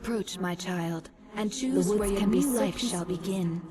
Approach, my child, and choose where your new life shall begin.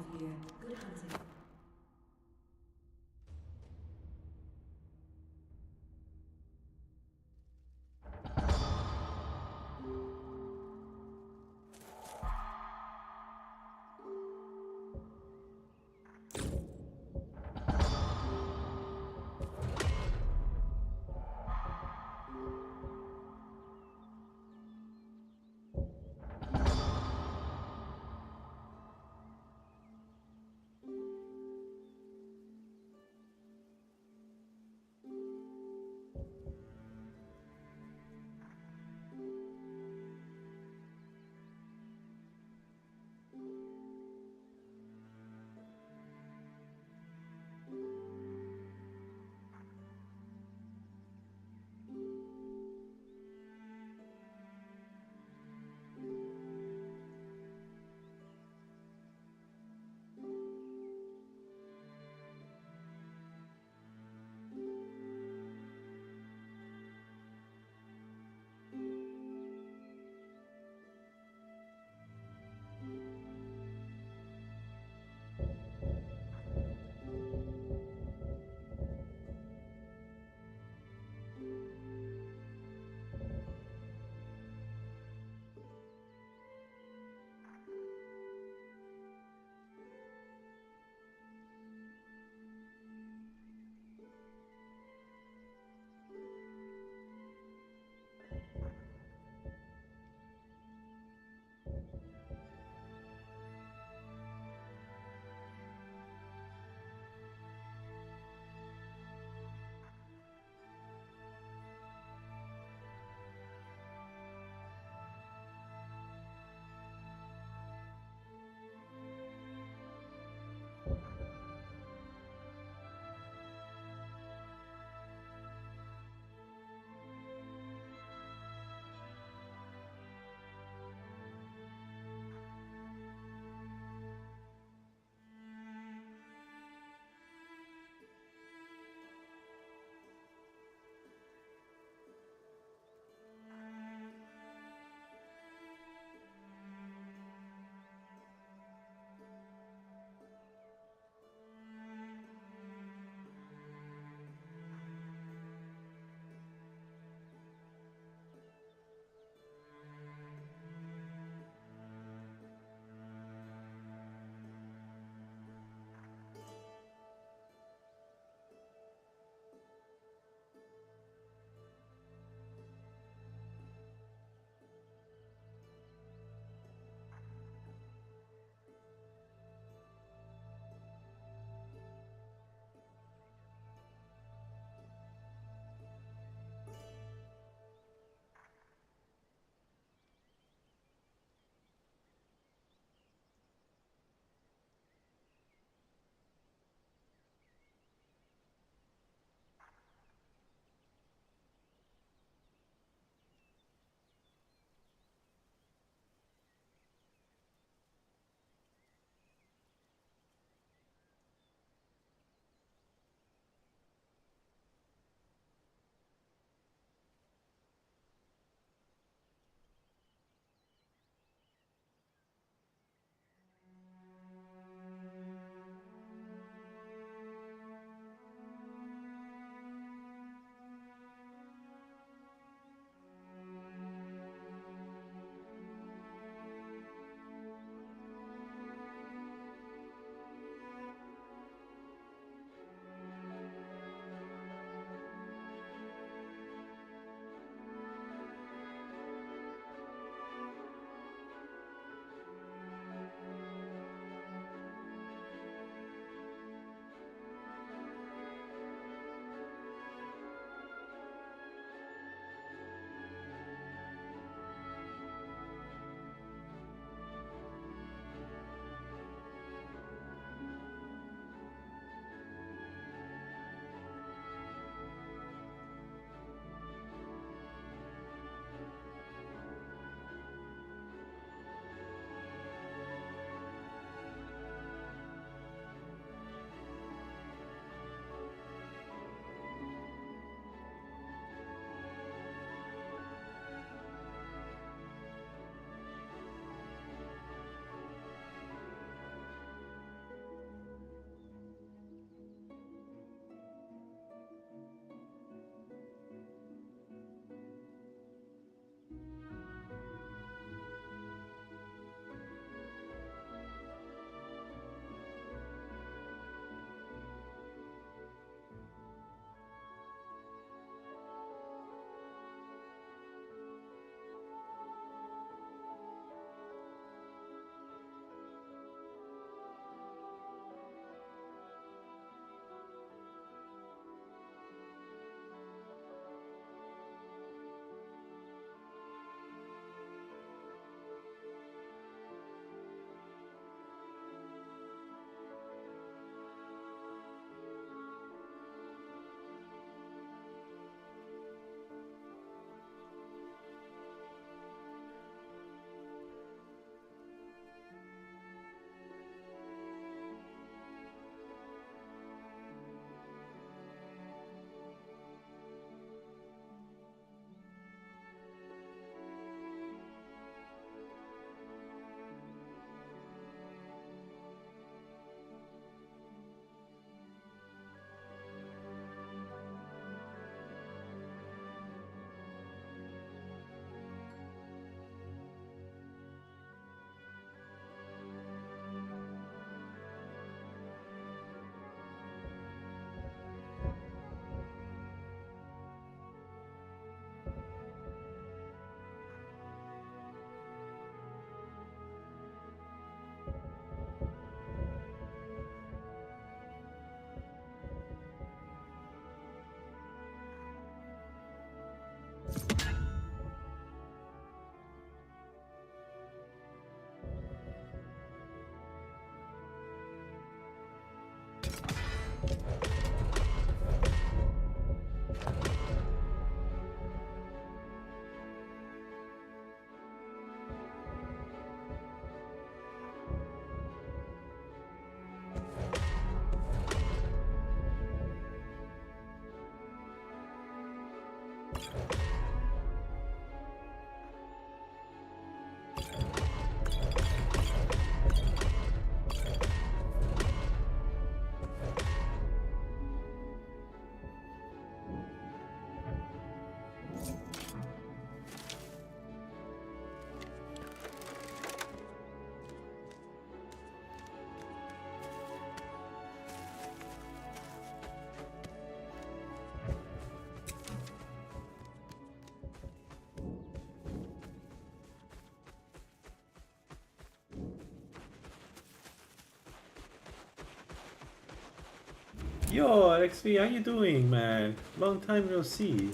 Yo, XV, how you doing, man? Long time no see.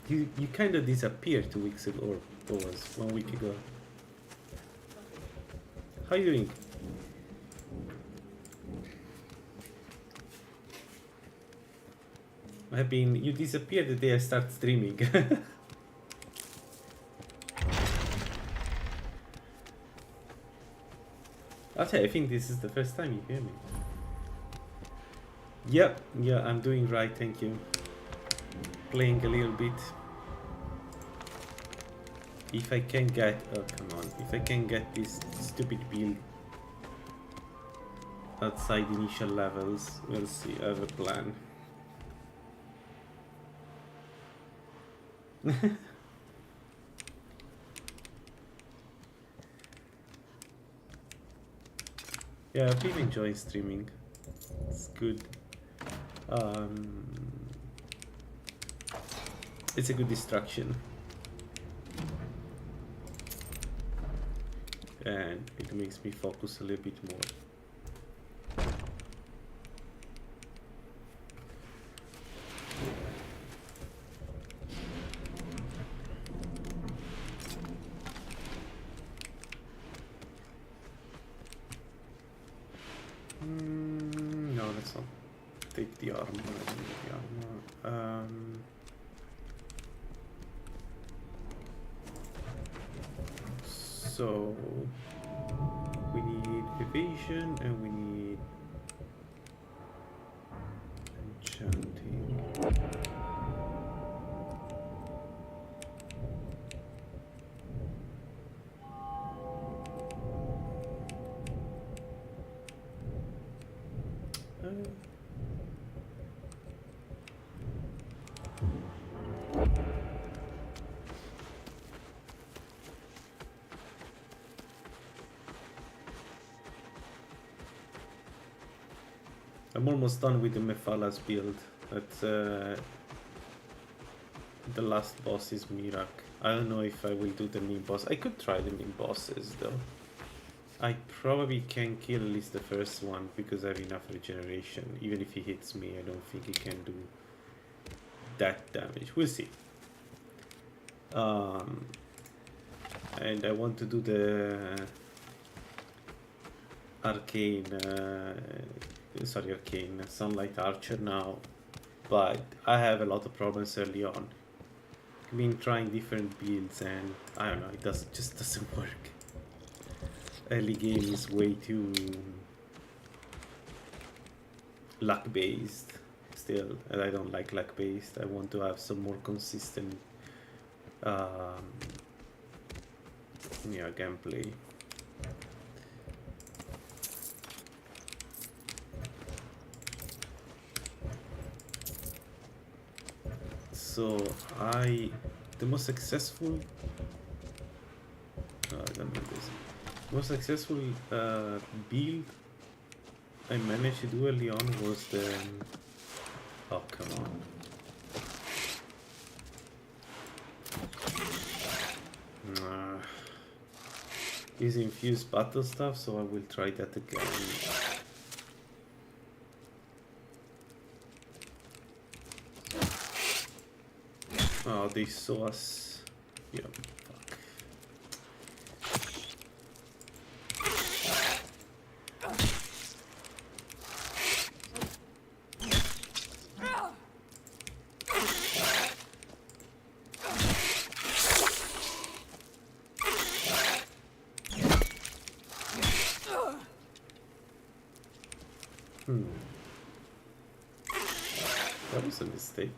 You kind of disappeared 2 weeks ago, or was 1 week ago. How you doing? You disappeared the day I start streaming. Actually, I think this is the first time you hear me. Yep, yeah, I'm doing right, thank you. Playing a little bit. If I can get, oh come on, if I can get this stupid build outside initial levels, we'll see, I have a plan. Yeah, I've been enjoying streaming. It's good. It's a good distraction. And it makes me focus a little bit more. No, let's not take the armor. I don't need the armor. So we need evasion and we need enchanting. I'm almost done with the Mephalas build. That's the last boss is Mirak. I don't know if I will do the main boss. I could try the main bosses though. I probably can kill at least the first one because I have enough regeneration. Even if he hits me, I don't think he can do that damage. We'll see. And I want to do the arcane sunlight archer now, but I have a lot of problems early on. I've been trying different builds and I don't know, it just doesn't work. Early game is way too luck based still, and I don't like luck based. I want to have some more consistent gameplay. So the most successful most successful build I managed to do early on was the oh come on. Is infused battle stuff, so I will try that again. Oh, they saw us. Yeah, fuck. That was a mistake.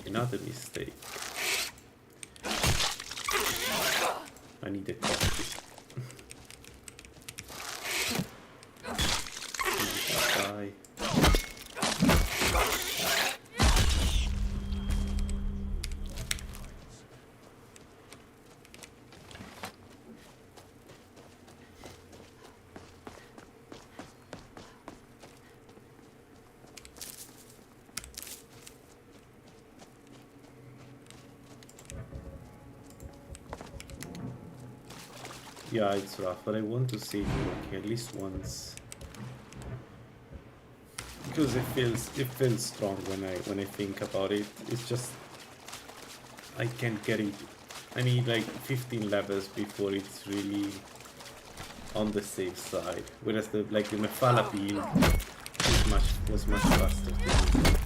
Another mistake. I need a coffee. Die. Yeah, it's rough, but I want to see it working at least once. Because it feels strong when I think about it. It's just I can't get it. I need like 15 levels before it's really on the safe side. Whereas the Mephala beam was much faster to use.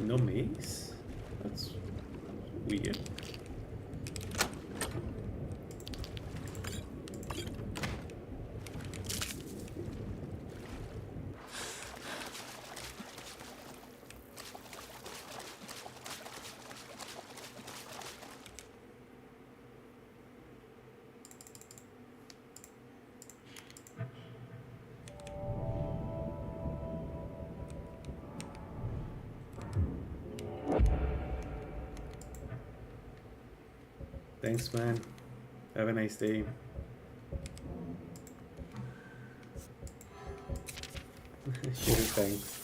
No maze? That's weird. Thanks, man. Have a nice day. Sure, thanks.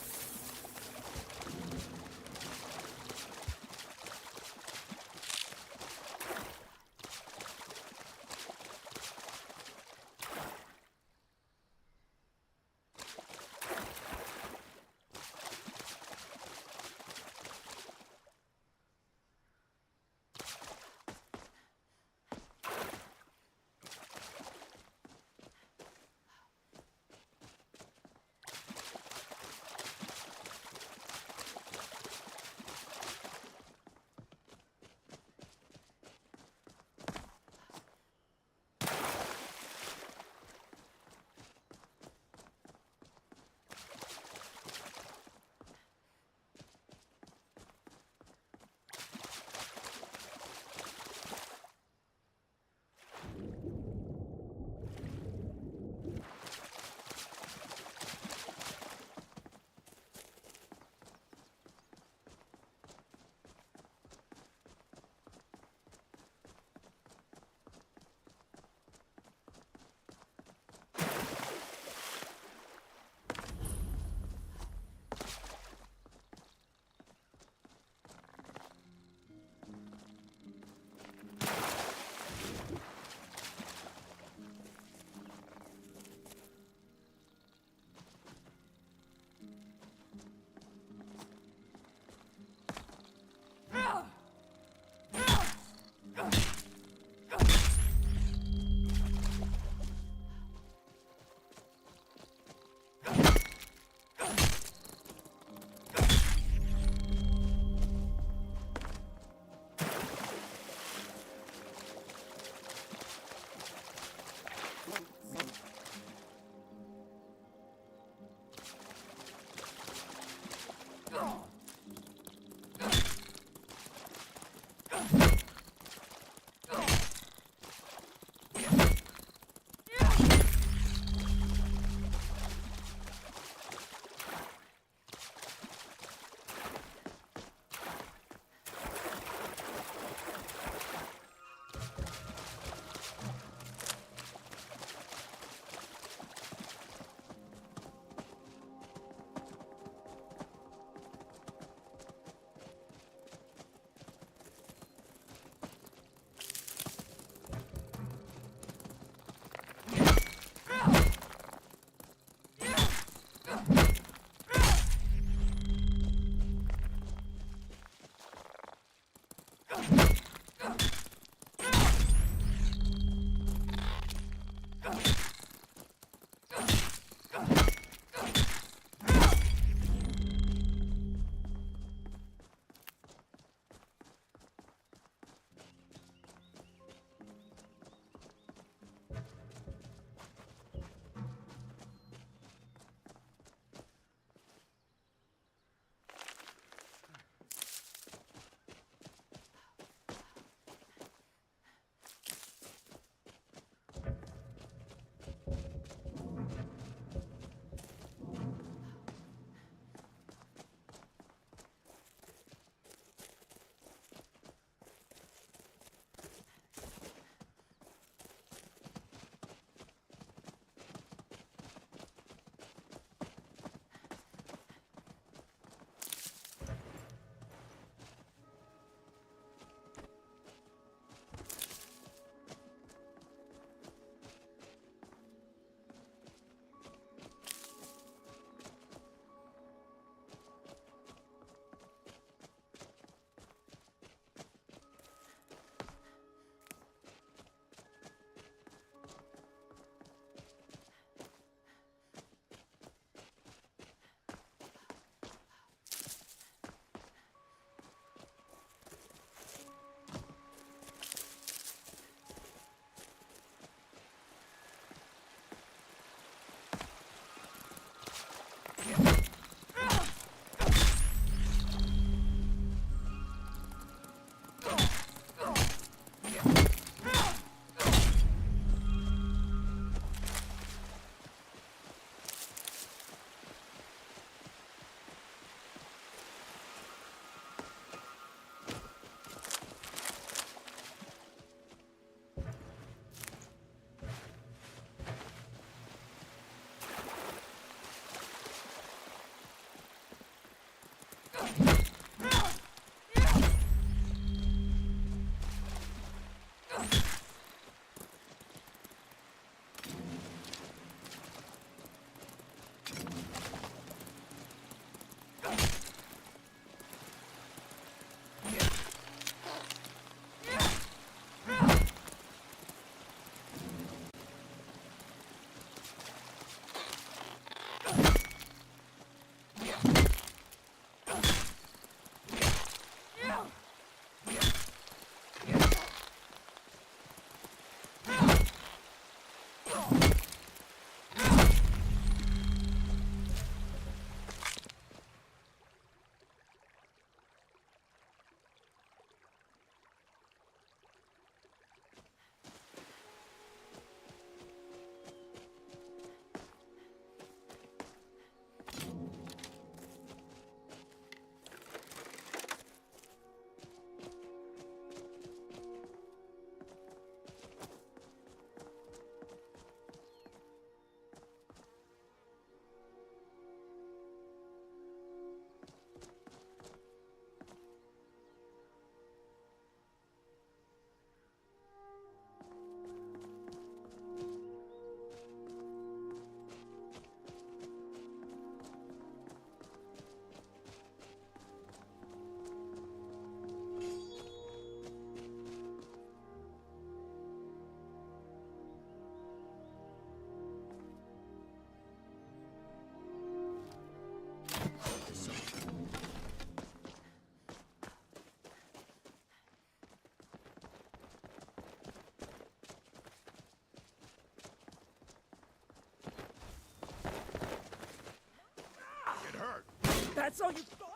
That's all you thought?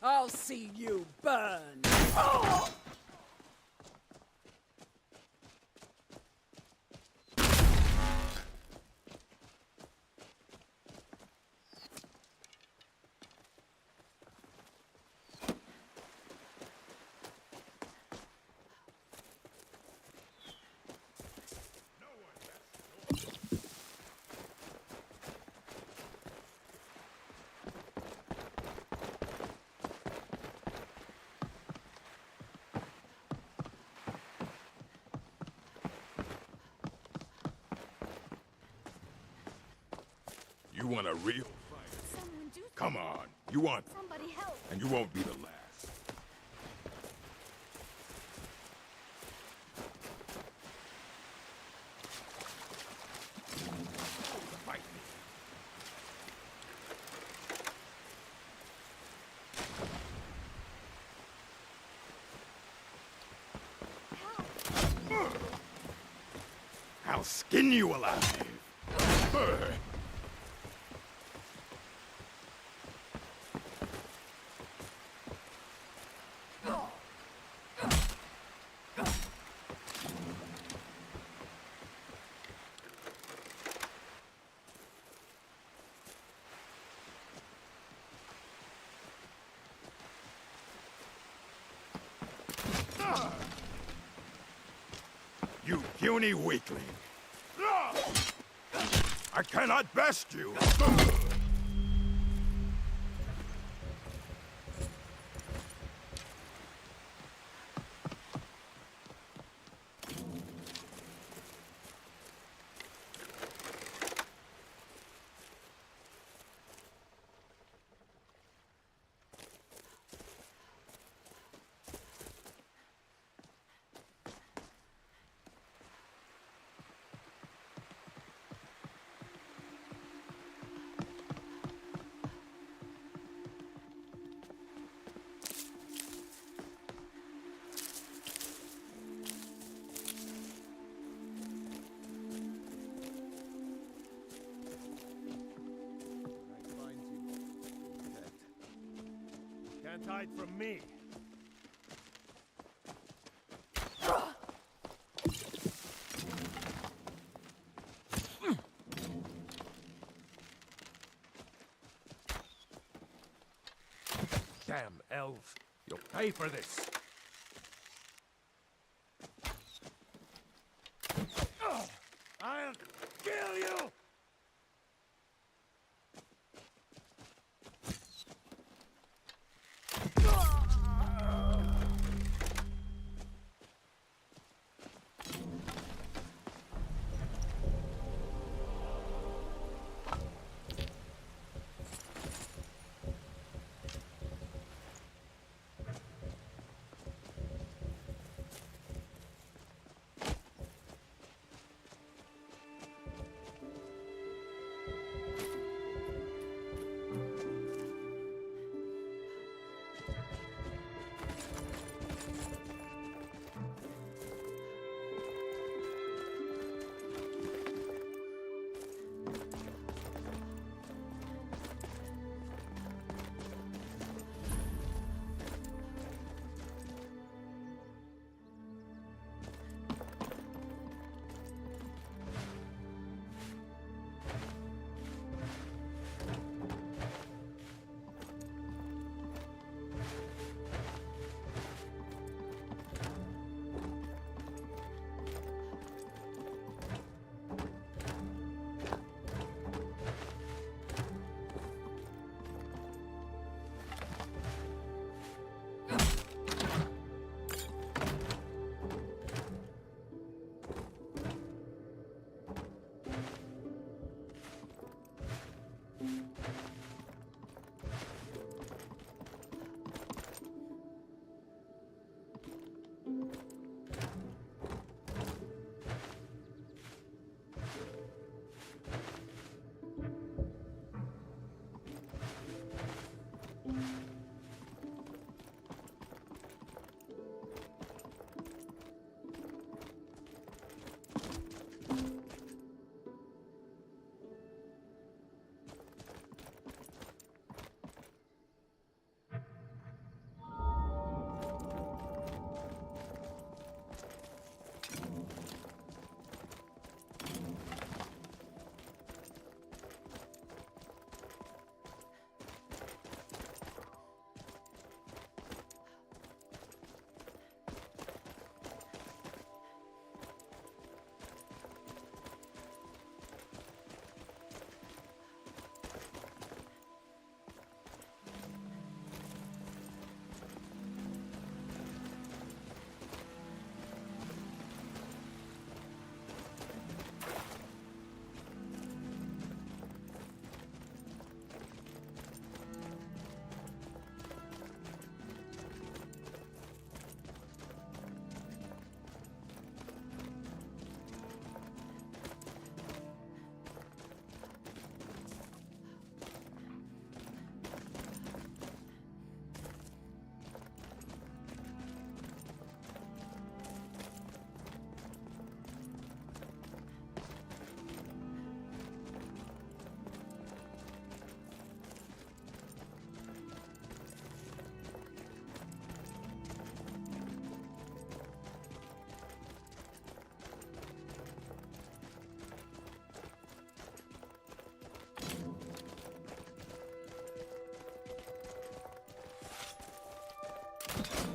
I'll see you burn! Oh! You want a real fight? Someone do Come on, you want, somebody help. and you won't be the last. Fight me. I'll skin you alive. You puny weakling! I cannot best you! Can't hide from me. yourselves. You'll pay for this. I'll kill you!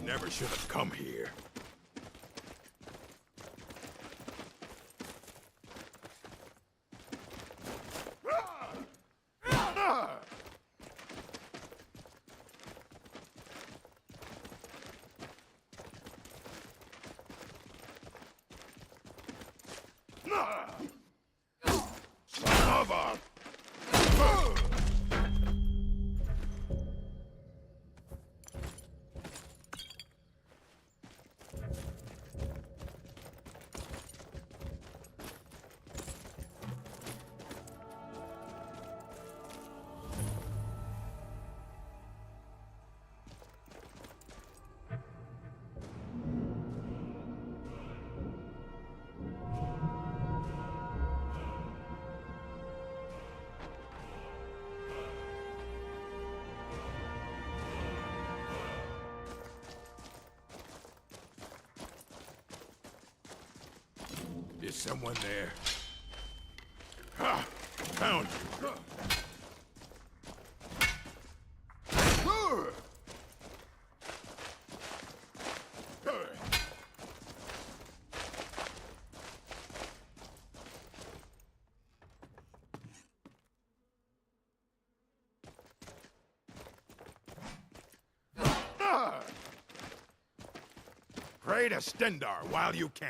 Never should have come here. Son of a... Is someone there? Ha! Found you! Pray to Stendar while you can.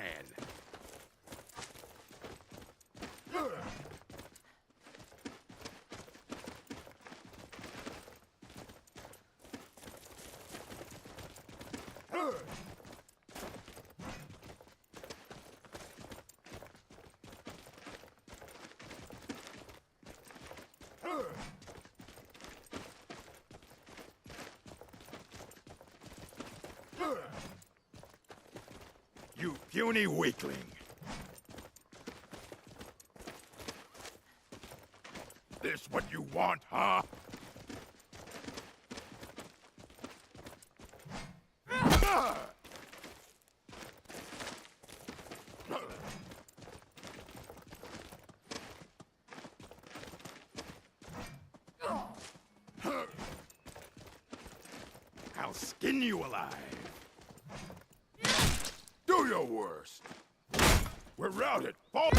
You puny weakling. This what you want, huh? I'll skin you alive. Do your worst. We're routed. Fall.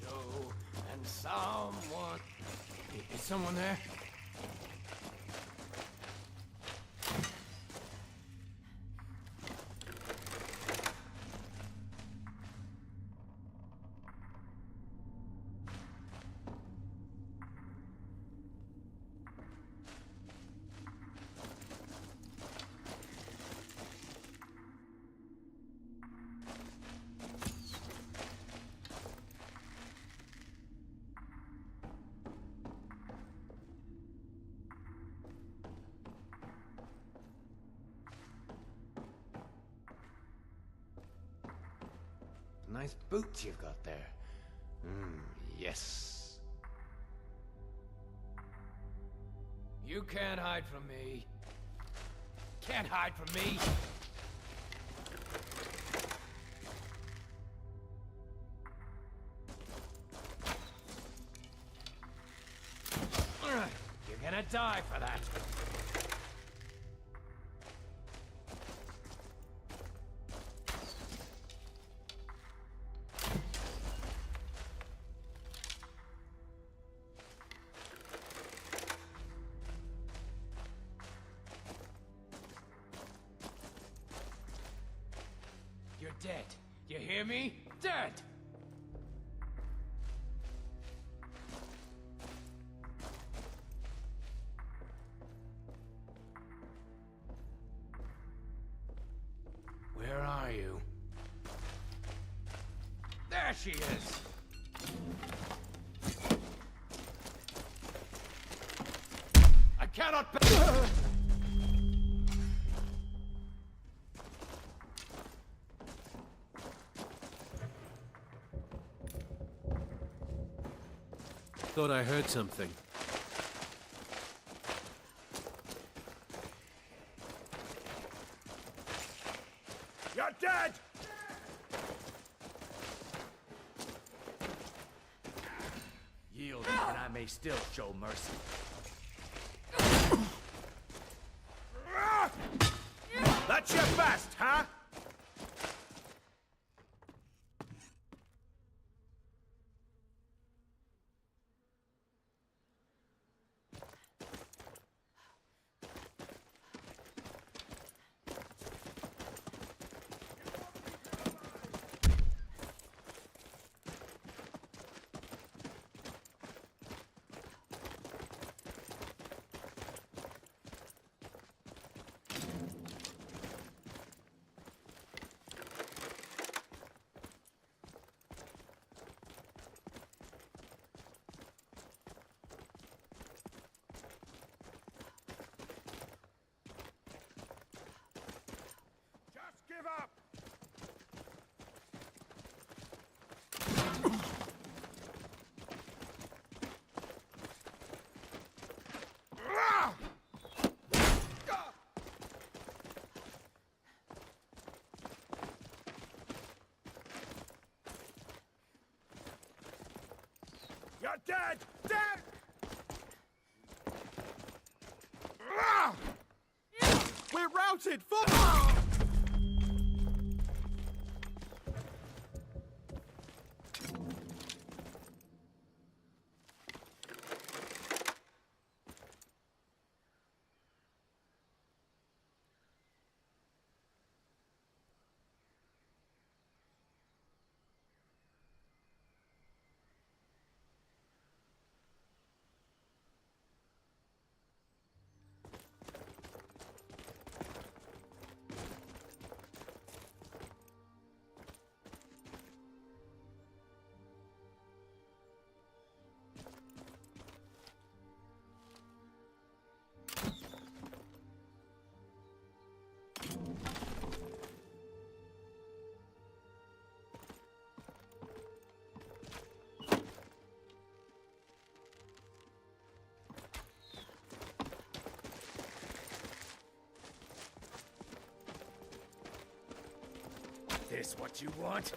Show and someone. Is someone there? Nice boots you've got there. Yes. You can't hide from me. Can't hide from me. You're gonna die for that. You're dead. You hear me? Dead! Where are you? There she is! I cannot... Thought I heard something. You're dead! Yield, and I may still show mercy. That's your best, huh? dead! Dead! Ah! We're routed! Fall! This what you want?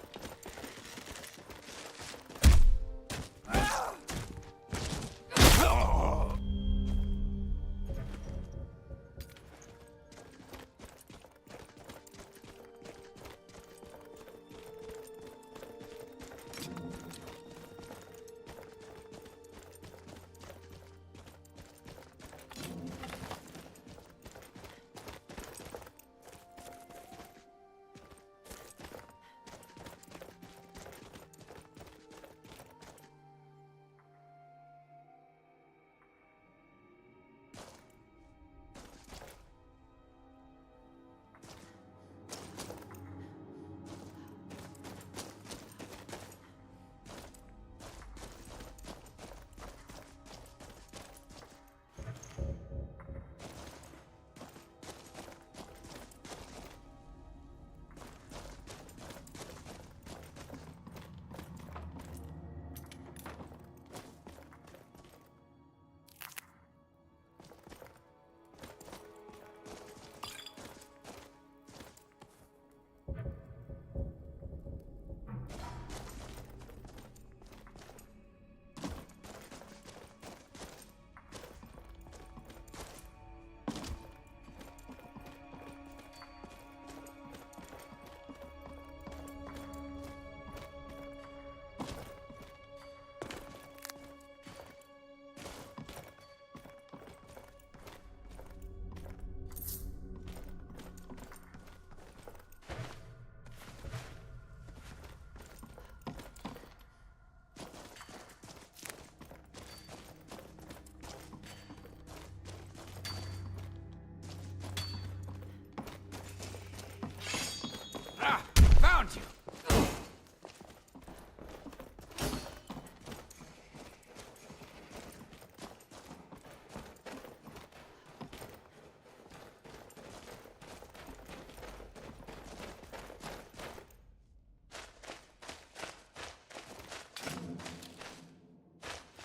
Ah! Found you!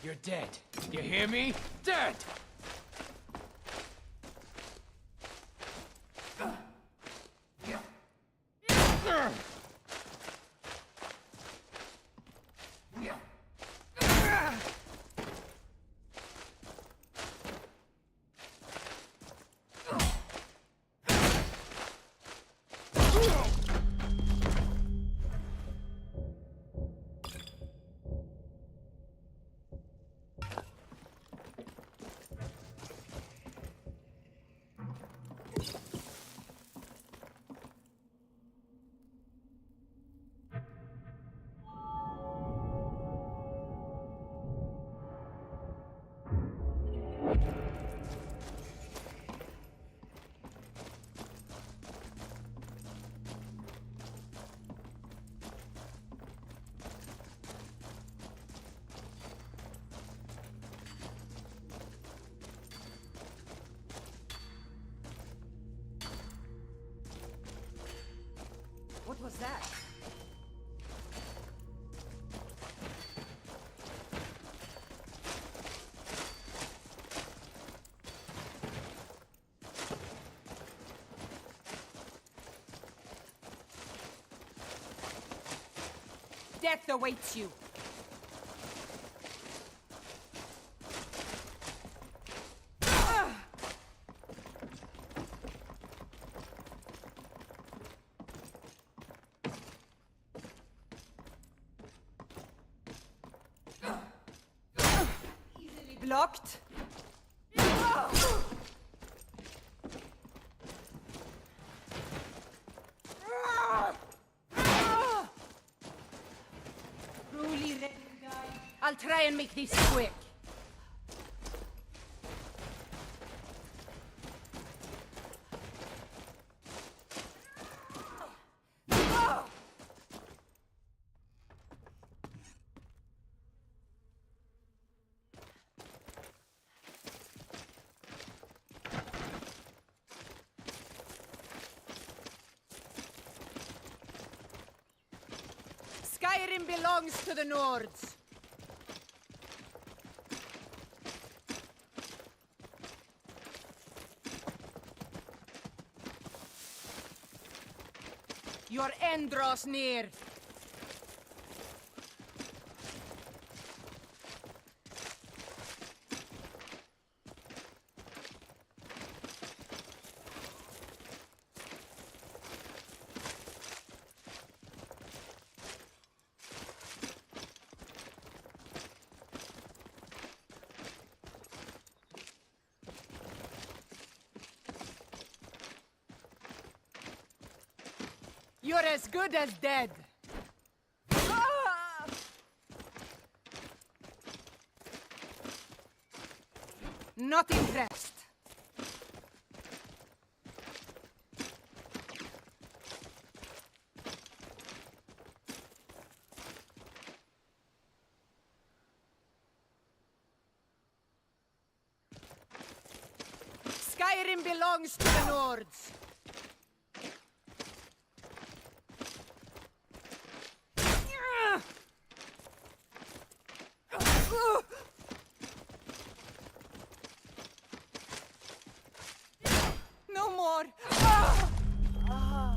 You're dead. You hear me? Dead! What was that? Death awaits you. Blocked. Truly ready to die. I'll try and make this quick. Skyrim belongs to the Nords. Your end draws near. You're as good as dead. Ah! Not impressed. Skyrim belongs to the Nords. No more. Ah! Ah.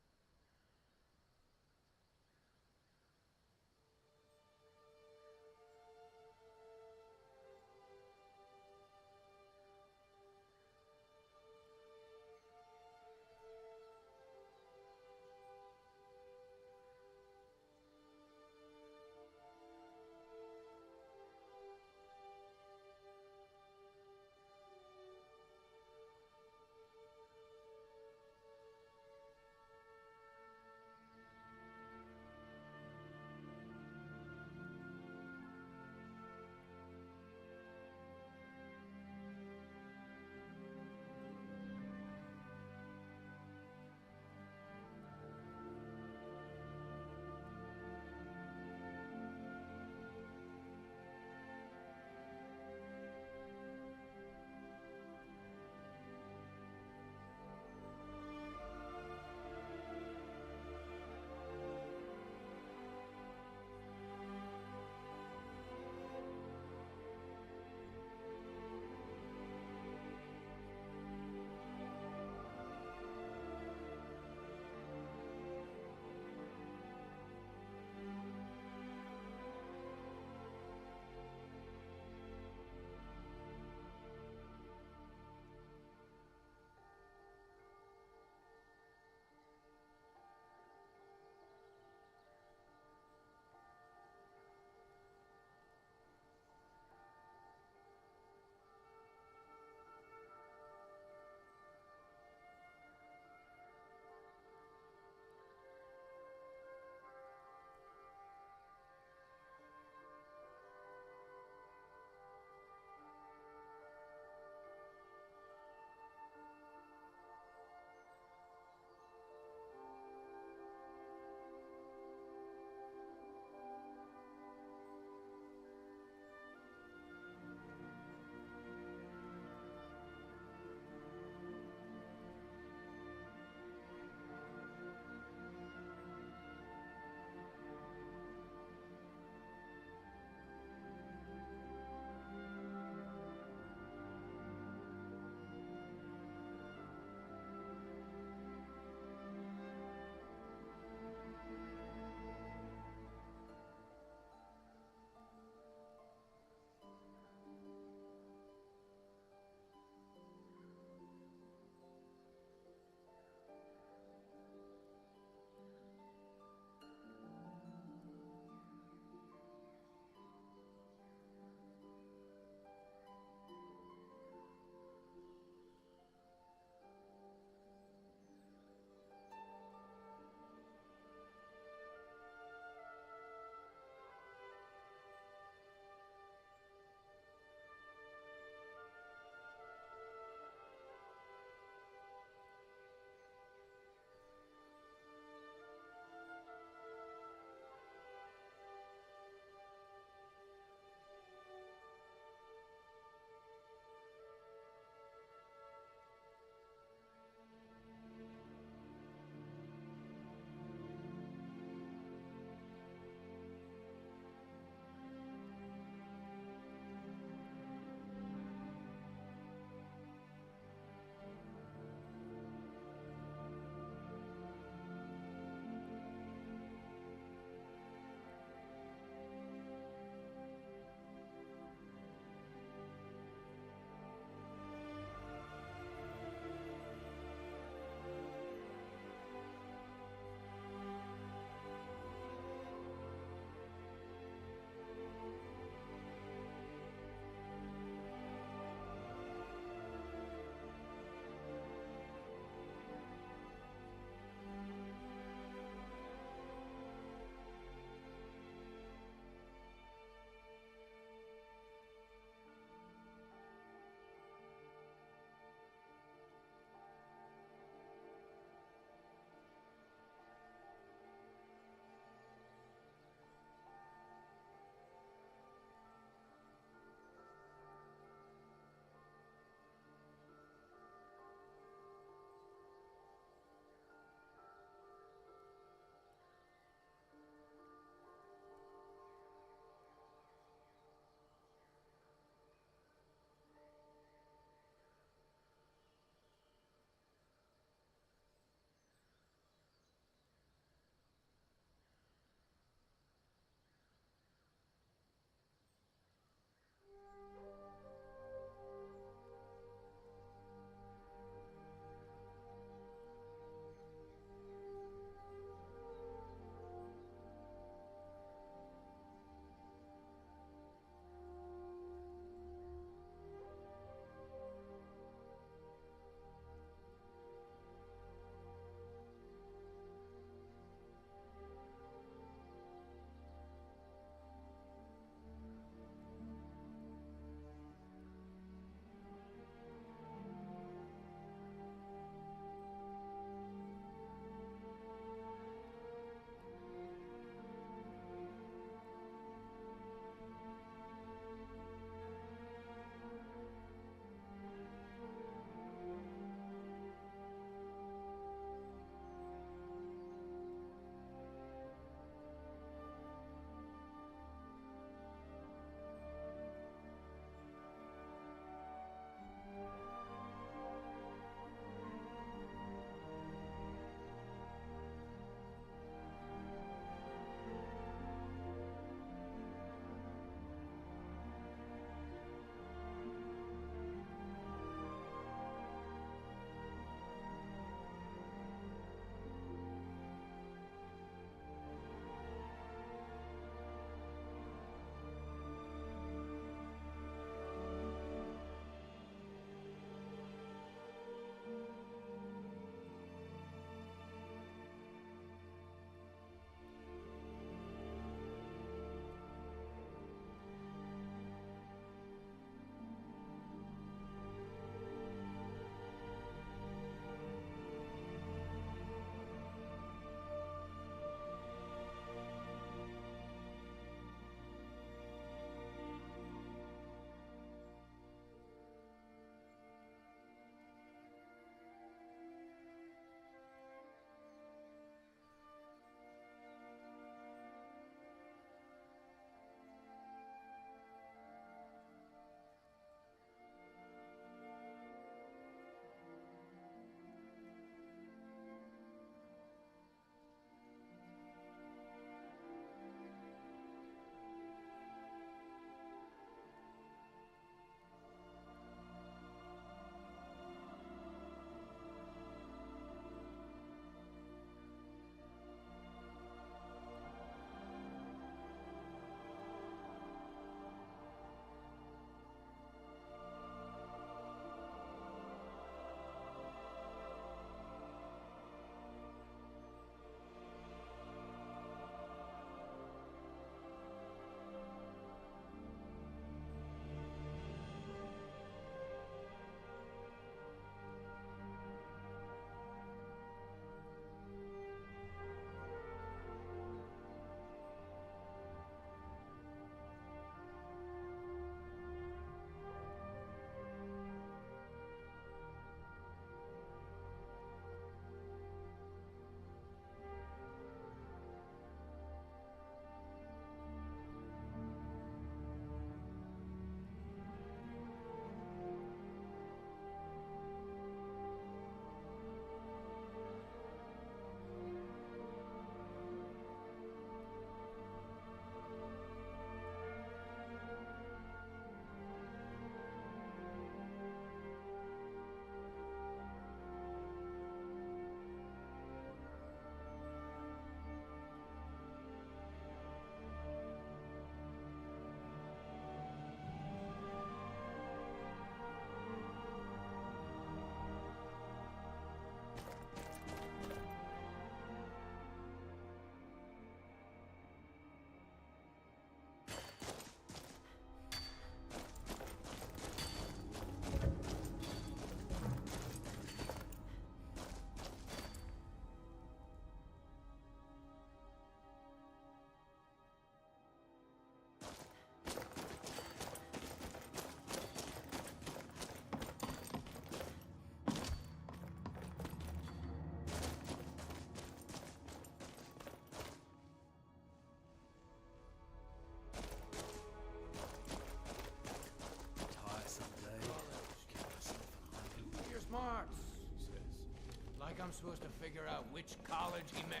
I'm supposed to figure out which college he meant.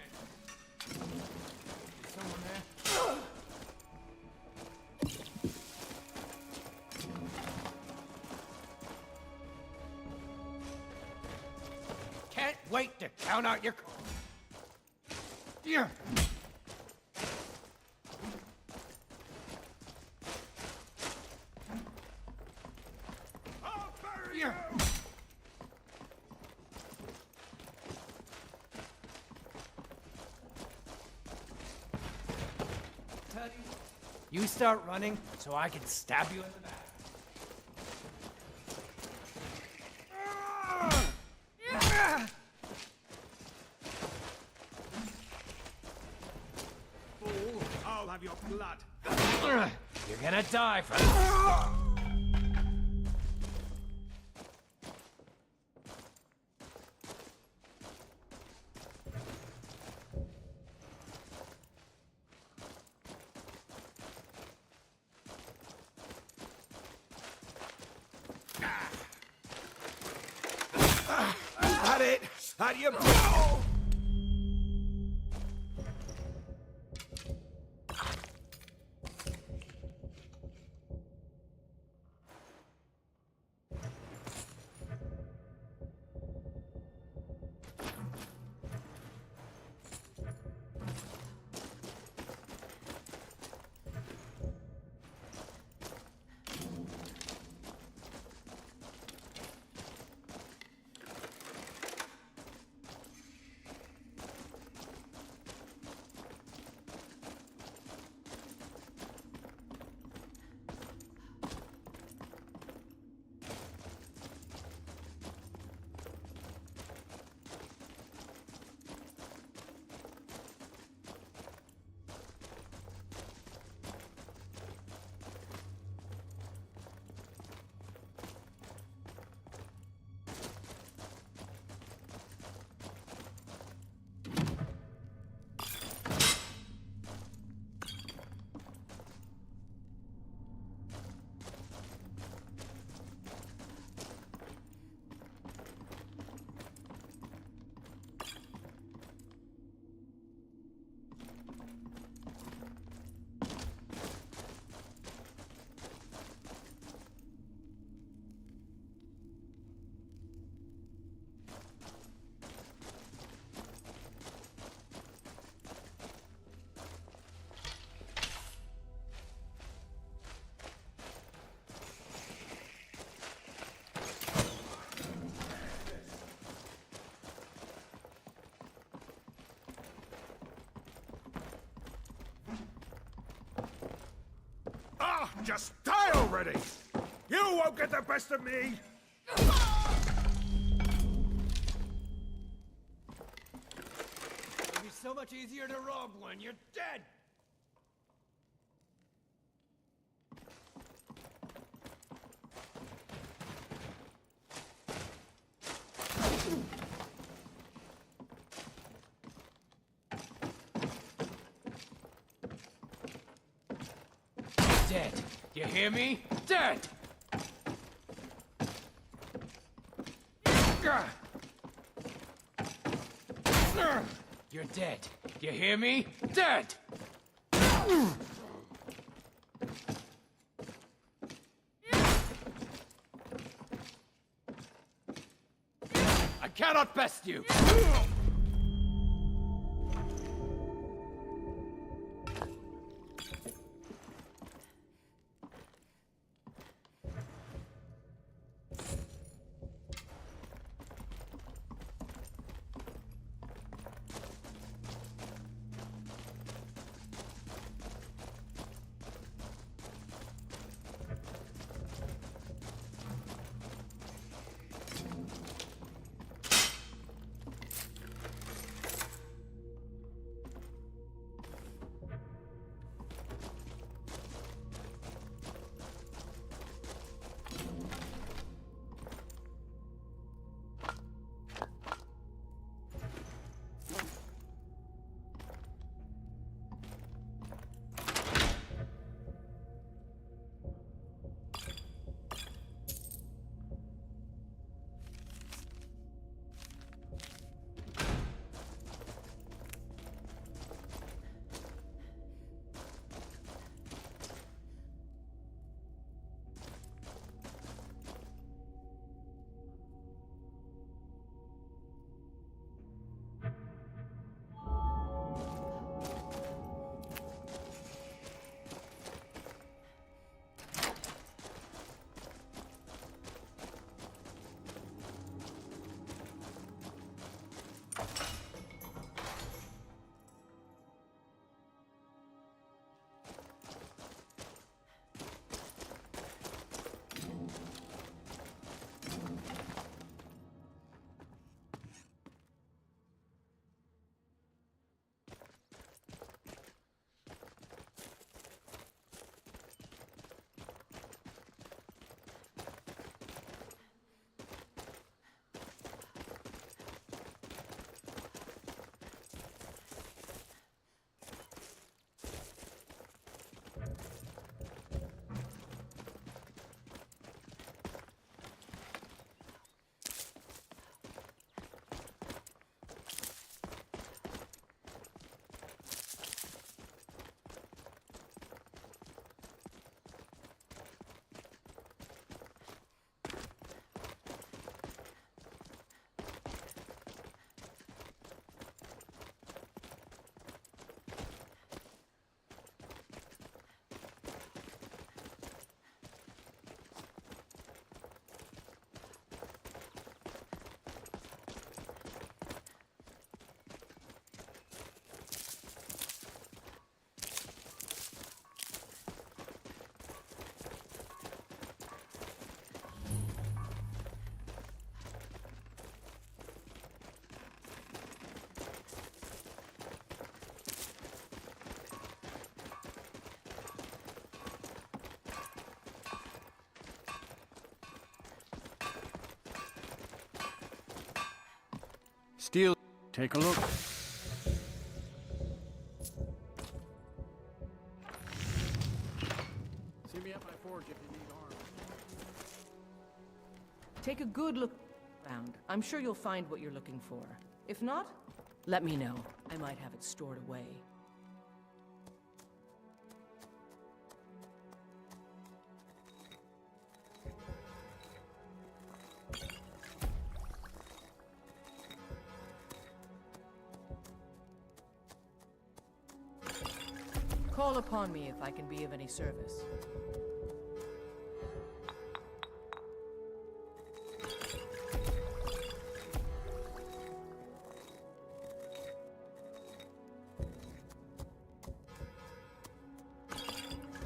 Is someone there? Can't wait to count out your... Yeah. I'll bury Yeah. you! Teddy, you start running so I can stab you in the back. Fool, I'll have your blood. You're gonna die for this. Had it! Had you... Oh! Ah, just die already! You won't get the best of me! It'll be so much easier to rob when you're dead. Dead. You hear me? Dead! You're dead. You hear me? Dead! I cannot best you! Take a look. See me at my forge if you need arms. Take a good look around. I'm sure you'll find what you're looking for. If not, let me know. I might have it stored away. Call upon me if I can be of any service.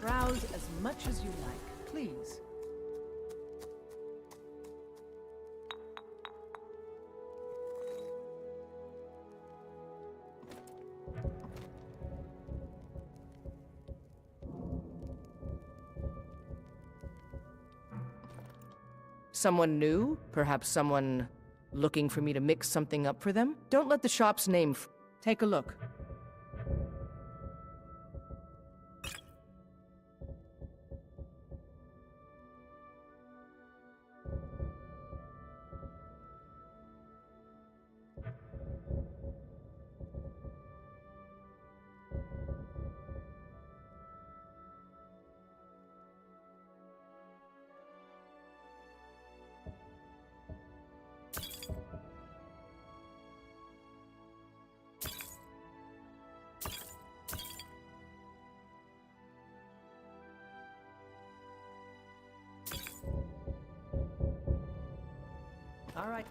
Browse as much as you like, please. Someone new? Perhaps someone looking for me to mix something up for them? Don't let the shop's name take a look. All right.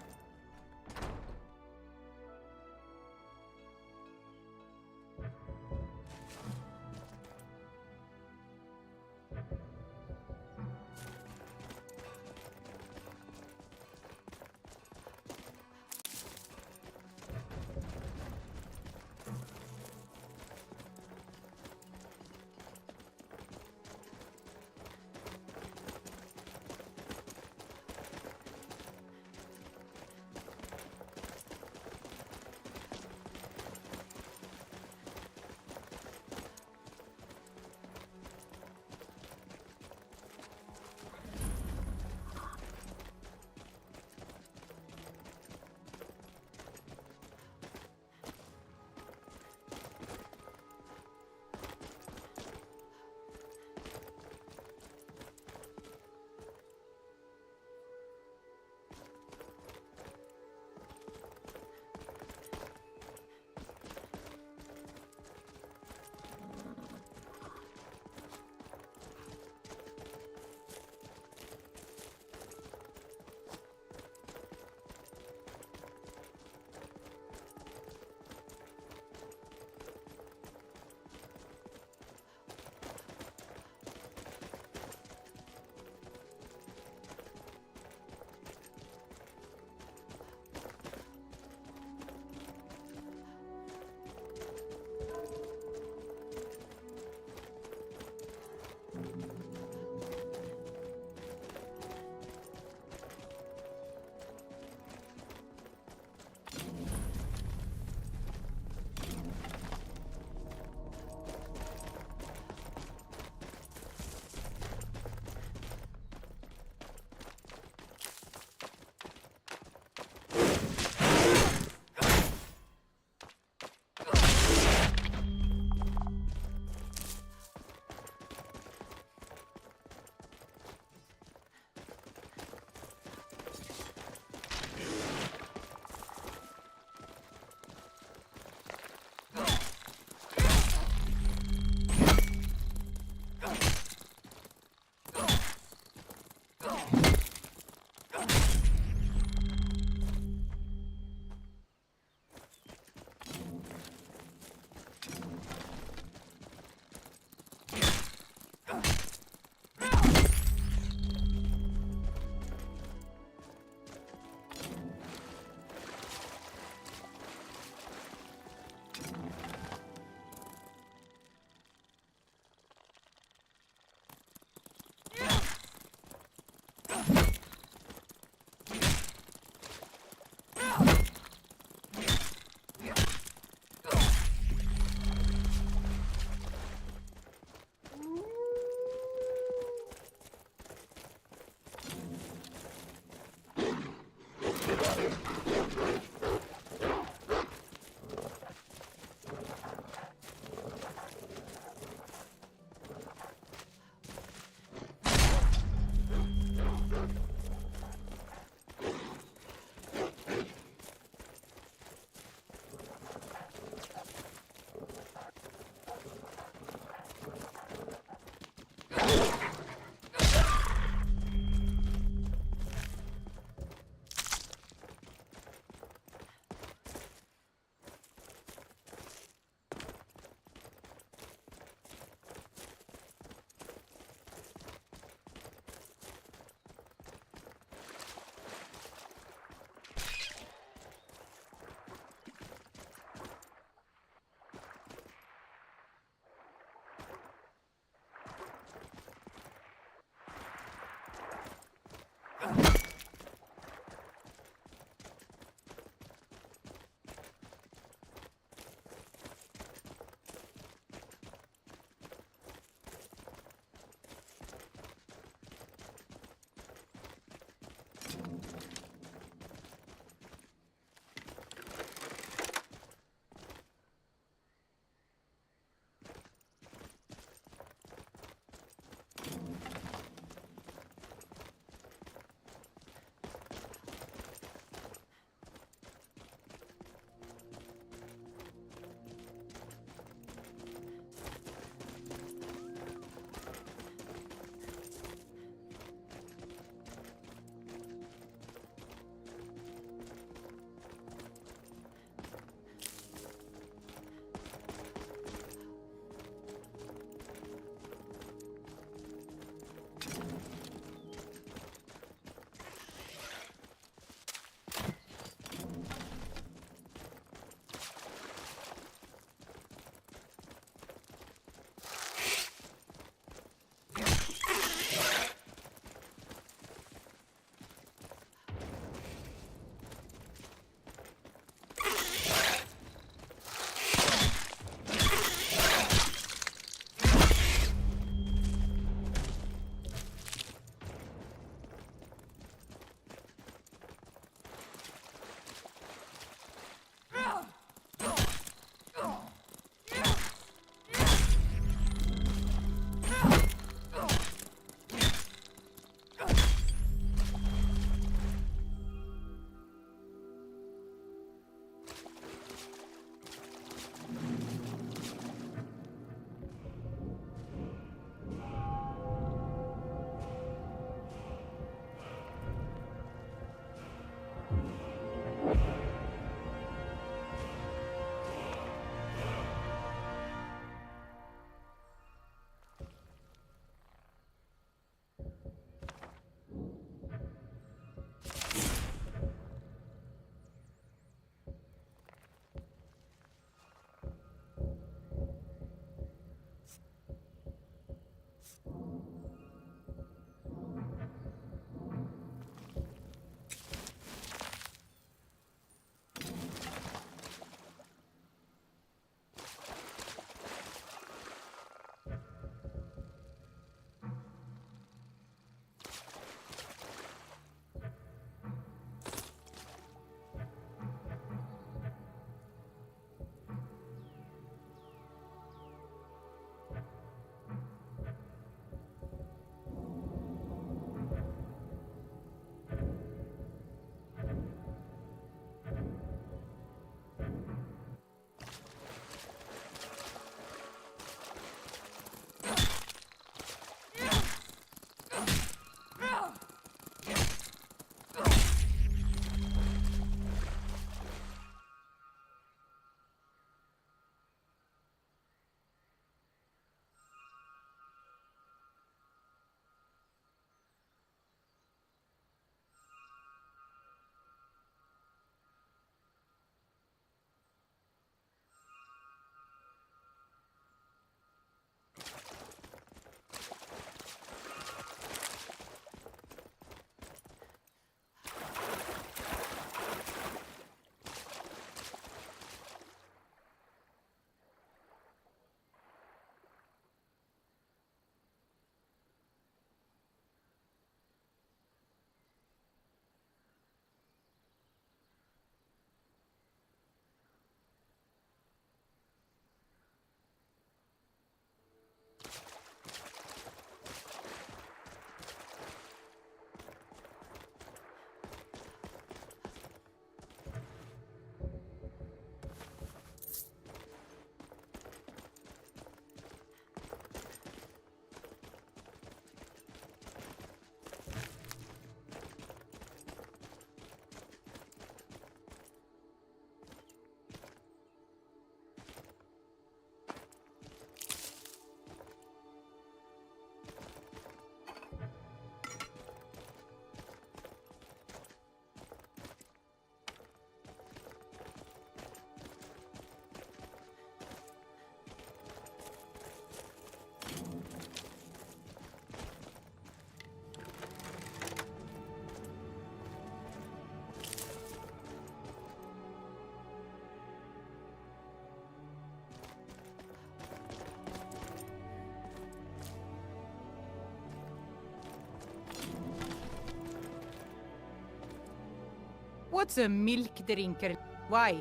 What's a milk drinker? Why?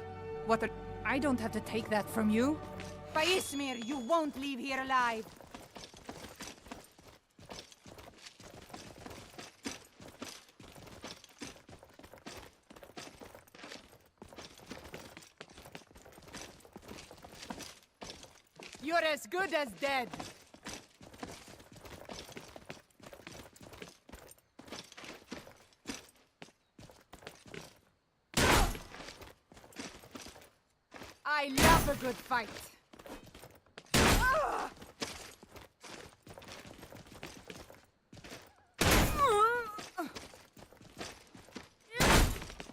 What are... I don't have to take that from you. By Ismir, you won't leave here alive. You're as good as dead. I love a good fight.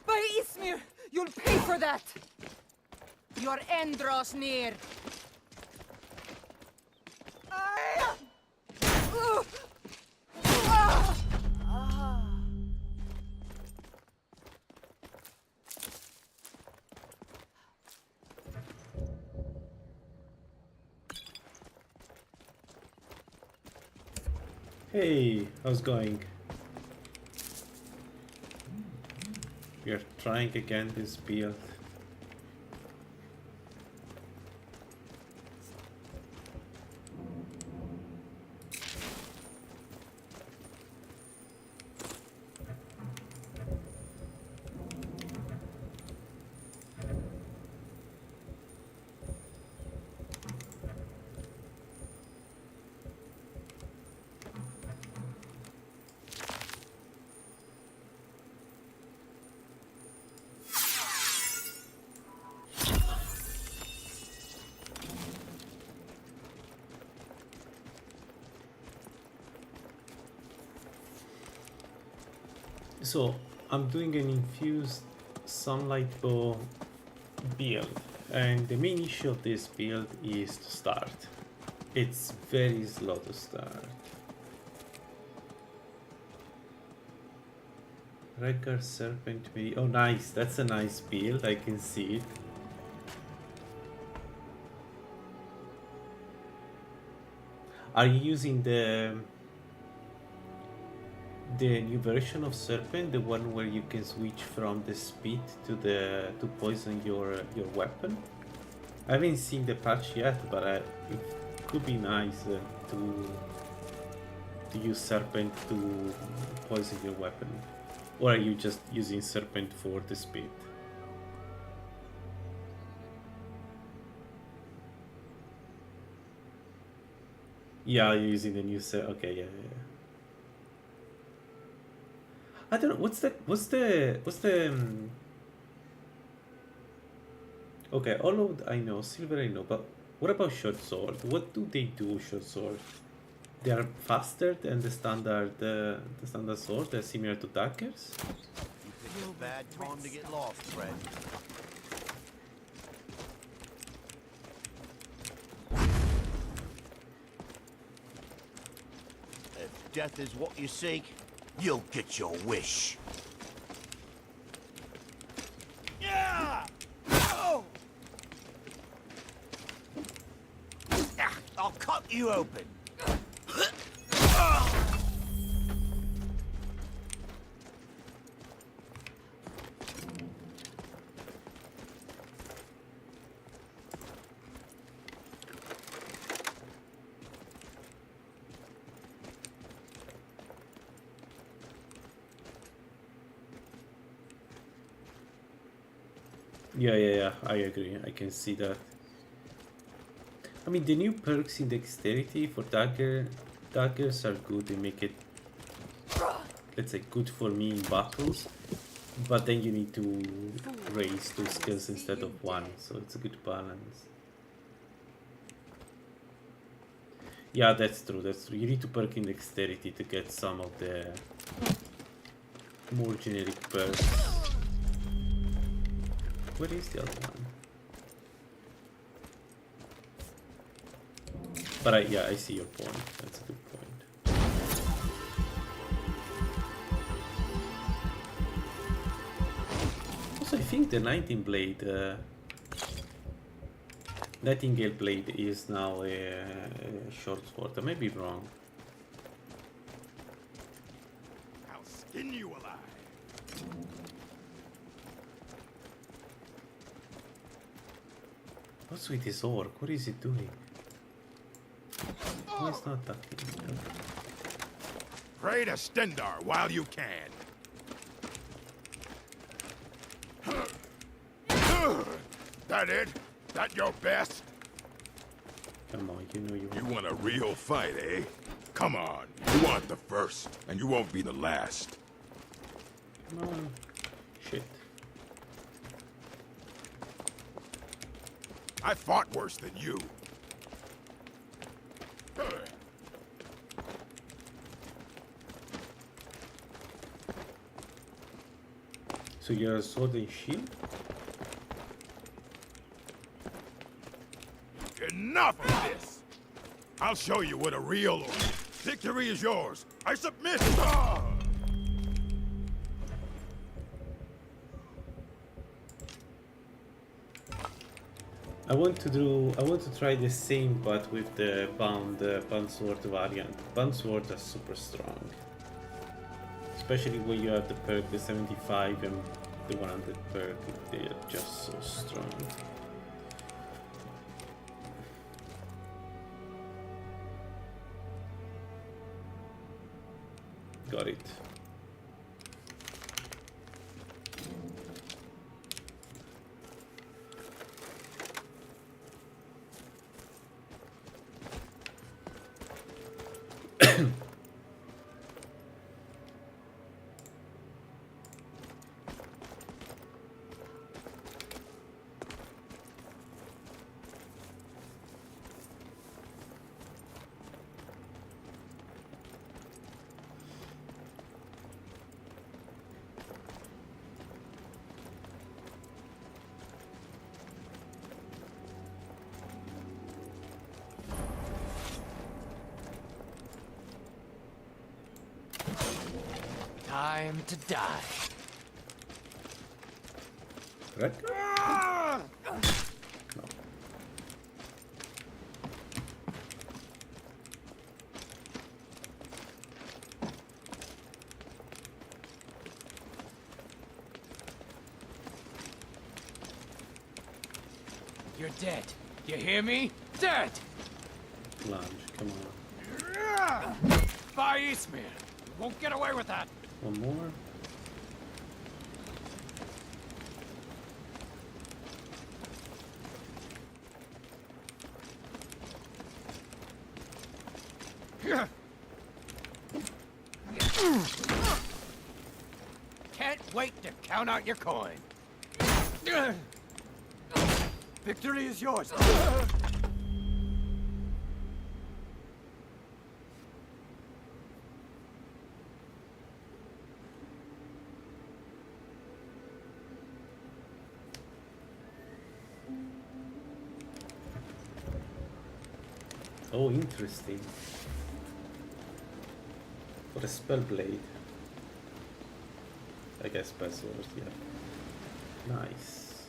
By Ismir, you'll pay for that. Your end draws near. Hey, how's it going? We are trying again this build. So I'm doing an infused sunlight bow build, and the main issue of this build is to start. It's very slow to start. Wrecker Serpent Medi. Oh nice, that's a nice build, I can see it. Are you using the new version of Serpent, the one where you can switch from the speed to poison your weapon? I haven't seen the patch yet, but it could be nice to use Serpent to poison your weapon. Or are you just using Serpent for the speed? Yeah, you're using the new set. Okay, yeah. I don't know. What's the Okay, all of I know, silver I know, but what about short sword? What do they do, short sword? They are faster than the standard sword. They're similar to daggers. You picked a bad time to get lost, friend. If death is what you seek, you'll get your wish. Yeah! Oh! I'll cut you open. Yeah, I agree. I can see that. I mean, the new perks in dexterity for daggers are good. They make it, let's say, good for me in battles. But then you need to raise two skills instead of one, so it's a good balance. Yeah, that's true. You need to perk in dexterity to get some of the more generic perks. Where is the other one? But I see your point. That's a good point. Also, I think the Nightingale blade is now a short sword. I may be wrong. I'll skin you alive. What's with this orc? What is it doing? Oh, it's not attacking. Pray to Stendar while you can. That it? That your best? Come on, you know you You want. want a real fight, eh? Come on. You aren't the first, and you won't be the last. Come on. Shit. I fought worse than you. So you're a sword and shield? Enough of this! I'll show you what a real orc. Victory is yours. I submit. Ah! I want to try the same but with the bound sword variant. Bound swords are super strong. Especially when you have the perk, the 75 and the 100 perk, they are just so strong. Got it. Time to die. Right? You're dead. You hear me? Dead! Lunge, come on. By Ismir. You won't get away with that. One more. Can't wait to count out your coin. Victory is yours. Oh, interesting. For a spell blade. I guess spell sword, yeah. Nice.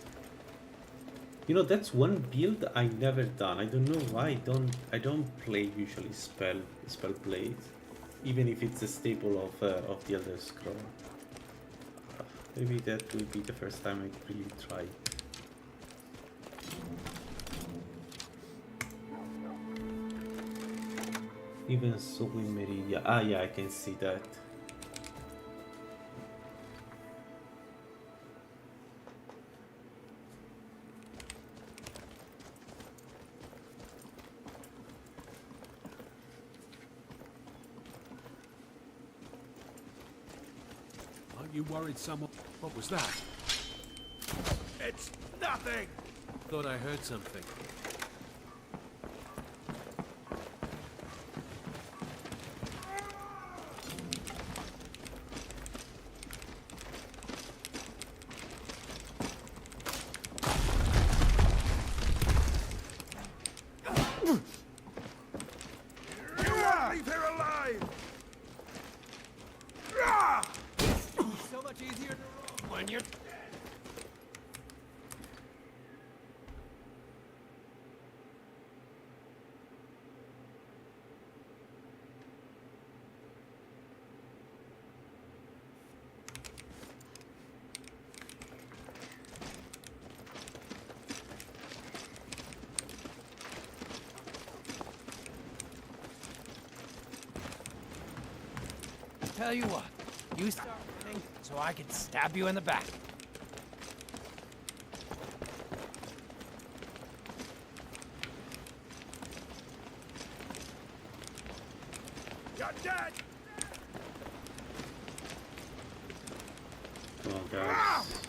You know, that's one build I never done. I don't know why I don't play usually spell blade, even if it's a staple of the Elder Scroll. Maybe that will be the first time I really try. Even so in Meridia. Ah, yeah, I can see that. Aren't you worried someone... What was that? It's nothing! Thought I heard something. You won't leave here alive! Ah! So much easier to roll when you're... tell you what, you start running so I can stab you in the back. You're dead! Come on, guys.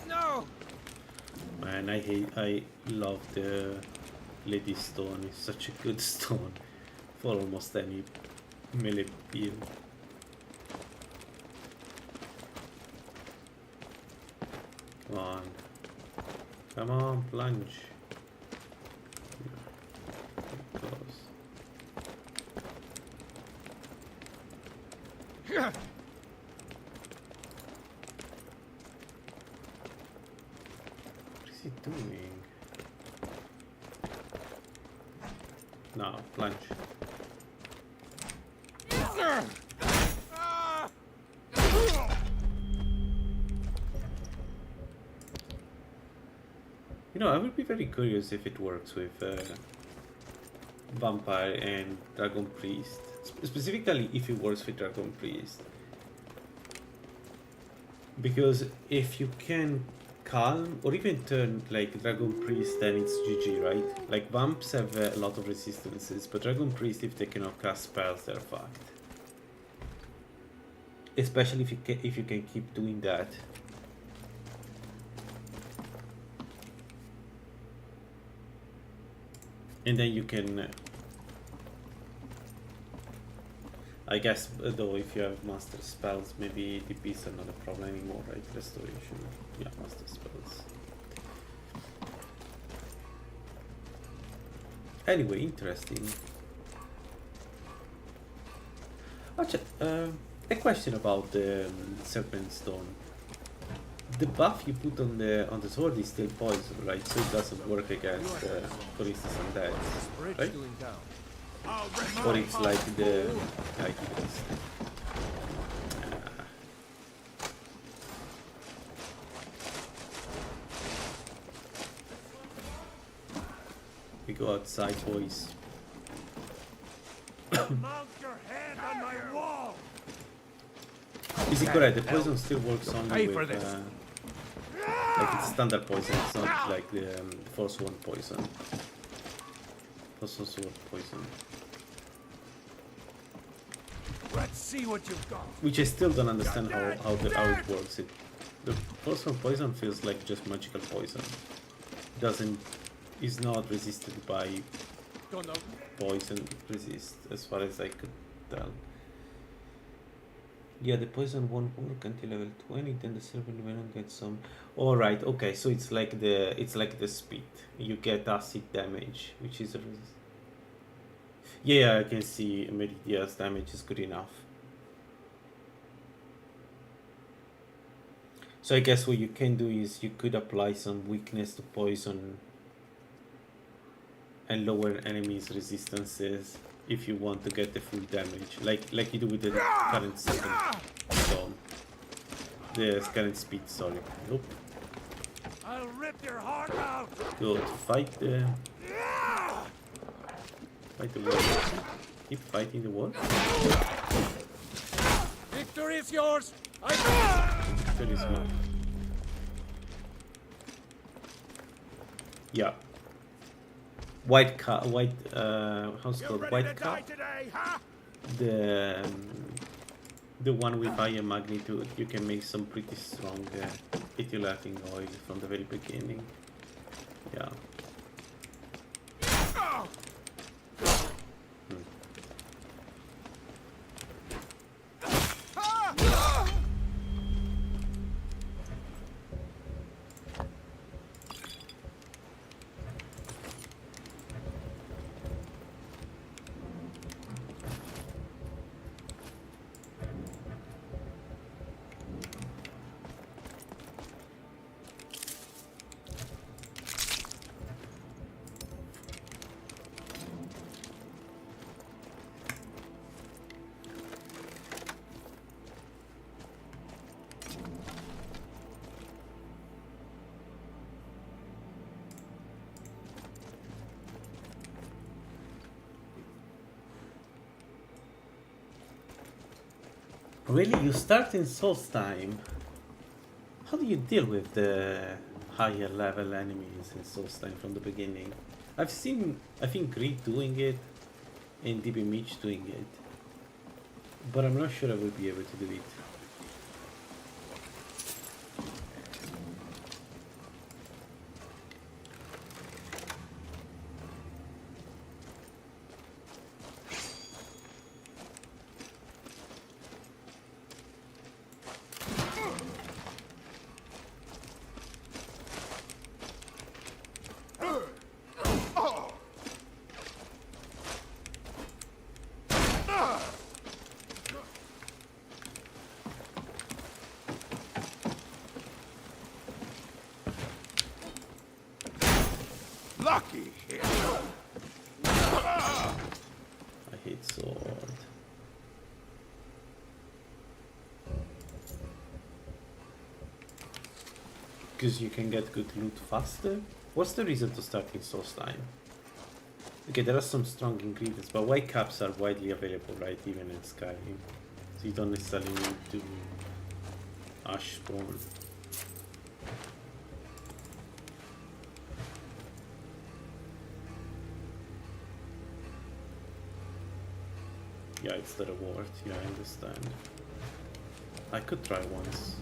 No! Man, I love the Lady Stone. It's such a good stone for almost any melee build. Come on. Come on, plunge. Close. What is he doing? No, plunge. You know, I would be very curious if it works with Vampire and Dragon Priest. Specifically, if it works with Dragon Priest. Because if you can calm or even turn like Dragon Priest, then it's GG, right? Like Vamps have a lot of resistances, but Dragon Priest, if they cannot cast spells, they're fucked. Especially if you can keep doing that. And then you can, I guess, though, if you have master spells, maybe DPs are not a problem anymore, right? Restoration, yeah, master spells. Anyway, interesting. Actually, a question about the Serpent Stone. The buff you put on the sword is still poison, right? So it doesn't work against, for instance, undead, right? Or it's like the we go outside, boys. Mount your hand on my wall! Is it correct? The poison still works only Pay for with this. like it's standard poison. It's not like the Force One poison. Force Sword poison. Let's see what you've got. Which I still don't understand how it works. The Force One poison feels like just magical poison. Is not resisted by poison resist, as far as I could tell. Yeah, the poison won't work until level 20, then the serpent venom gets some. Alright, okay, so it's like the speed. You get acid damage, which is a yeah, I can see Meridia's damage is good enough. So I guess what you can do is you could apply some weakness to poison and lower enemies' resistances if you want to get the full damage, like you do with the current second stone. The current speed, sorry. Nope. I'll rip your heart out! Good. Fight the wall. Keep fighting the wall. Victory is yours! There is one. Yeah. White, how's it called? White cup. Today, huh? The one with higher magnitude, you can make some pretty strong ethylating oil from the very beginning. Yeah. Really, you start in Souls time. How do you deal with the higher level enemies in Souls time from the beginning? I've seen, I think, Greed doing it and DB Mitch doing it, but I'm not sure I will be able to do it. Lucky hit. I hate sword. Because you can get good loot faster? What's the reason to start in Souls time? Okay, there are some strong ingredients, but white caps are widely available, right? Even in Skyrim. So you don't necessarily need to ash spawn. Yeah, it's the reward. Yeah, I understand. I could try once.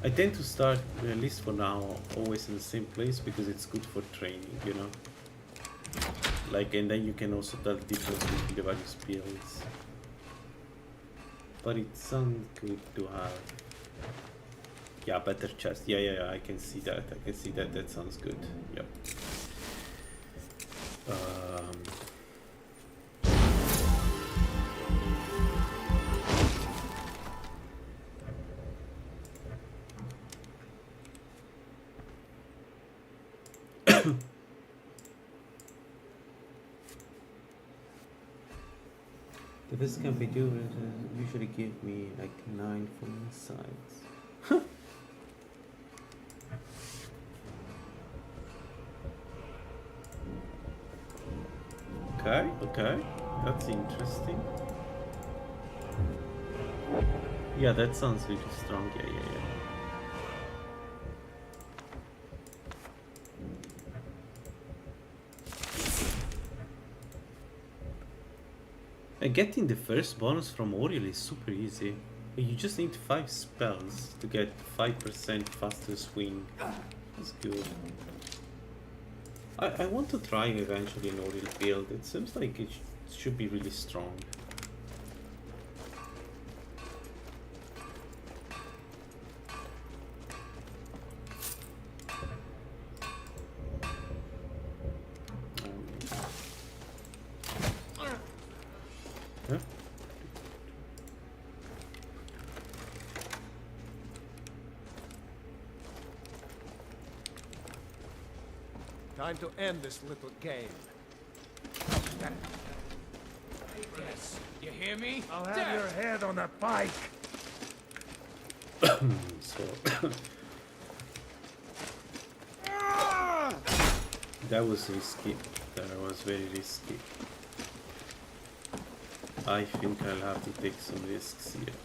I tend to start, at least for now, always in the same place because it's good for training, you know? Like, and then you can also tell the difference between the various builds. But it sounds good to have. Yeah, better chest. Yeah, I can see that. I can see that. That sounds good. Yep. This can be do usually give me like 9 from insides. Okay, that's interesting. Yeah, that sounds really strong. Yeah. And getting the first bonus from Oriel is super easy. You just need 5 spells to get 5% faster swing. That's good. I want to try eventually an Oriel build. It seems like it should be really strong. Time to end this little game. Yes. You hear me? I'll have your head on a pike. So that was risky. That was very risky. I think I'll have to take some risks here.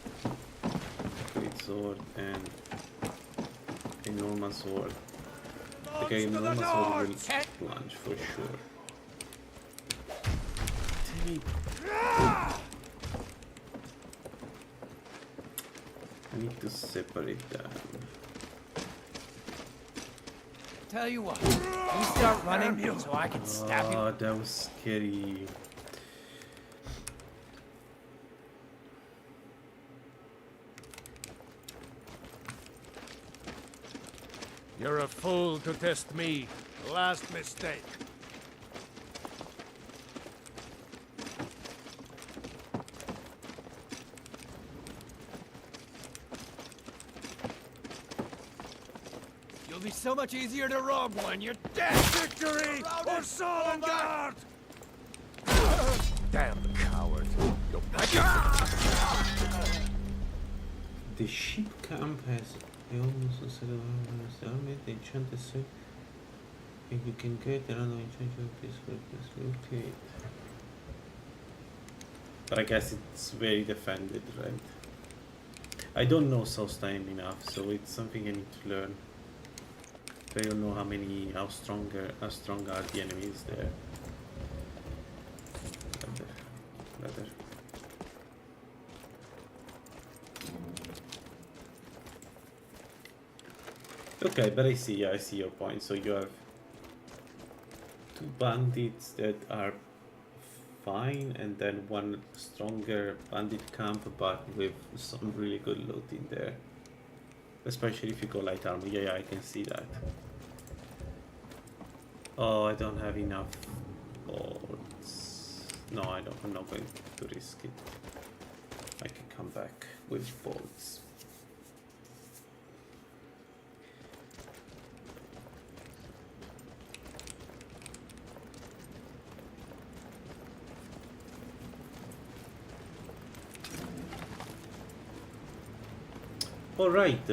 Great sword and a normal sword. Okay, normal sword will plunge for sure. Damn it. I need to separate them. Tell you what, you start running so I can stab you. Oh, that was scary. You're a fool to test me. Last mistake. You'll be so much easier to rob when you're dead. Victory or Solengard! Damn coward. The sheep camp has almost the enchanted sword, and you can get another enchanted piece for this locate. But I guess it's very defended, right? I don't know South Time enough, so it's something I need to learn. I don't know how strong are the enemies there. Better. Okay, but I see your point. So you have two bandits that are fine, and then one stronger bandit camp, but with some really good loot in there. Especially if you go light armor. Yeah, I can see that. Oh, I don't have enough bolts. No, I'm not going to risk it. I can come back with bolts. All right.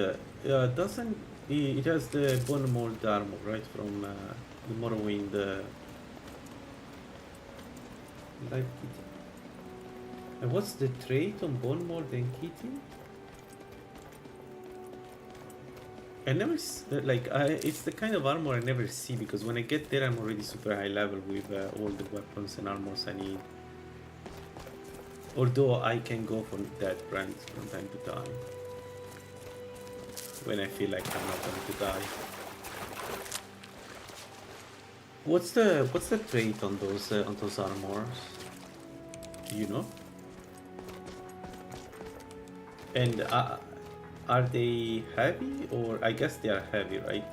Doesn't it has the bone mold armor, right, from the Morrowind light kit? And what's the trait on bone mold and kitty? I never it's the kind of armor I never see, because when I get there I'm already super high level with all the weapons and armors I need. Although I can go for that brand from time to time when I feel like I'm not going to die. What's the trait on those armors? Do you know? And are they heavy, or I guess they are heavy, right?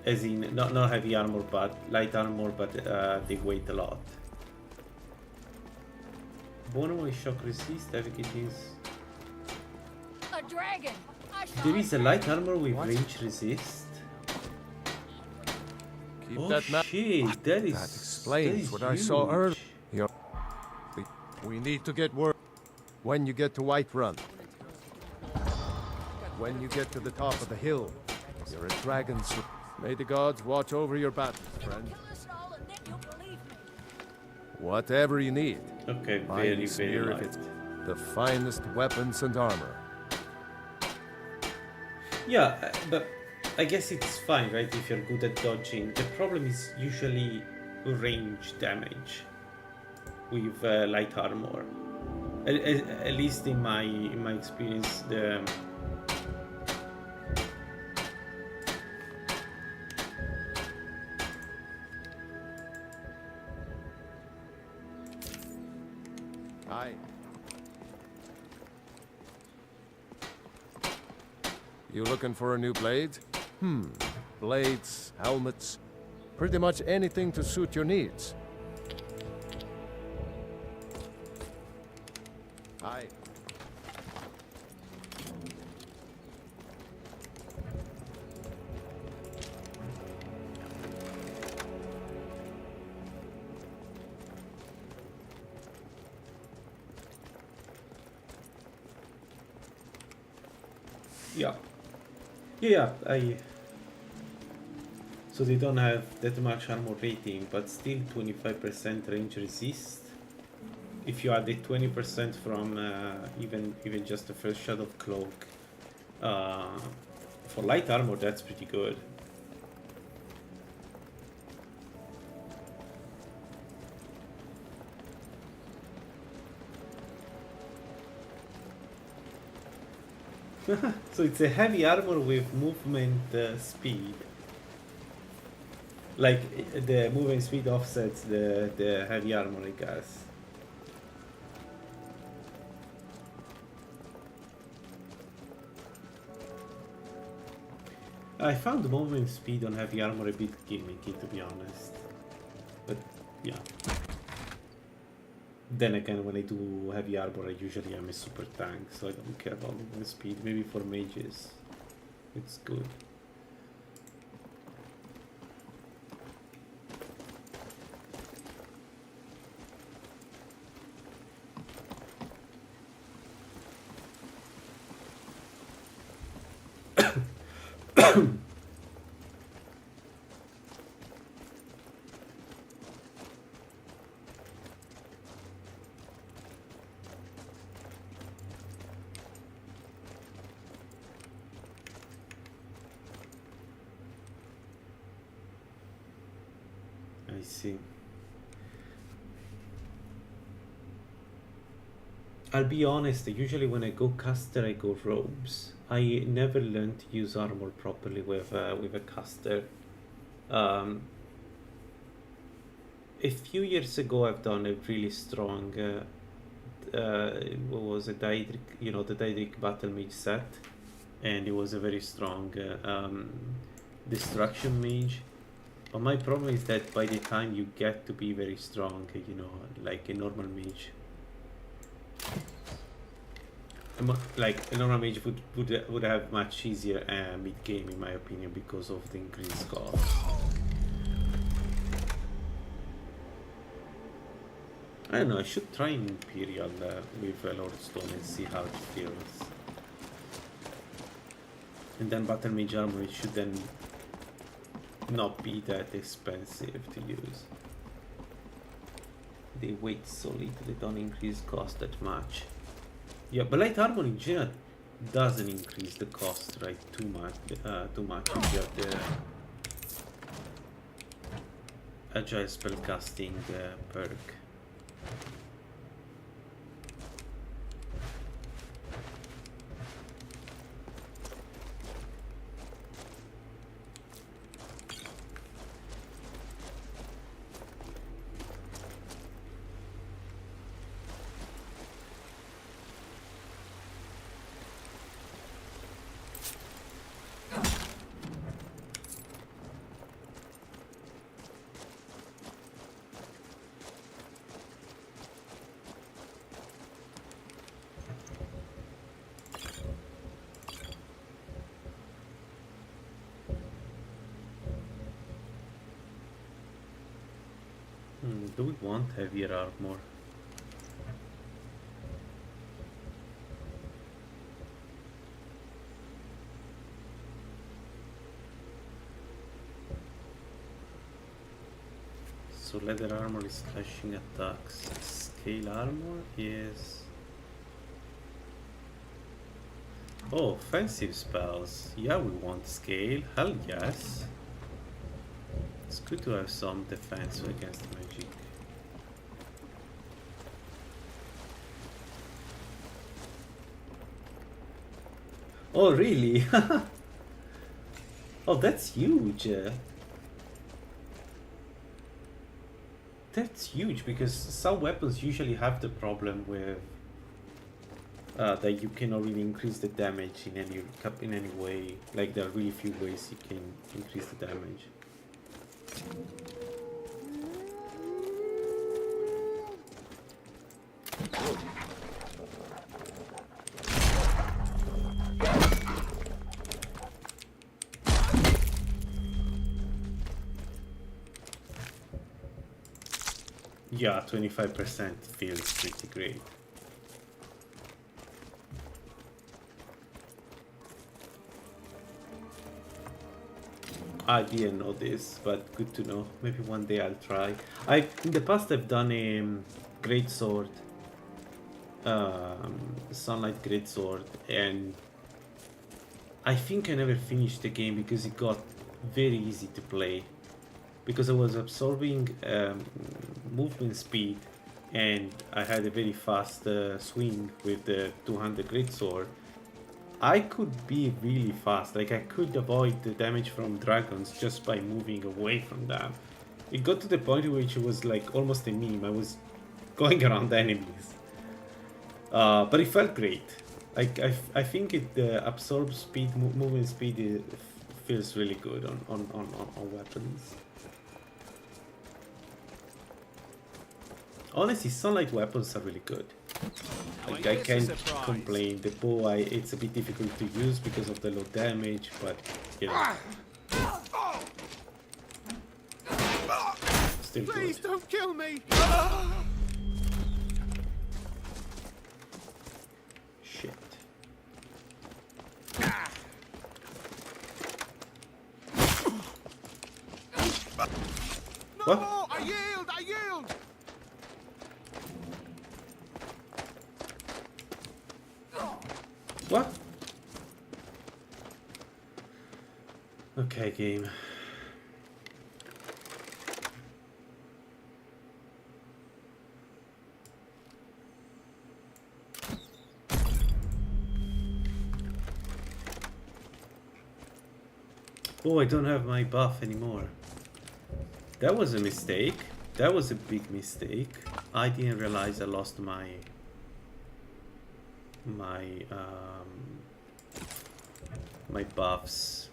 As in not heavy armor, but light armor, but they weigh a lot. Bono is shock resist. Everything is. A dragon! There is a light armor with range resist. Keep Oh that map. shit, that explains is what I saw huge. earlier. We need to get word when you get to Whiterun. When you get to the top of the hill, you're a dragon's. May the gods watch over your battle, friend. Whatever you need. Okay, Find very spear if light. it's the finest weapons and armor. Yeah, but I guess it's fine, right, if you're good at dodging. The problem is usually range damage with light armor. At least in my experience, Aye. You looking for a new blade? Blades, helmets, pretty much anything to suit your needs. Aye. Yeah, so they don't have that much armor rating, but still 25% range resist. If you add the 20% from even just the first shot of cloak, for light armor, that's pretty good. So it's a heavy armor with movement speed. Like the movement speed offsets the heavy armor, I guess. I found movement speed on heavy armor a bit gimmicky, to be honest. But yeah. Then again, when I do heavy armor, I usually am a super tank, so I don't care about movement speed. Maybe for mages, it's good. I see. I'll be honest, usually when I go caster I go robes. I never learned to use armor properly with a caster. A few years ago I've done a really strong what was it, Daedric, you know, the Daedric battle mage set, and it was a very strong destruction mage. But my problem is that by the time you get to be very strong, you know, like a normal mage, like a normal mage would have much easier mid game in my opinion because of the increased cost. I don't know, I should try an Imperial with Lordstone and see how it feels. And then Battle Mage Armor, it should then not be that expensive to use. They weight so little, they don't increase cost that much. Yeah, but Light Armor in general doesn't increase the cost, right, too much if you have the Agile Spellcasting perk. Do we want heavier armor? So leather armor is slashing attacks. Scale armor is... Oh, offensive spells. Yeah, we want scale. Hell yes. It's good to have some defense against magic. Oh, really? Oh, that's huge. That's huge because some weapons usually have the problem with that you cannot really increase the damage in any way. Like there are really few ways you can increase the damage. Yeah, 25% feels pretty great. I didn't know this, but good to know. Maybe one day I'll try. In the past I've done a greatsword, sunlight greatsword, and I think I never finished the game because it got very easy to play. Because I was absorbing movement speed, and I had a very fast swing with the 200 greatsword. I could be really fast, like I could avoid the damage from dragons just by moving away from them. It got to the point where it was like almost a meme. I was going around enemies, but it felt great. Like I think it absorbs speed, movement speed. It feels really good on weapons. Honestly, sunlight weapons are really good. Like I can't complain. The bow, it's a bit difficult to use because of the low damage, but you know, still good. Please don't kill me! Shit. What? No, I yield! I yield! What? Okay, game. Oh, I don't have my buff anymore. That was a mistake. That was a big mistake. I didn't realize I lost my buffs.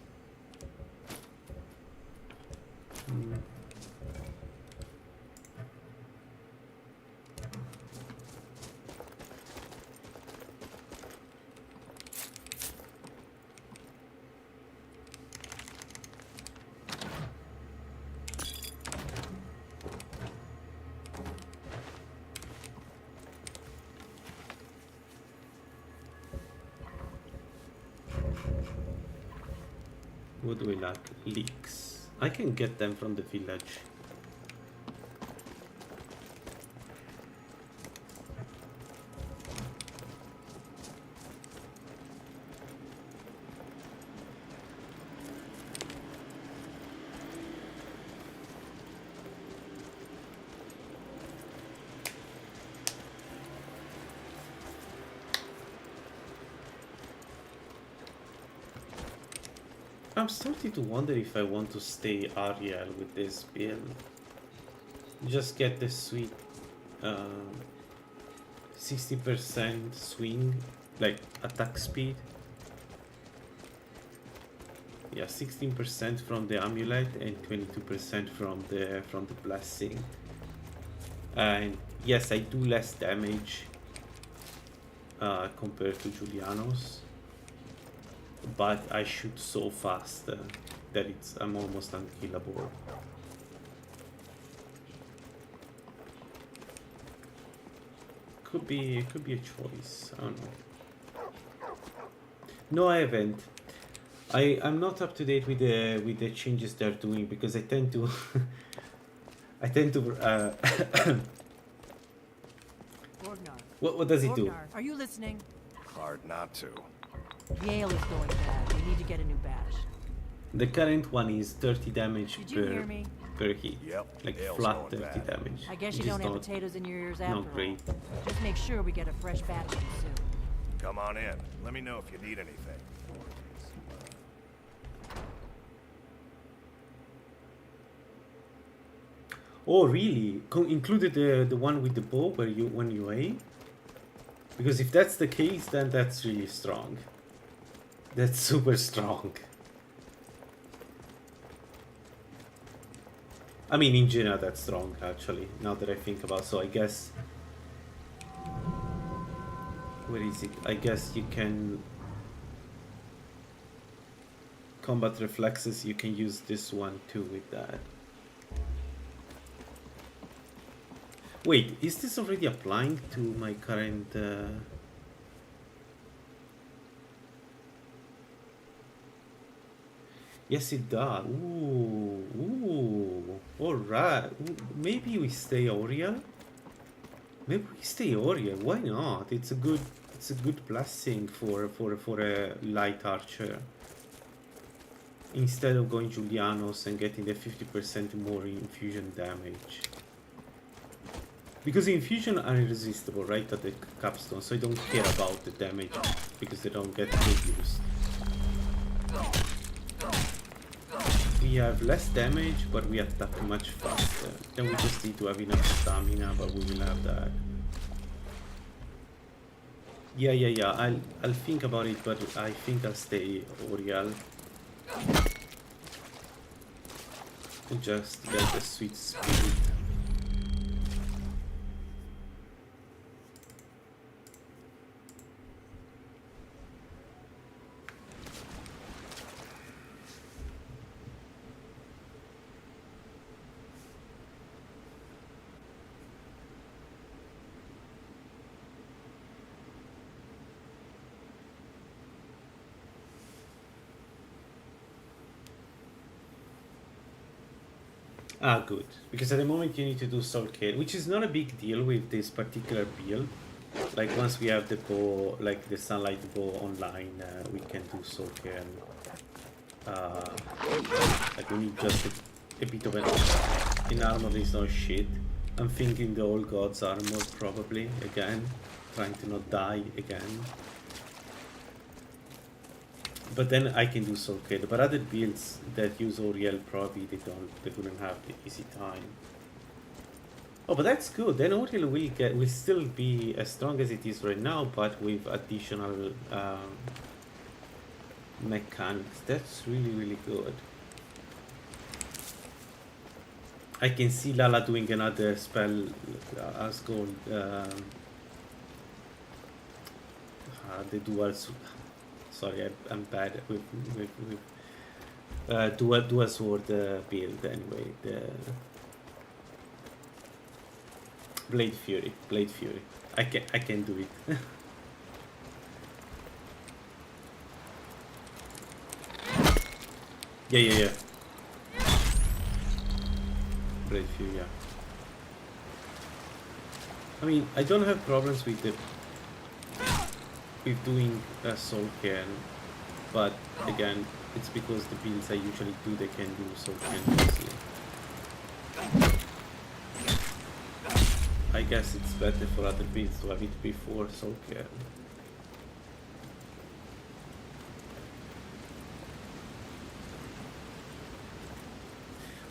What do we lack? Leeks. I can get them from the village. I'm starting to wonder if I want to stay Ariel with this build. Just get the sweet 60% swing, like attack speed. Yeah, 16% from the amulet and 22% from the blessing. And yes, I do less damage compared to Julianos. But I shoot so fast that I'm almost unkillable. Could be a choice. I don't know. No, I haven't. I'm not up to date with the changes they're doing because I tend to what does it do? Are you listening? Hard not to. The ale is going bad. We need to get a new batch. The current one is 30 damage Did you hear me? per hit. Yep, Like ale's flat going 30 bad. damage. I guess which you is don't have not- potatoes in your ears after not great. all. Just make sure we get a fresh batch of them soon. Come on in. Let me know if you need anything. Oh, really? Included the one with the bow when you aim? Because if that's the case, then that's really strong. That's super strong. I mean, in general, that's strong, actually, now that I think about it. So I guess... Where is it? I guess you can... Combat reflexes, you can use this one too with that. Wait, is this already applying to my current... Yes, it does. Ooh. Alright. Maybe we stay Oriel? Maybe we stay Oriel. Why not? It's a good blessing for a light archer. Instead of going Julianos and getting the 50% more infusion damage. Because infusion are irresistible, right, at the capstone, so I don't care about the damage because they don't get reduced. We have less damage, but we attack much faster. Then we just need to have enough stamina, but we will have that. Yeah. I'll think about it, but I think I'll stay Oriel. And just get the sweet spirit. Ah, good. Because at the moment you need to do soul care, which is not a big deal with this particular build. Like once we have the bow, like the sunlight bow online, we can do soul care. Like we need just a bit of an armor is no shit. I'm thinking the old gods armor probably again, trying to not die again. But then I can do Soul Killer. But other builds that use Oriel probably they wouldn't have the easy time. Oh, but that's good. Then Oriel will still be as strong as it is right now, but with additional mechanics. That's really good. I can see Lala doing another spell as called the dual. Sorry, I'm bad with dual sword build anyway. The Blade Fury. I can do it. yeah. Blade Fury, yeah. I mean, I don't have problems with doing Soul Cairn, but again, it's because the builds I usually do they can do Soul Cairn easily. I guess it's better for other builds to have it before Soul Cairn.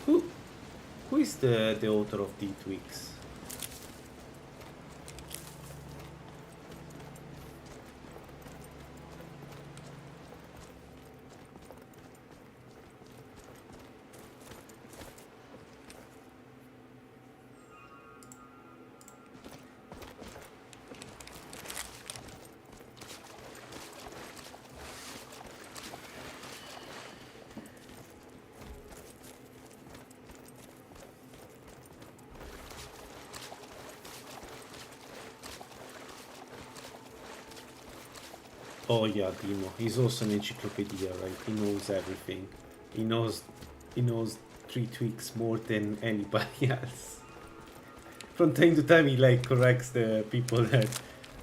Who is the author of D-Tweaks? Oh yeah, Dimo. He's also an encyclopedia, right? He knows everything. He knows 3 tweaks more than anybody else. From time to time, he like corrects the people that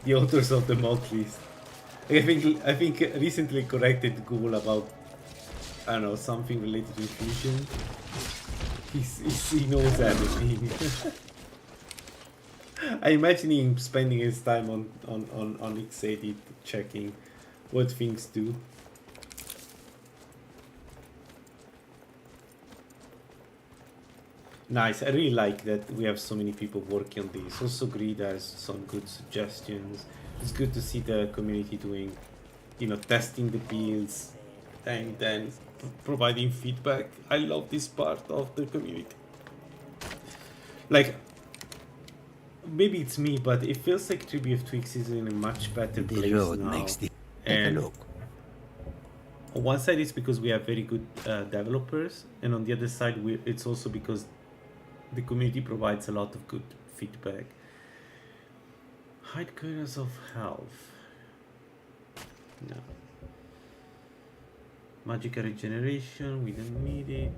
the authors of the modlist. I think recently corrected Google about I don't know something related to Infusion. He knows everything. I imagine him spending his time on X80 checking what things do. Nice, I really like that we have so many people working on this. Also Greed has some good suggestions. It's good to see the community doing, testing the builds and then providing feedback. I love this part of the community. Like, maybe it's me, but it feels like Tribute of Tweaks is in a much better place now. And on one side it's because we have very good developers, and on the other side it's also because the community provides a lot of good feedback. Hide Kernels of Health. No. Magical Regeneration, we don't need it.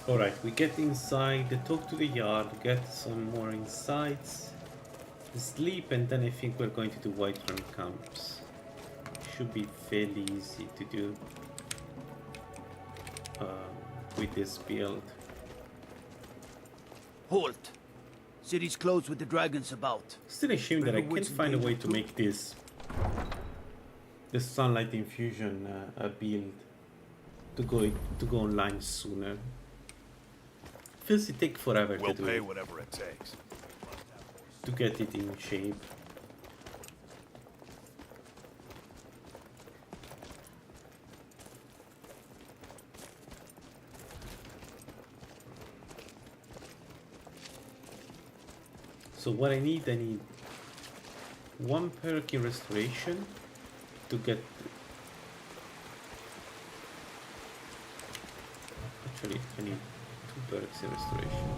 Alright, we get inside, talk to the yard, get some more insights, sleep, and then I think we're going to do Whiterun camps. Should be fairly easy to do with this build. Halt! City's closed with the dragons about. Still a shame that I can't find a way to make the Sunlight Infusion build to go online sooner. Feels it take forever to do We'll pay it, whatever it takes. to get it in shape. So what I need 1 perk in restoration to get. Actually, I need 2 perks in restoration.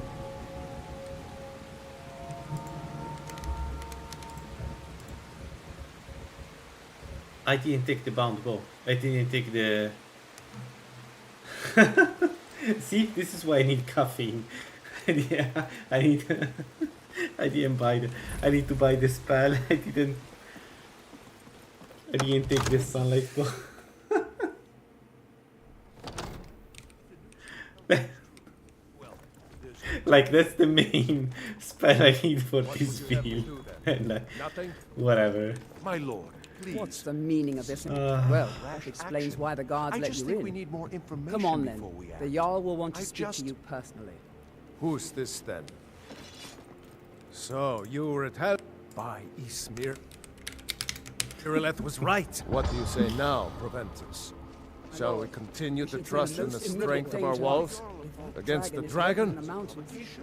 I didn't take the bound bow. I didn't take the See, this is why I need caffeine. Yeah, I need. I didn't buy the. I need to buy the spell. I didn't take the sunlight. Like that's the main spell I need for this field. And Nothing? whatever. My lord, please. What's the meaning of this? Uh, Well, that explains why the guards I let just you think in. we need more information Come on then. before we act. The Jarl will want to I speak just- to you personally. Who's this then? So, you were at Hell by Ismir. Kirileth was right. What do you say now, Proventus? Shall we continue to Should trust in the strength of our walls? Against the dragon?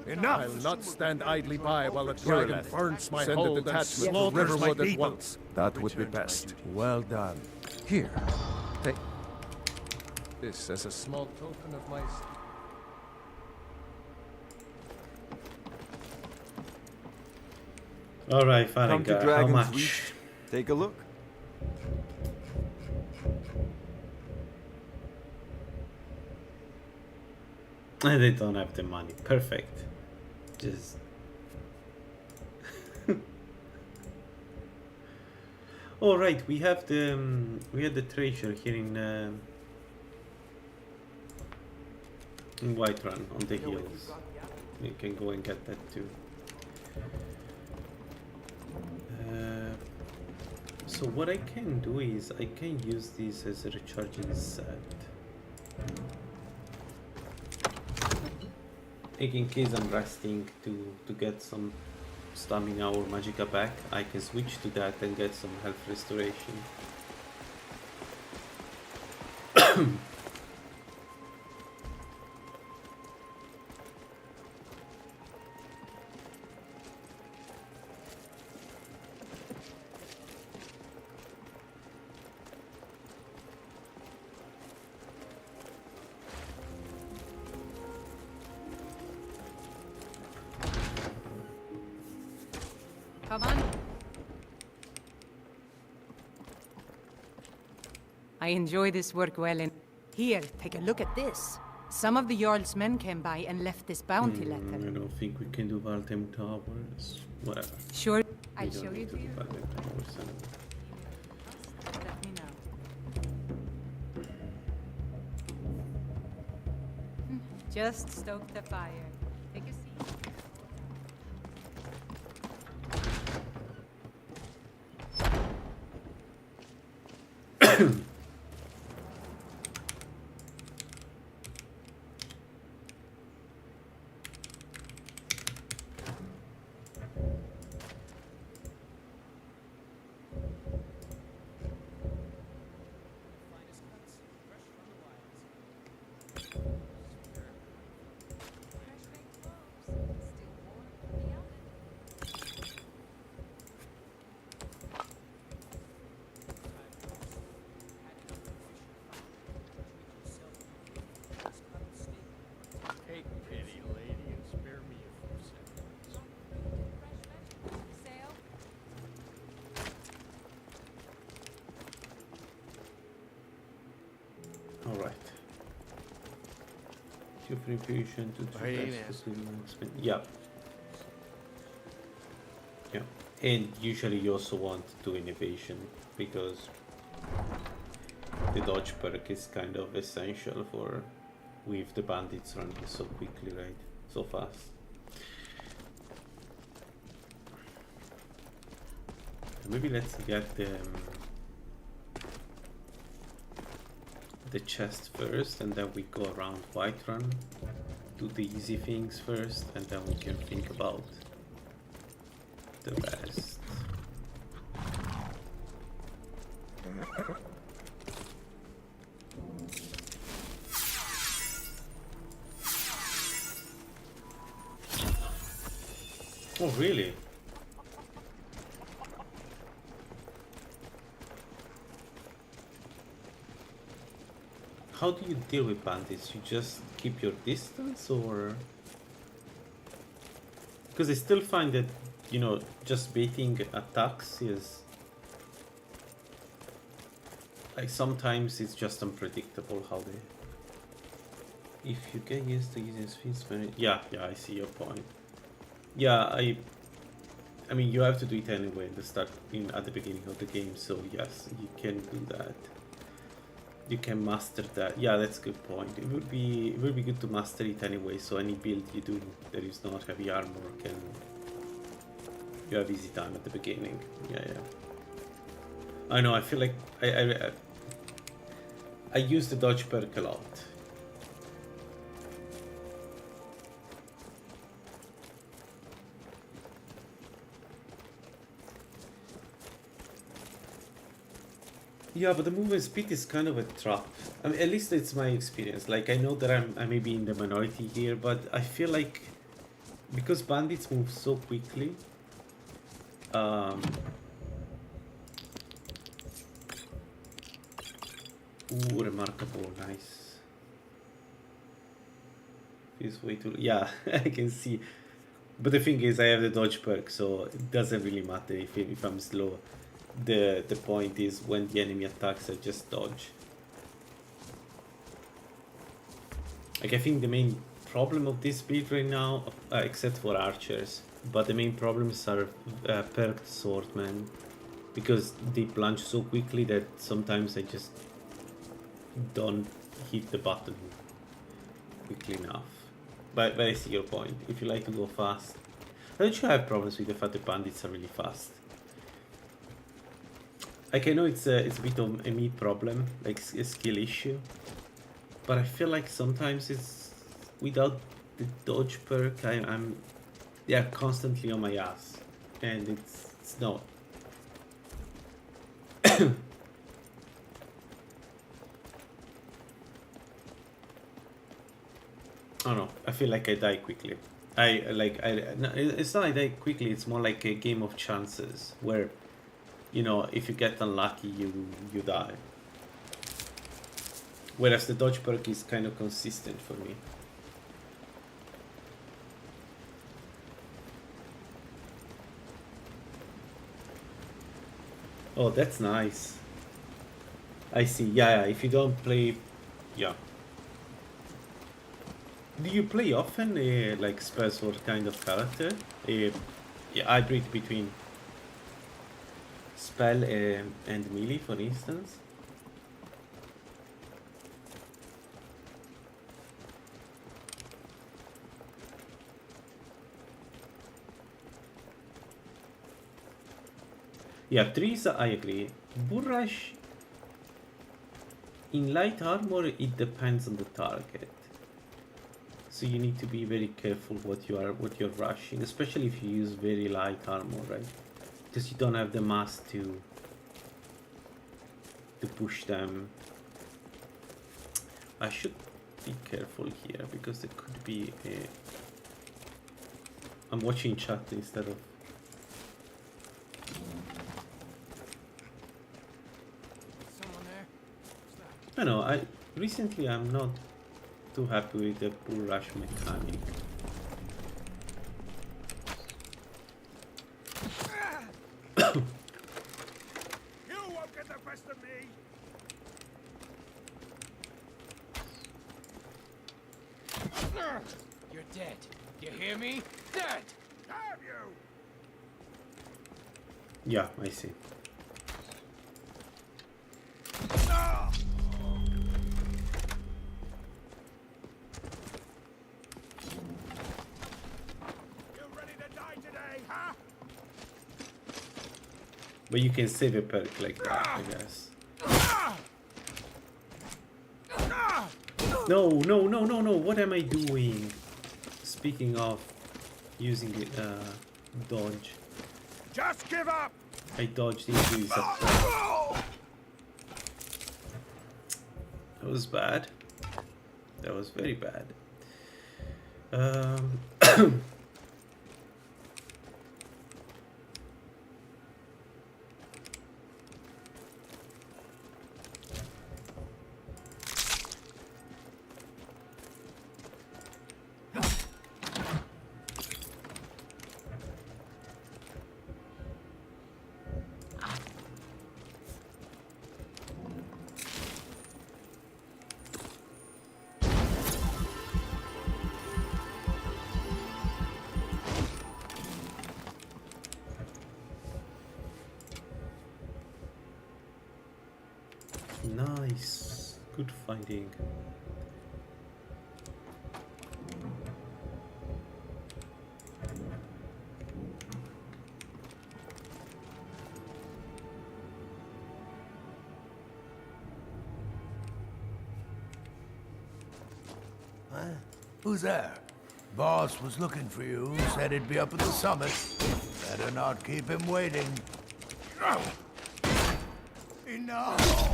Enough! I'll not stand idly by while the dragon burns my hold and slaughters Riverwood at once. That would be best. Well done. Here, take this as a small token of my... All right, Come to Faragar. How Dragon's much? Reach. Take a look. They don't have the money. Perfect. Just. All right, we have the treasure here in Whiterun on the hills. You can go and get that too. So what I can do is I can use this as a recharging set. Like in case I'm resting to get some stamina or magicka back, I can switch to that and get some health restoration. Come on. I enjoy this work well and... Here, take a look at this. Some of the Jarl's men came by and left this bounty I letter. don't think we can do Valtem Towers. Whatever. Sure. We I'll don't show you need to to do you. Valtem Towers anymore. Let me know. Just stoke the fire. Take a seat. Take pity, lady, and spare me a few seconds. All right. Super infusion to yeah. Yeah. And usually you also want to do innovation because the dodge perk is kind of essential for with the bandits running so quickly, right? So fast. Maybe let's get the chest first, and then we go around Whiterun, do the easy things first, and then we can think about the rest. Oh, really? How do you deal with bandits? You just keep your distance, or... Because I still find that, you know, just baiting attacks is... Like, sometimes it's just unpredictable how they... If you get used to using speed, yeah, I see your point. Yeah, I mean, you have to do it anyway at the start, at the beginning of the game. So yes, you can do that. You can master that. Yeah, that's a good point. It would be good to master it anyway. So any build you do that is not heavy armor you have easy time at the beginning. Yeah. I know. I feel like I use the dodge perk a lot. Yeah, but the movement speed is kind of a trap. I mean, at least it's my experience. Like, I know that I may be in the minority here, but I feel like because bandits move so quickly, ooh, remarkable, nice. Feels way too... Yeah, I can see. But the thing is, I have the dodge perk, so it doesn't really matter if I'm slow. The point is when the enemy attacks, I just dodge. Like, I think the main problem of this build right now, except for archers, but the main problems are perked swordmen, because they plunge so quickly that sometimes I just don't hit the button quickly enough. But I see your point. If you like to go fast, I don't have problems with the fact that bandits are really fast. Like, I know it's a bit of a me problem, like a skill issue, but I feel like sometimes it's without the dodge perk, they are constantly on my ass, and it's not. I don't know. I feel like I die quickly. No, it's not I die quickly. It's more like a game of chances where, you know, if you get unlucky, you die. Whereas the dodge perk is kind of consistent for me. Oh, that's nice. I see. Yeah, if you don't play, yeah. Do you play often like spellsword kind of character? Hybrid between spell and melee, for instance? Yeah, trees, I agree. Burrash, in light armor, it depends on the target. So you need to be very careful what you're rushing, especially if you use very light armor, right? Because you don't have the mass to push them. I should be careful here because there could be a... I'm watching chat instead of... Someone there? I know, recently I'm not too happy with the bull rush mechanic. You won't get the best of me! You're dead. You hear me? Dead! Have you? Yeah, I see. You ready to die today, huh? But you can save a perk like that, I guess. No, what am I doing? Speaking of using dodge. Just give up! I dodged into his attack. That was bad. That was very bad. Good finding. Huh? Who's there? Boss was looking for you, said he'd be up at the summit. Better not keep him waiting. Enough!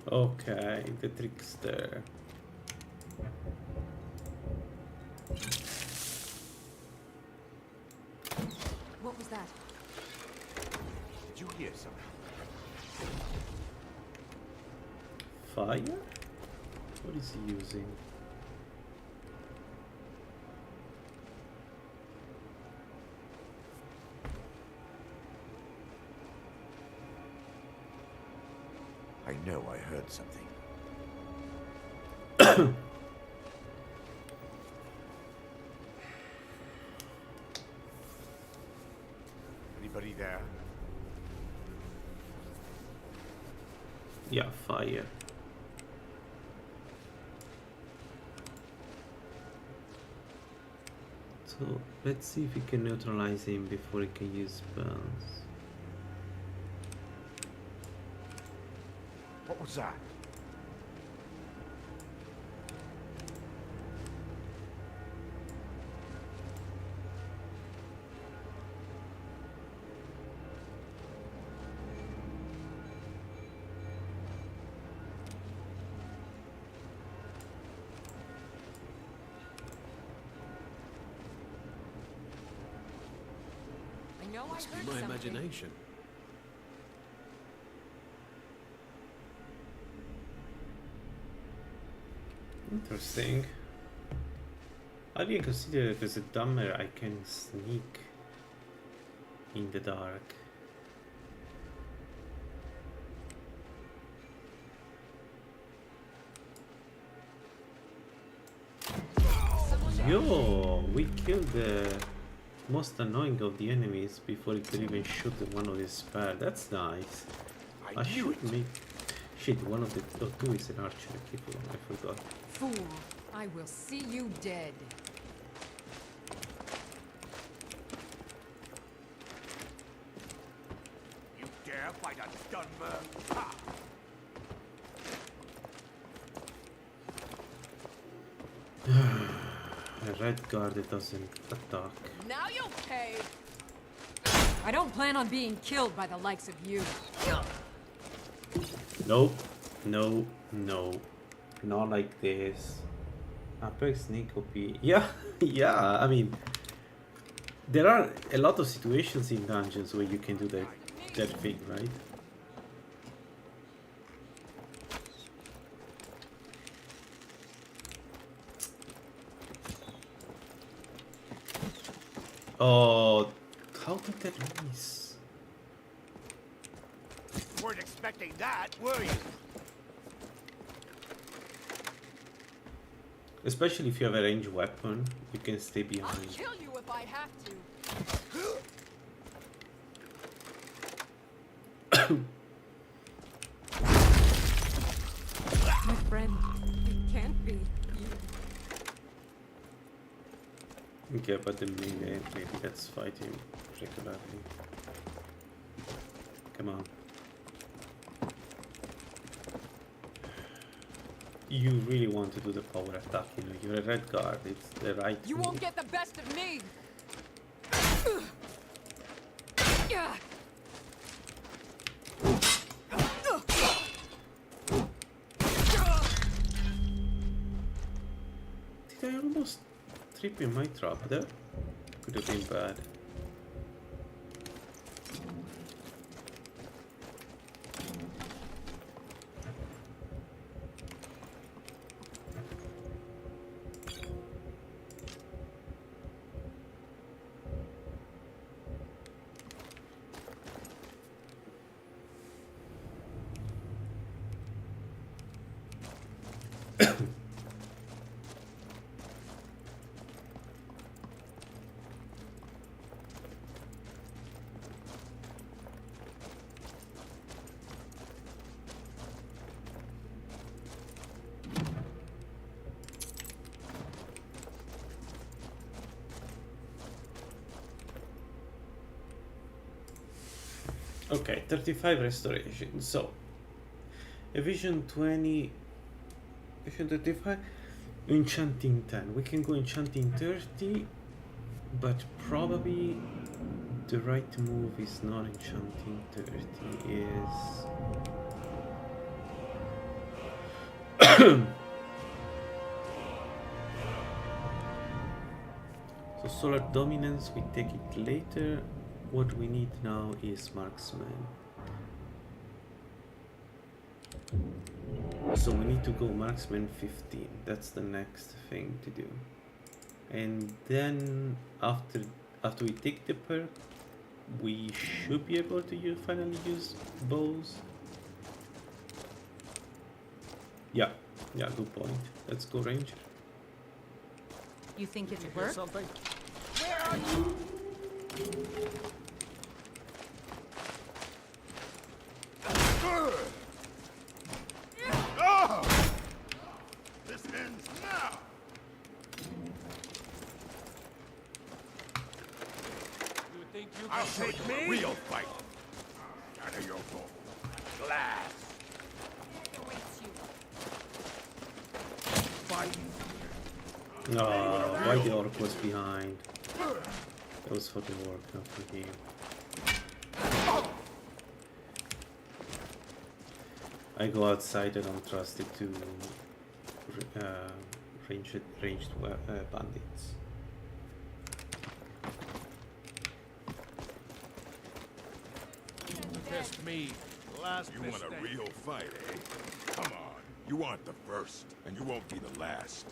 Okay, the trickster. What was that? Did you hear something? Fire? What is he using? I know I heard something. Anybody there? Yeah, fire. So let's see if we can neutralize him before he can use spells. What was that? I know Must I be heard my something. imagination. Interesting. I didn't consider that as a dumber I can sneak in the dark. Yo, we killed the most annoying of the enemies before he could even shoot one of his spear. That's nice. I should make... Shit, one of the two is an archer. I forgot. Fool, I will see you dead. You dare fight a gunmer? Ha! A red guard doesn't attack. Now you'll pay. I don't plan on being killed by the likes of you. Nope. No. No. Not like this. Apex sneak OP. Yeah. Yeah. I mean, there are a lot of situations in dungeons where you can do that thing, right? Oh, how did that miss? Weren't expecting that, were you? Especially if you have a ranged weapon, you can stay I'll behind. kill you if I have to. My friend, it can't be you. Okay, but the melee, maybe let's fight him regularly. Come on. You really want to do the power attack, you know, you're a red guard, it's the right You move. won't get the best of me. Did I almost trip in my trap there? Could have been bad. Okay, 35 restoration. So, evasion 20, evasion 35, enchanting 10. We can go enchanting 30, but probably the right move is not enchanting 30, is... So solar dominance, we take it later. What we need now is marksman. So we need to go marksman 15. That's the next thing to do. And then after we take the perk, we should be able to finally use bows. Yeah, good point. Let's go ranger. You think it'll work? Something? Where are you? This ends now. You think you I'll can show take you a me? real fight. Out of your boat. Glass. Why the orc was behind? That was for the orc, not for him. I go outside. I don't trust it to ranged bandits. Test me. Last You want a mistake. real fight, eh? Come on. You aren't the first, and you won't be the last.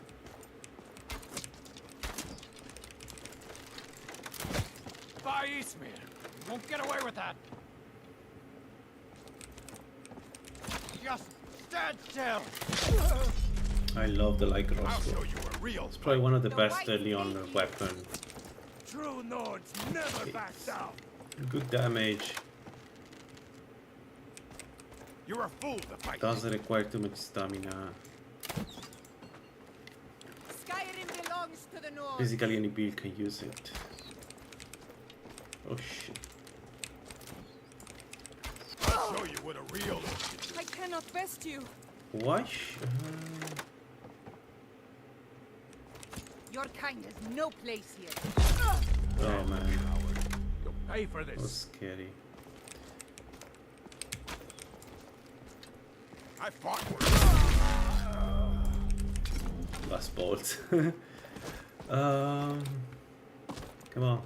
By Eastmere. You won't get away with that. Just stand still. I love the light I'll crossbow. show you a real It's probably one of the best early on weapon. True Nords never back down. Good damage. You're a fool to fight. Doesn't require too much stamina. Skyrim belongs to the North. Basically any build can use it. Oh shit. I'll show you what a real I cannot best you. Why? Your kind has no place here. Oh man, You'll pay for that was this. scary. I fought Last bolt. Come on.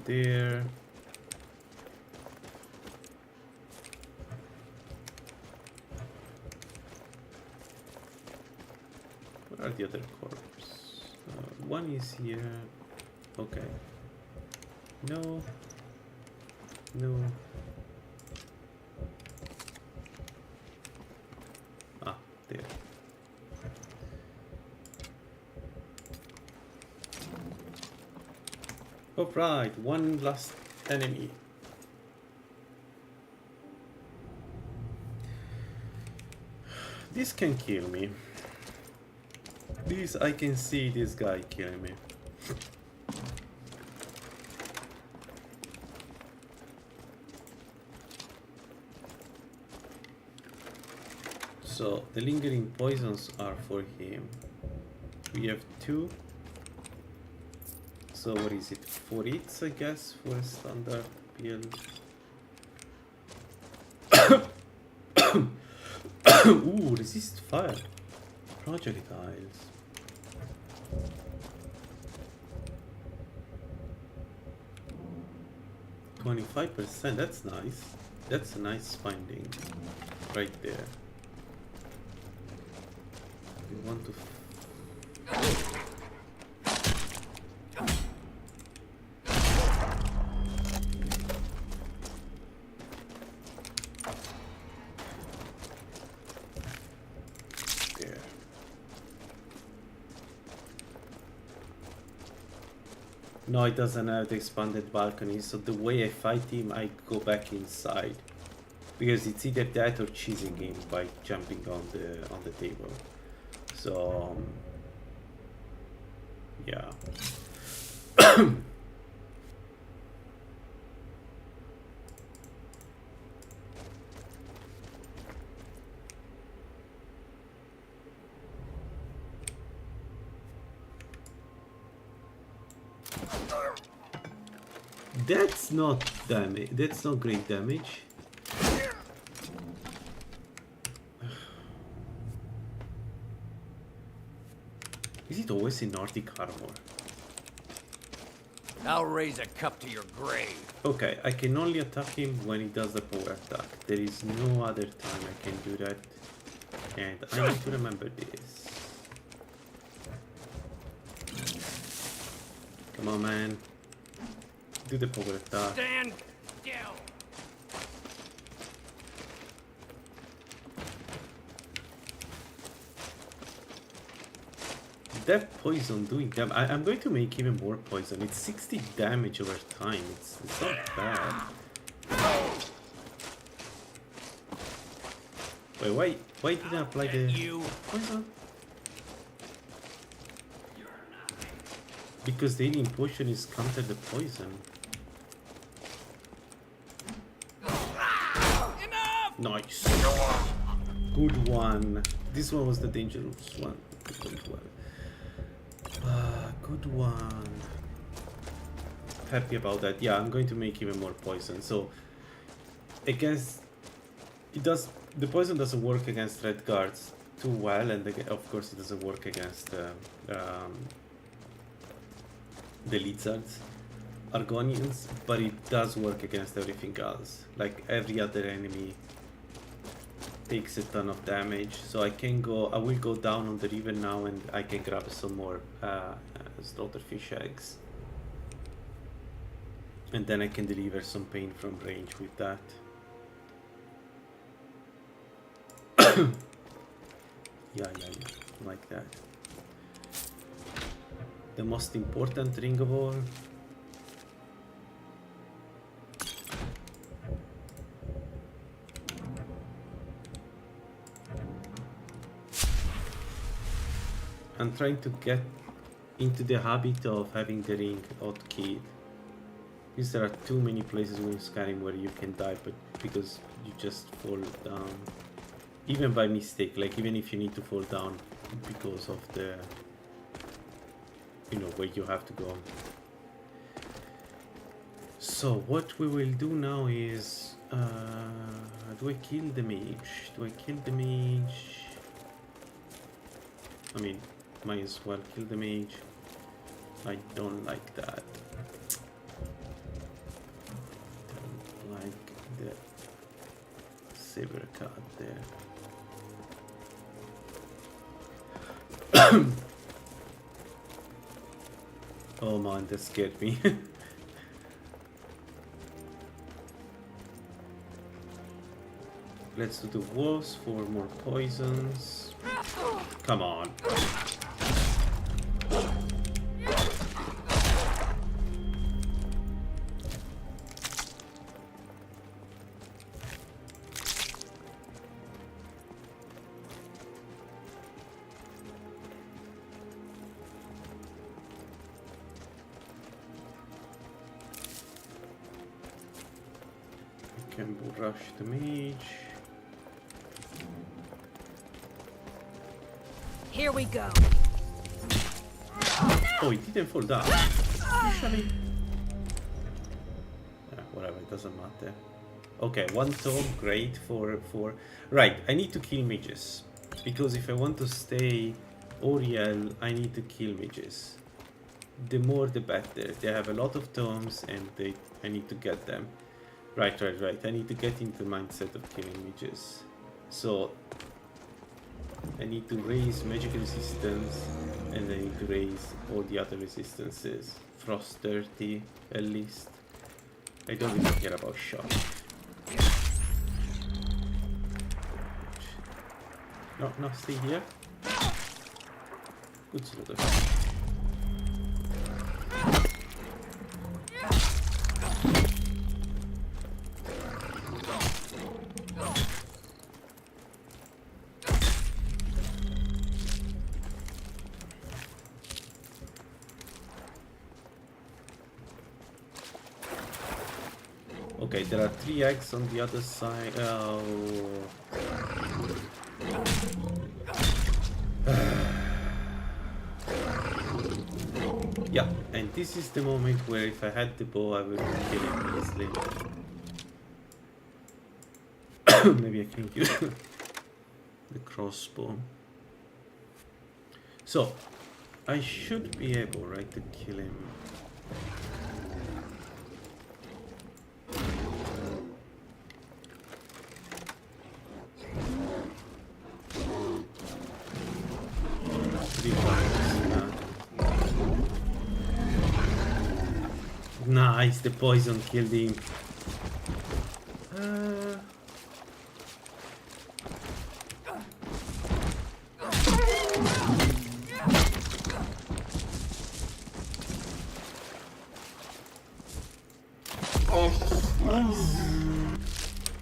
There. Where are the other corpses? One is here. Okay. No. No. Ah, there. Alright, one last enemy. This can kill me. This, I can see this guy killing me. So, the lingering poisons are for him. We have 2. So what is it? 4 hits, I guess, for a standard build. Ooh, resist fire. Projectiles. %. That's nice. That's a nice finding. Right there. We want to... No, it doesn't have the expanded balcony, so the way I fight him, I go back inside. Because it's either that or cheesing him by jumping on the table. So yeah. That's not damage. That's not great damage. Is it always in Nordic armor? I'll raise a cup to your grave. Okay, I can only attack him when he does the power attack. There is no other time I can do that. And I need to remember this. Come on, man. Do the power attack. Stand still. That poison doing damage. I'm going to make even more poison. It's 60 damage over time. It's not bad. Wait, why did I apply the poison? Because the healing potion is counter the poison. Nice. Good one. This one was the dangerous one. Good one. Good one. Happy about that. Yeah, I'm going to make even more poison. So against the poison doesn't work against red guards too well, and of course it doesn't work against the lizards, Argonians, but it does work against everything else. Like every other enemy takes a ton of damage, so I will go down on the river now and I can grab some more slaughterfish eggs, and then I can deliver some pain from range with that. yeah, like that. The most important ring of all. I'm trying to get into the habit of having the ring hotkeyed. Because there are too many places in Skyrim where you can die, but because you just fall down. Even by mistake, like even if you need to fall down because of the, you know, where you have to go. So what we will do now is, do I kill the mage? Do I kill the mage? I mean, might as well kill the mage. I don't like that. Don't like the saber card there. Oh man, that scared me. Let's do the wolves for more poisons. Come on. Can rush the mage. Here we go. Oh, it didn't fall down. Usually. Whatever, it doesn't matter. Okay, one tome, great for. Right, I need to kill mages. Because if I want to stay Oriel, I need to kill mages. The more the better. They have a lot of tomes and I need to get them. Right. I need to get into the mindset of killing mages. So I need to raise magic resistance and I need to raise all the other resistances. Frost 30 at least. I don't really care about shock. No, stay here. Good slaughter. Okay, there are 3 eggs on the other side. Oh. Yeah, and this is the moment where if I had the bow, I would kill him easily. Maybe I can use the crossbow. So, I should be able, right, to kill him. Nice, the poison killed him.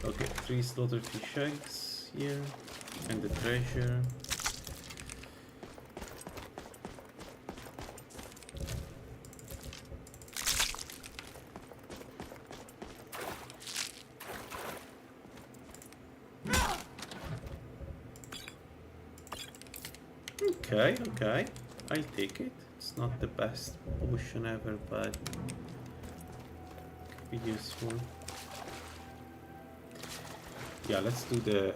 Okay, 3 slaughterfish eggs here, and the treasure. Okay, okay, I'll take it. It's not the best potion ever, but could be useful. Yeah, let's do the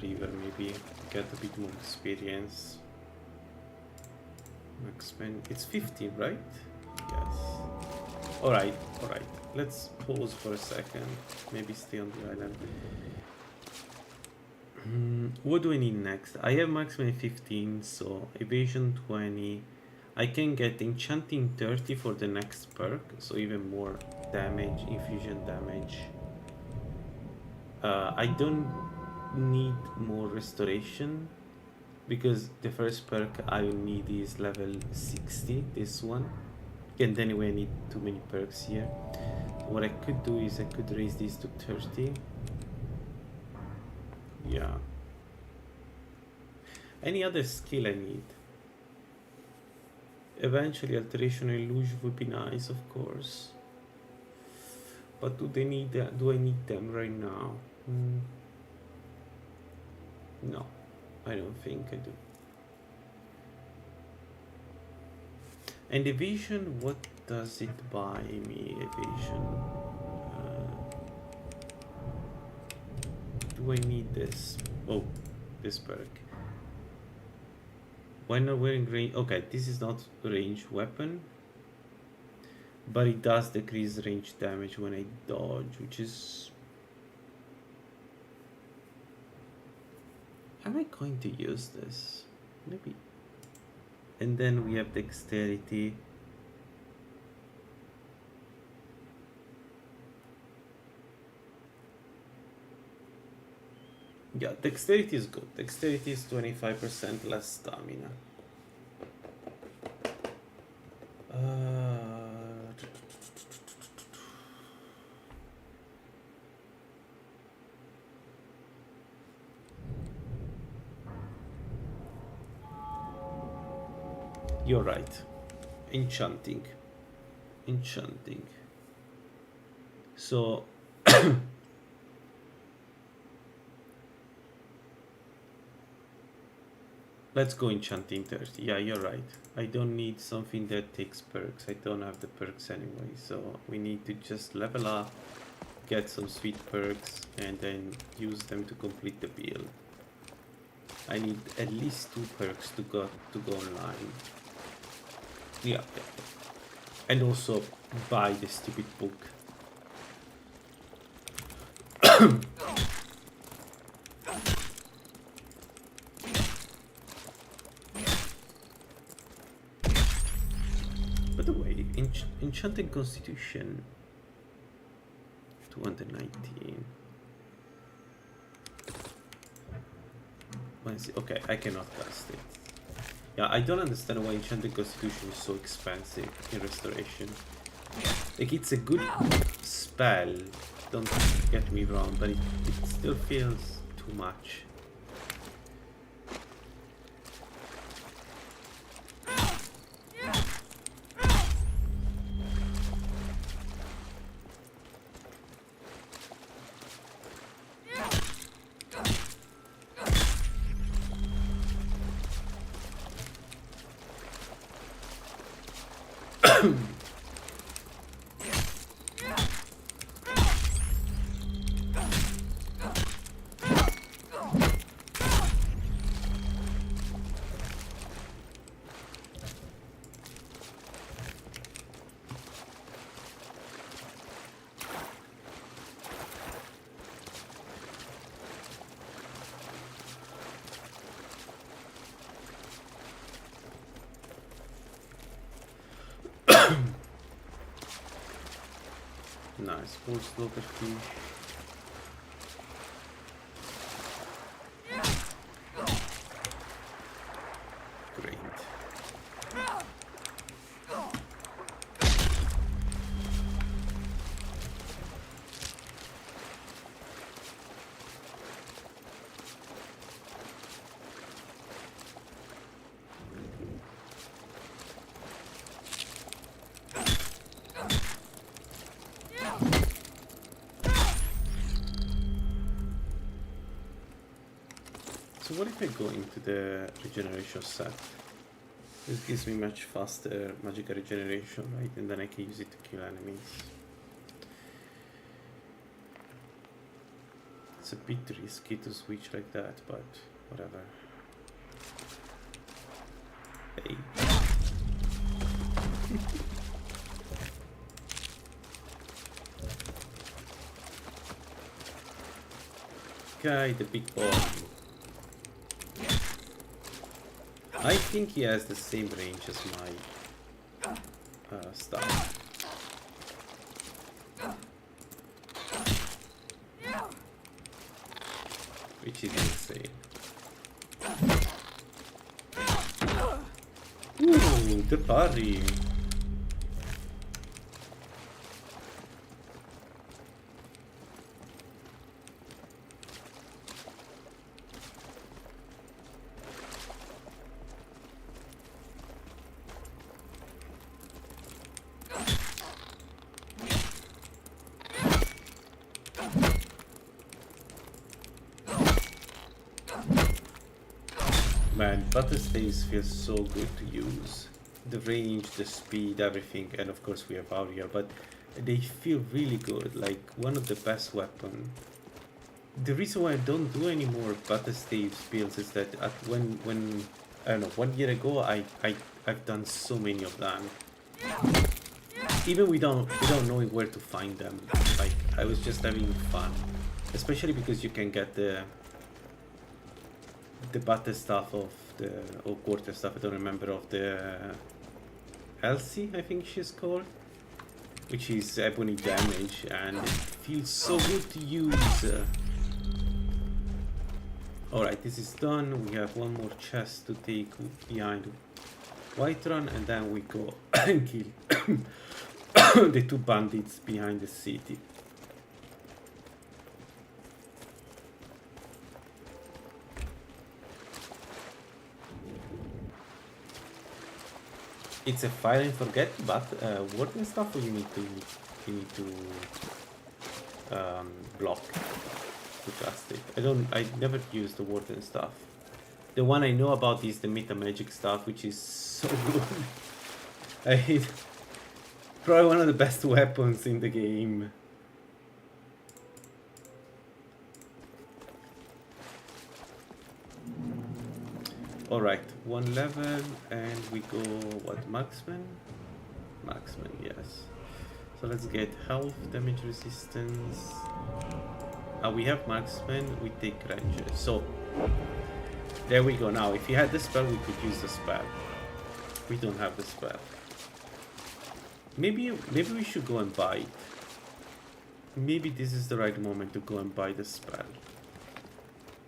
river, maybe get a bit more experience. It's 50, right? Yes. Alright, alright. Let's pause for a second. Maybe stay on the island. What do I need next? I have maximum 15, so evasion 20. I can get enchanting 30 for the next perk, so even more damage, infusion damage. I don't need more restoration because the first perk I will need is level 60, this one. And anyway, I need too many perks here. What I could do is I could raise this to 30. Yeah. Any other skill I need? Eventually, alteration and illusion would be nice, of course. But do I need them right now? No, I don't think I do. And evasion, what does it buy me? Evasion. Do I need this? Oh, this perk. When not wearing range. Okay, this is not a ranged weapon, but it does decrease range damage when I dodge, which is. Am I going to use this? Maybe. And then we have dexterity. Yeah, dexterity is good. Dexterity is 25% less stamina. You're right. Enchanting. So let's go enchanting 30. Yeah, you're right. I don't need something that takes perks. I don't have the perks anyway. So we need to just level up, get some sweet perks, and then use them to complete the build. I need at least 2 perks to go online. Yeah. And also buy the stupid book. By the way, enchanting constitution 219. Okay, I cannot cast it. Yeah, I don't understand why enchanting constitution is so expensive in restoration. Like, it's a good spell, don't get me wrong, but it still feels too much. Nice, full slaughterfish. Great. So what if I go into the regeneration set? This gives me much faster magical regeneration, right? And then I can use it to kill enemies. It's a bit risky to switch like that, but whatever. Hey. Guy, the big boy. I think he has the same range as my stuff. Which is insane. Ooh, the parry. Man, butter staves feel so good to use. The range, the speed, everything, and of course we have Aria, but they feel really good, like one of the best weapons. The reason why I don't do any more butter staves builds is that when I don't know, 1 year ago I've done so many of them. Even we don't know where to find them. Like I was just having fun, especially because you can get the butter stuff of the, or quarter stuff, I don't remember, of the Elsie, I think she's called, which is ebony damage, and it feels so good to use. Alright, this is done. We have one more chest to take behind Whiterun, and then we go and kill the two bandits behind the city. It's a fire and forget, but working stuff, or you need to block to cast it. I never use the warden stuff. The one I know about is the meta magic stuff, which is so good. Probably one of the best weapons in the game. Alright, 1 level, and we go, what, marksman? Marksman, yes. So let's get health, damage resistance. We have marksman, we take ranger. So, there we go. Now, if you had the spell, we could use the spell. We don't have the spell. Maybe we should go and buy it. Maybe this is the right moment to go and buy the spell.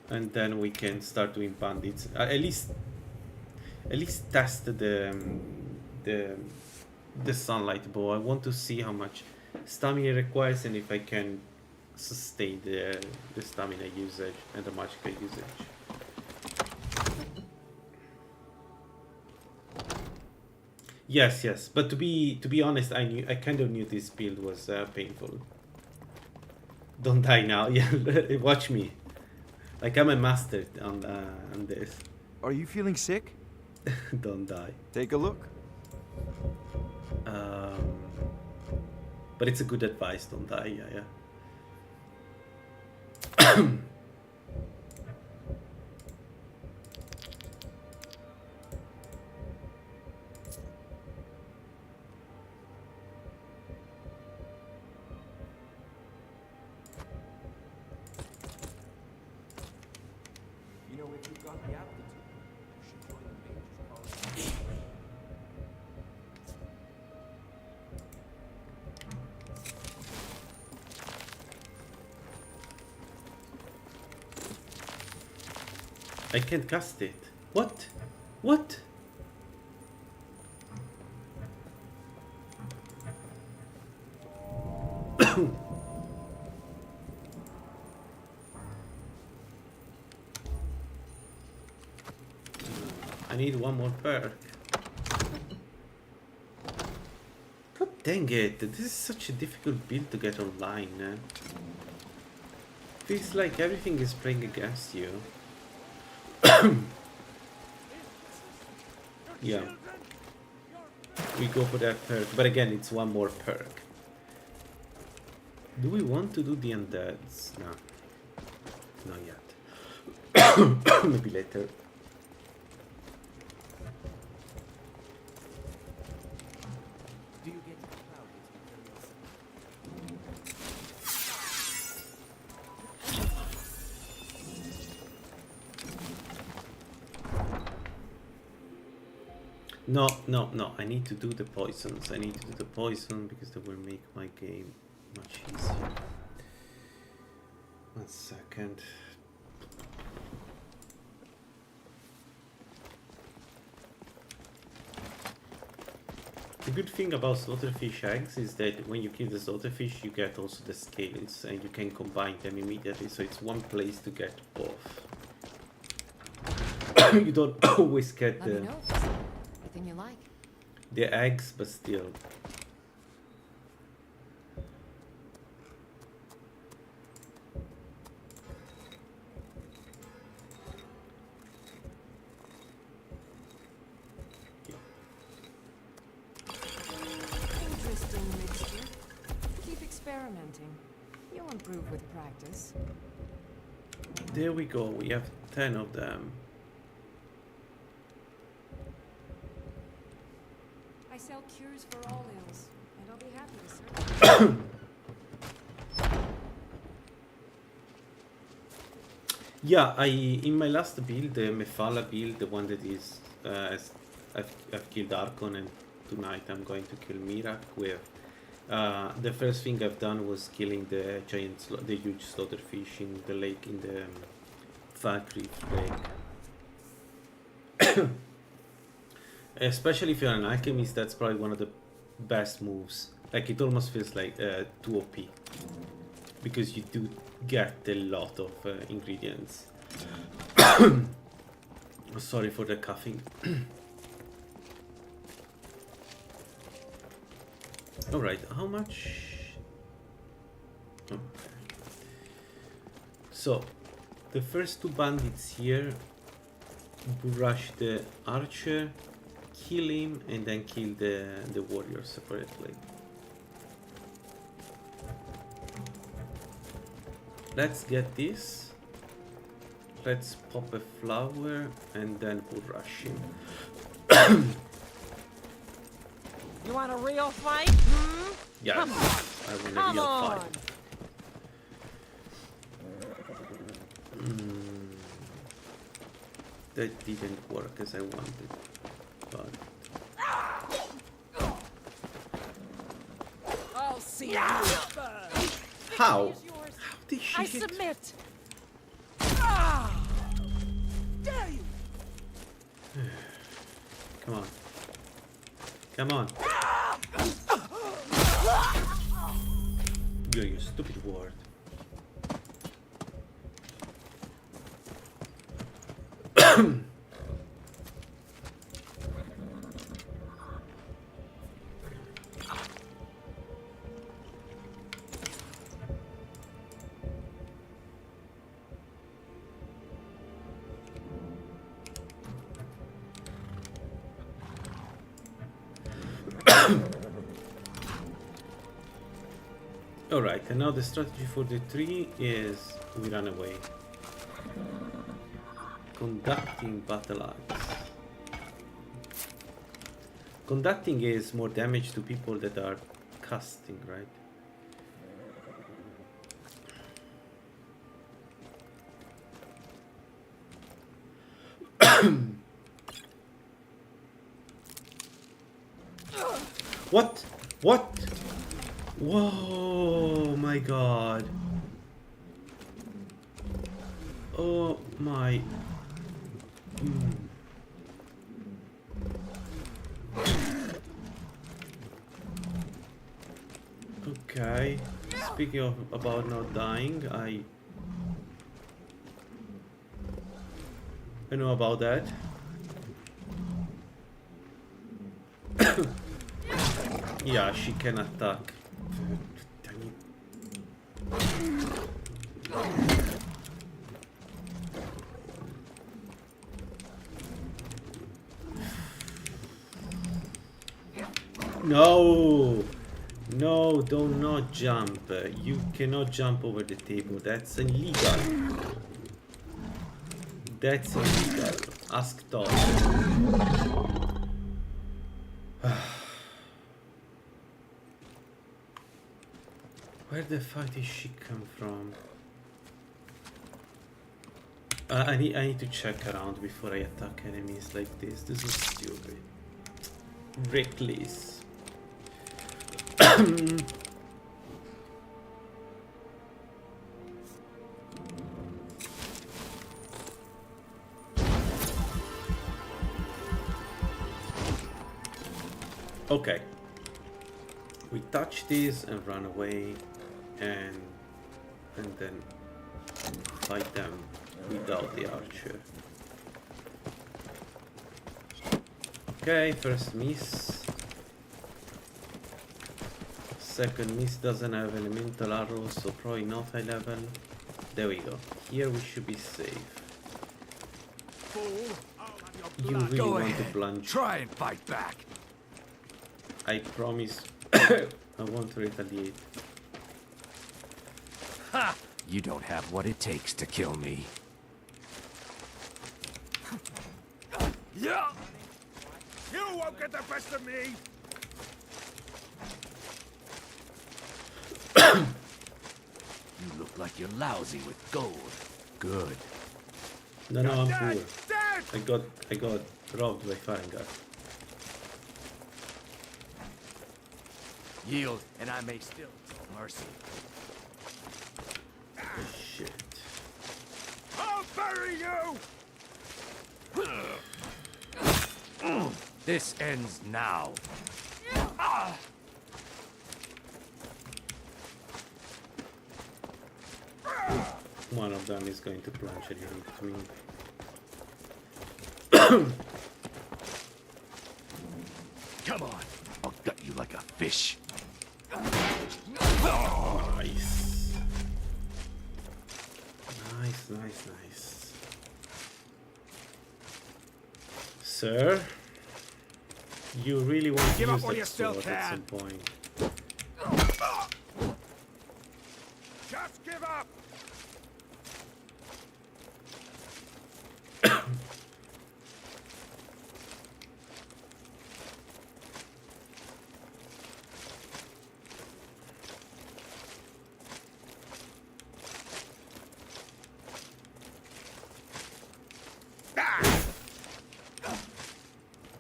And then we can start doing bandits. At least test the sunlight bow. I want to see how much stamina it requires and if I can sustain the stamina usage and the magical usage. Yes. But to be honest, I kind of knew this build was painful. Don't die now. Yeah, watch me. Like I'm a master on this. Are you feeling sick? Don't die. Take a look. But it's a good advice, don't die, yeah. You know, if you've got the aptitude, you should join the Major's College. I can't cast it. What? What? I need one more perk. God dang it, this is such a difficult build to get online. Feels like everything is playing against you. Yeah. We go for that perk, but again, it's one more perk. Do we want to do the undeads? No. Not yet. Maybe later. Do you get proud of No, no, no. I need to do the poisons. I need to do the poison because that will make my game much easier. 1 second. The good thing about slaughterfish eggs is that when you kill the slaughterfish, you get also the scales and you can combine them immediately. So it's one place to get both. You don't always get Let me know if there's anything you like. the eggs, but still. Interesting mixture. Keep experimenting. You'll improve with practice. There we go. We have 10 of them. I sell cures for all ills, and I'll be happy to serve. Yeah, in my last build, the Mephala build, the one that is I've killed Archon, and tonight I'm going to kill Mirak with. The first thing I've done was killing the the huge slaughterfish in the lake, in the Valkyrie lake. Especially if you're an alchemist, that's probably one of the best moves. Like, it almost feels like 2 OP. Because you do get a lot of ingredients. Sorry for the coughing. Alright, how much? Okay. So, the first 2 bandits here, rush the archer, kill him, and then kill the warrior separately. Let's get this. Let's pop a flower and then we'll rush him. You want a real fight? Hmm? Yeah, Come on. I want a Come real on. fight. That didn't work as I wanted, but I'll see you first. how? How did she I hit? submit. Ah! Dare you? Come on. Come on. You stupid word. Alright, and now the strategy for the tree is we run away. Conducting battle axe. Conducting is more damage to people that are casting, right? What? What? Whoa, my god. Oh my. Okay. Speaking of about not dying, I know about that. Yeah, she can attack. No! No, do not jump. You cannot jump over the table. That's illegal. That's illegal. Ask Todd. Where the fuck did she come from? I need to check around before I attack enemies like this. This is stupid. Reckless. Okay. We touch this and run away and then fight them without the archer. Okay, first miss. Second miss doesn't have elemental arrows, so probably not high level. There we go. Here we should be safe. You really want to plunge. Try and fight back. I promise I won't retaliate. Ha! You don't have what it takes to kill me. Yeah! You won't get the best of me! You look like you're lousy with gold. Good. No, I'm Dead! poor. Dead! I got robbed by Farengar. Yield, and I may still show mercy. Shit. I'll bury you! This ends now. One of them is going to plunge and hit me. Come on, I'll gut you like a fish. Nice. Nice. Sir, you really want to Give up use while that you still sword at some can. point. Just give up!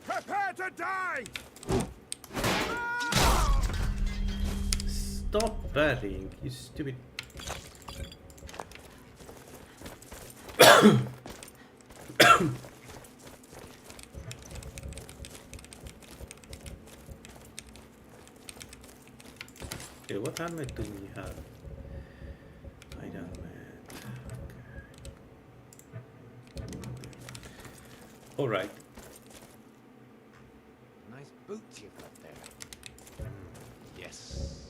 Prepare to die! Stop burying, you stupid. Okay, what helmet do we have? I don't know. Okay. Alright. Nice boots you've got there. Yes.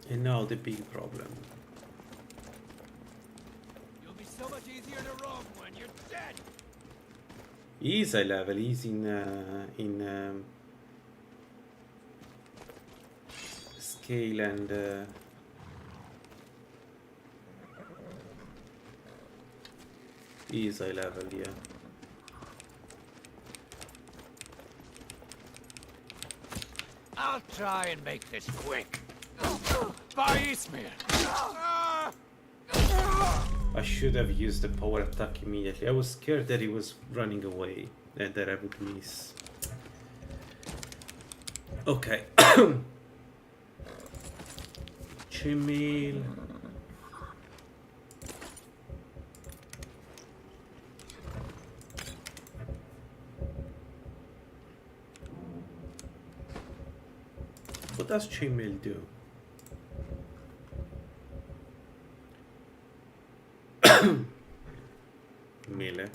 And now the big problem. You'll be so much easier to rob when you're dead. He's a level. He's in scale and he's a level, yeah. I'll try and make this quick. By Ismir. I should have used the power attack immediately. I was scared that he was running away and that I would miss. Okay. Chainmail. What does chainmail do? Melee.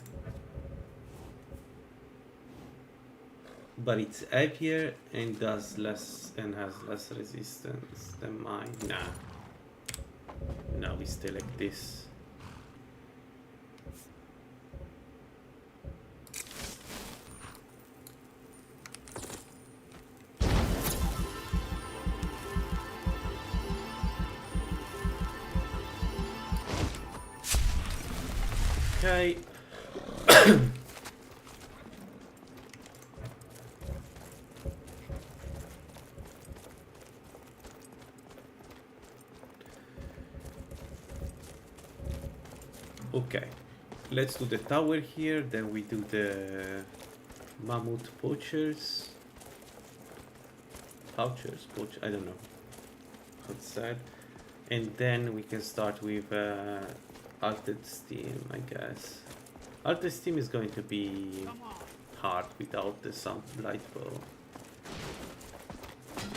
But it's heavier and does less and has less resistance than mine. Nah. No, we stay like this. Okay. Okay, let's do the tower here, then we do the mammoth poachers. I don't know what's that. And then we can start with Altered Steam, I guess. Altered Steam is going to be hard without the light bow.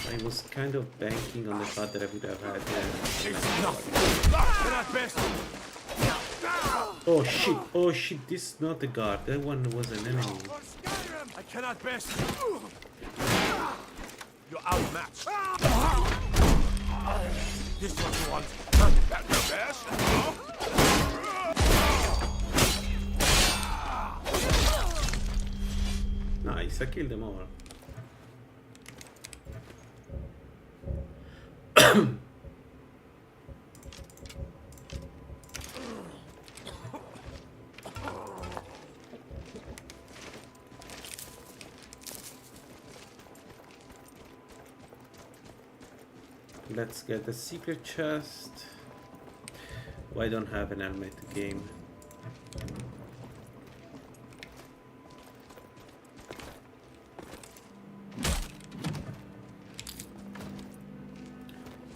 I was kind of banking on the fact that I would have had oh shit, this is not the guard, that one was an enemy. I cannot best. You're outmatched. This one you want. That's your best. Nice, I killed them all. Let's get the secret chest. Why don't have an helmet game?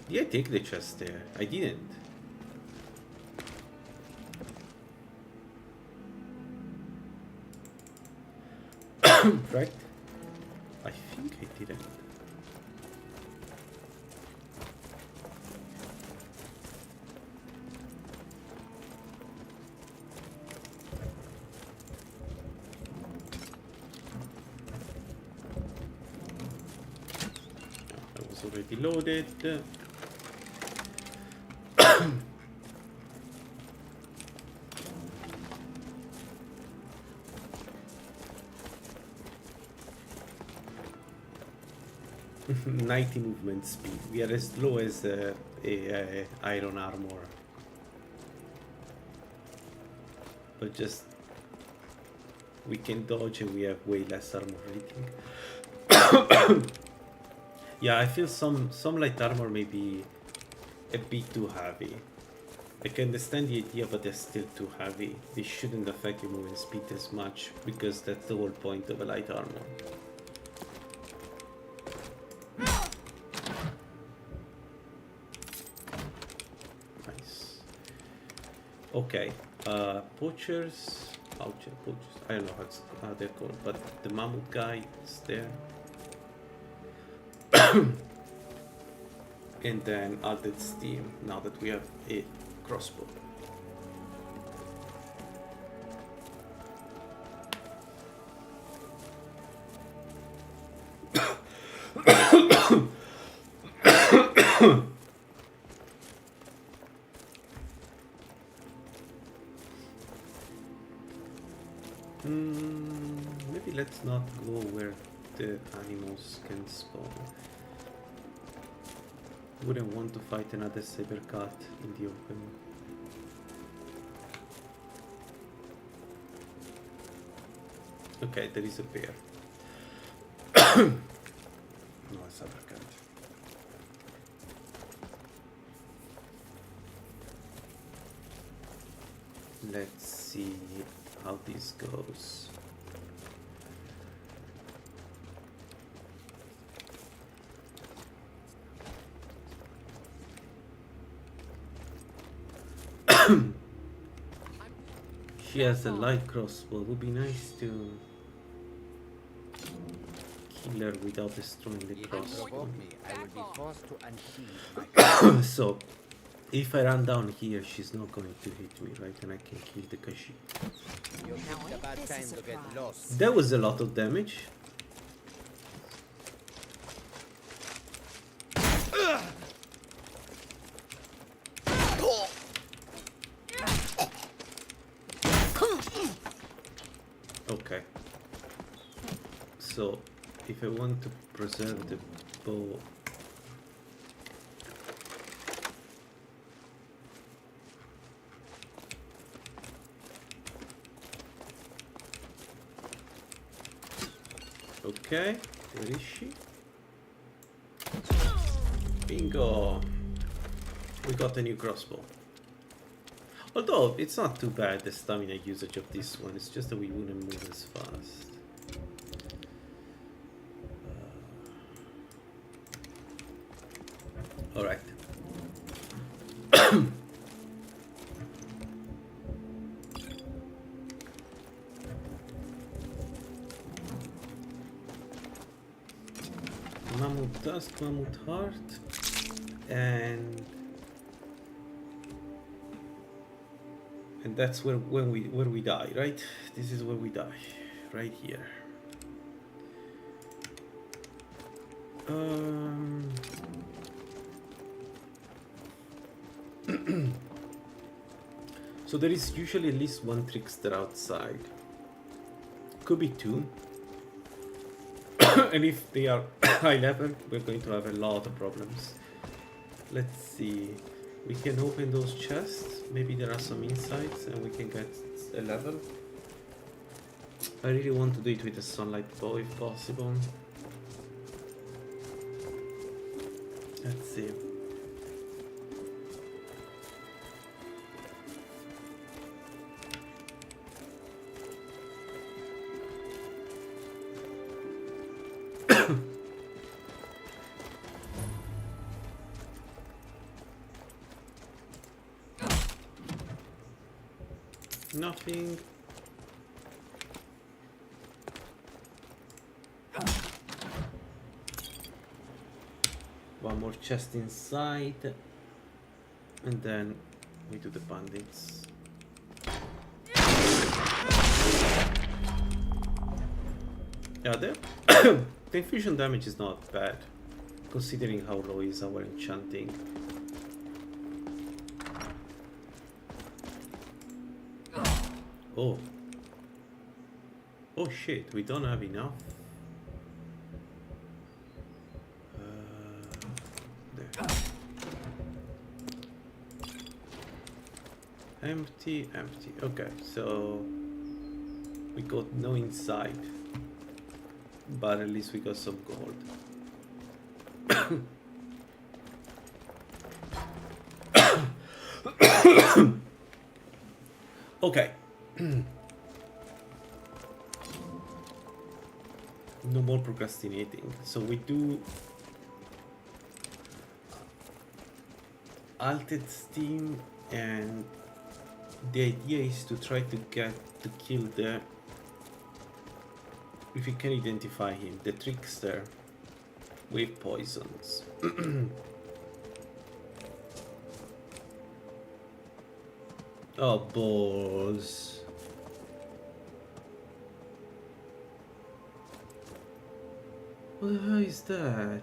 Did I take the chest there? I didn't. Right? I think I didn't. I was already loaded. 90 movement speed. We are as low as iron armor, but just we can dodge and we have way less armor rating. Yeah, I feel some light armor may be a bit too heavy. I can understand the idea, but they're still too heavy. They shouldn't affect your movement speed as much, because that's the whole point of a light armor. Nice. Okay, poachers, I don't know how they're called, but the mammoth guy is there. And then Altered Steam, now that we have a crossbow. Maybe let's not go where the animals can spawn. Wouldn't want to fight another saber cat in the open. Okay, there is a bear. No, a saber cat. Let's see how this goes. She has a light crossbow. It would be nice to kill her without destroying the crossbow. So, if I run down here, she's not going to hit me, right? And I can kill the Kashi. That was a lot of damage. Okay. So, if I want to preserve the bow, okay, where is she? Bingo! We got a new crossbow. Although, it's not too bad, the stamina usage of this one. It's just that we wouldn't move as fast. Alright. Mammoth Dust, Mammoth Heart, and that's where we die, right? This is where we die, right here. So there is usually at least one trickster outside. Could be two. And if they are high level, we're going to have a lot of problems. Let's see. We can open those chests. Maybe there are some insights and we can get a level. I really want to do it with a sunlight bow if possible. Let's see. Nothing. One more chest inside, and then we do the bandits. Yeah, the infusion damage is not bad, considering how low is our enchanting. Oh. Oh shit, we don't have enough. There. Empty, empty. Okay, so we got no inside. But at least we got some gold. Okay. No more procrastinating. So we do Altered Steam, and the idea is to try to kill the, if you can identify him, the trickster with poisons. Oh, balls. What the hell is that?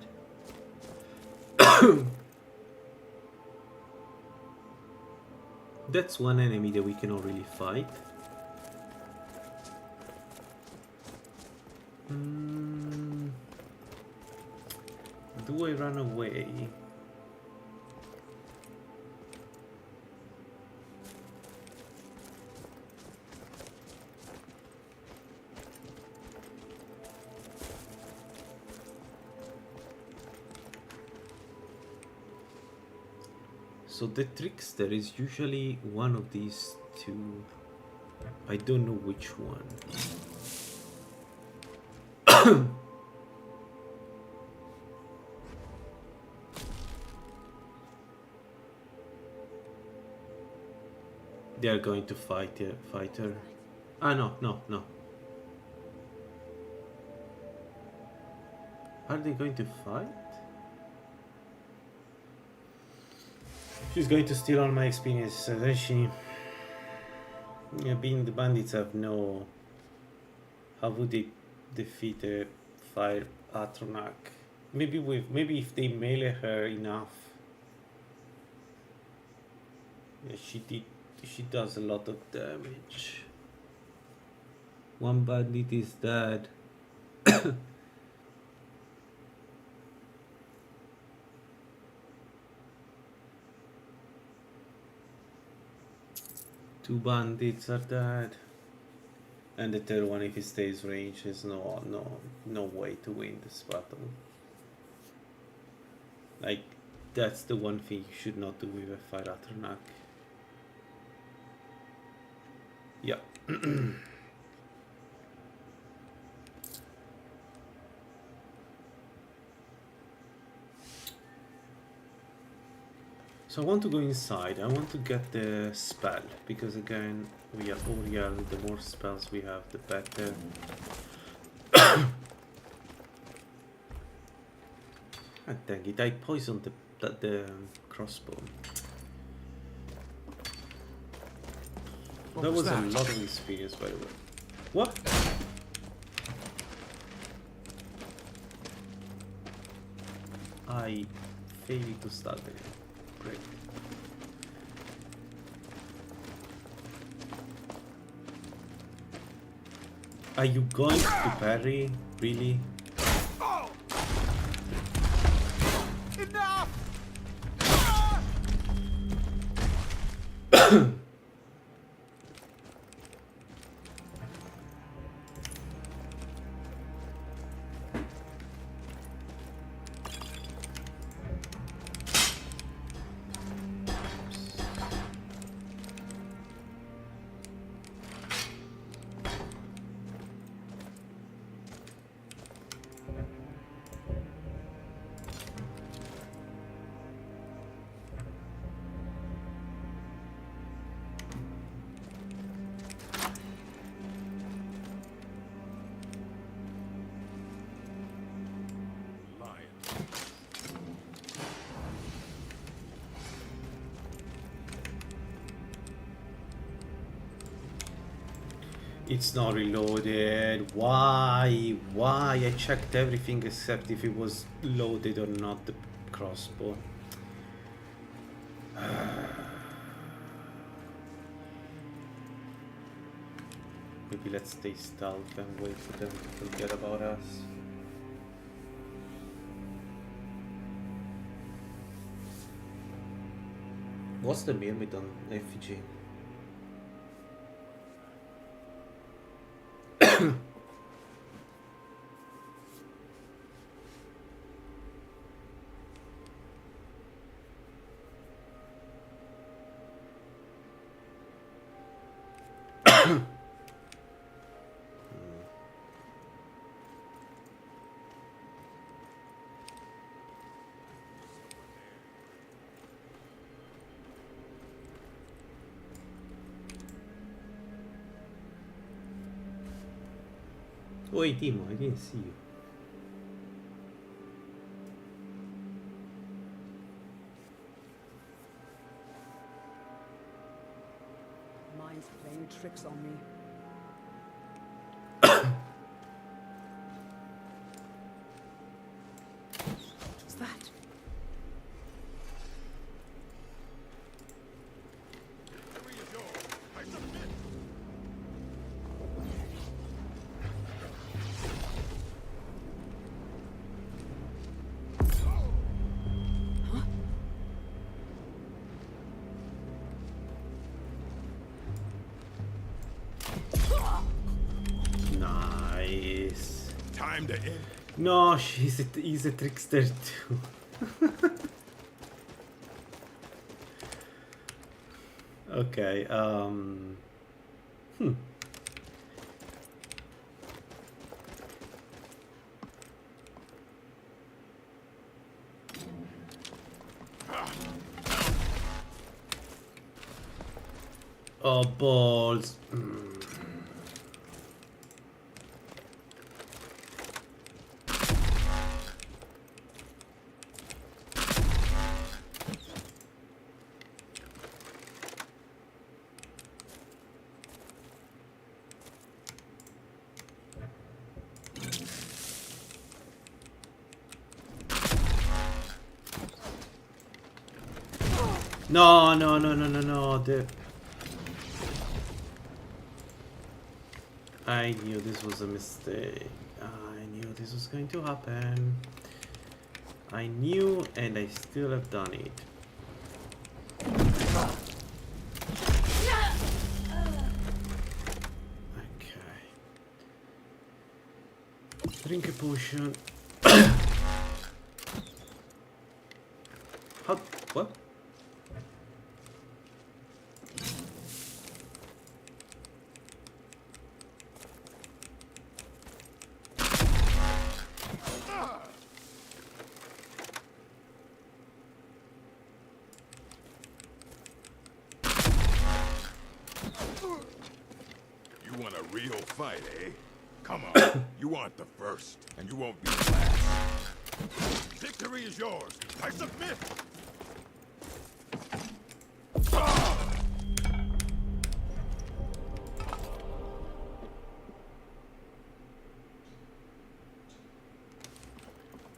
That's one enemy that we cannot really fight. do I run away? So the trickster is usually one of these two. I don't know which one. They are going to fight her. Ah, no. Are they going to fight? She's going to steal all my experience, doesn't she? Yeah, being the bandits have no... How would they defeat a fire Atronach? Maybe if they melee her enough. Yeah, she does a lot of damage. One bandit is dead. Two bandits are dead. And the third one, if he stays range, is no way to win this battle. Like, that's the one thing you should not do with a fire Atronach. Yeah. So I want to go inside. I want to get the spell, because again, we are Oriel. The more spells we have, the better. Ah, dang it! I poisoned the crossbow. That was a lot of experience, by the way. What? I failed to start it. Great. Are you going to parry? Really? Enough! It's not reloaded. Why? Why? I checked everything except if it was loaded or not, the crossbow. Maybe let's stay stealth and wait for them to forget about us. What's the Myrmidon effigy? Oi, Timo, I didn't see you. Mind's playing tricks on me. What's that? Victory is yours. I submit. Oh. time to end. No, he's a trickster too. Okay, Oh, balls. No, no, no, no, no, no. I knew this was a mistake. I knew this was going to happen. I knew, and I still have done it. Okay. Drink a potion. How? What? You want a real fight, eh? Come on. You want the first, and you won't be the last. Victory is yours. I submit.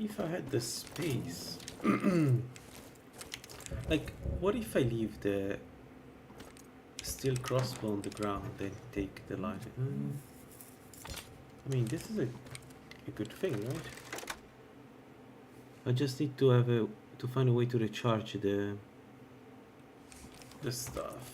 If I had the space. Like, what if I leave the steel crossbow on the ground and take the light? I mean, this is a good thing, right? I just need to have to find a way to recharge the stuff.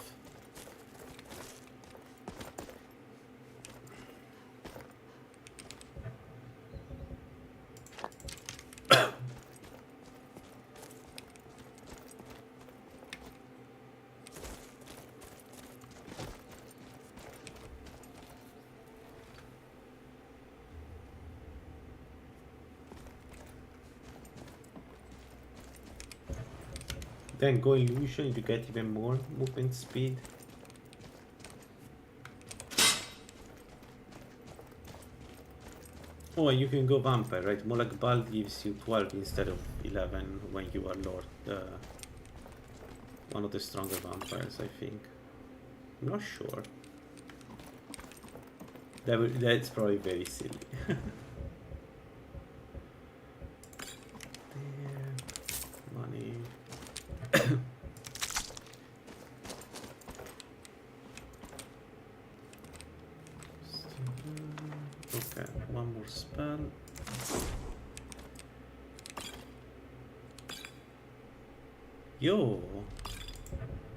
Then go illusion to get even more movement speed. Oh, you can go vampire, right? Molag Bal gives you 12 instead of 11 when you are Lord. One of the stronger vampires, I think. I'm not sure. That's probably very silly. There. Money. Okay, one more spell. Yo,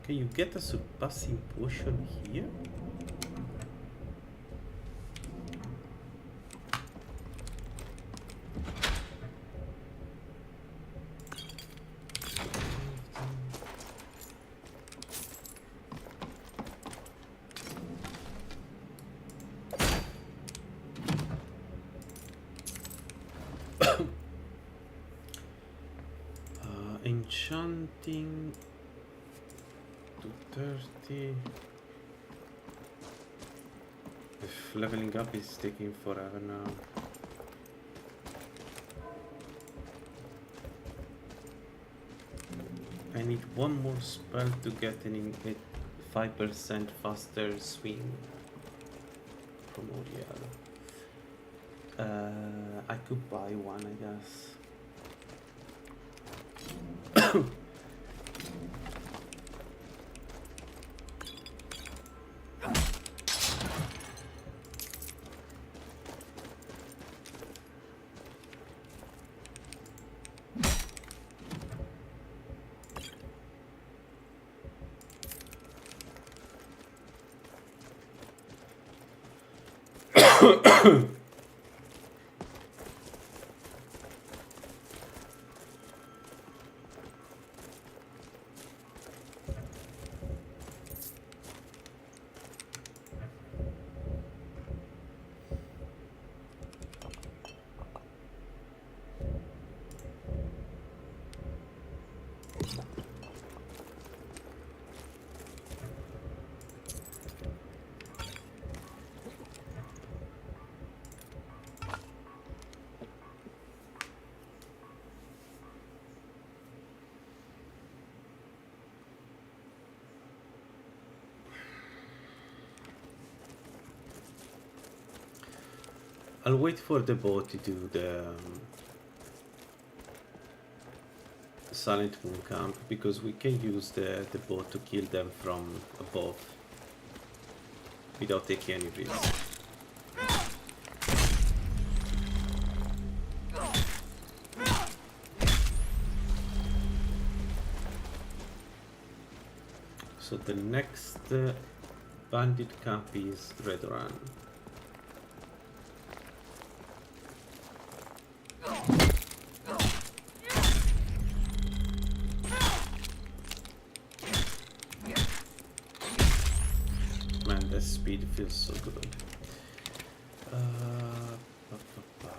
can you get a surpassing potion here? Enchanting to 30. If leveling up is taking forever now. I need one more spell to get an 5% faster swing from Oriel. I could buy one, I guess. I'll wait for the boat to do the Silent Moon camp, because we can use the boat to kill them from above without taking any risk. So the next bandit camp is Redoran. Man, the speed feels so good. Ba, ba, ba.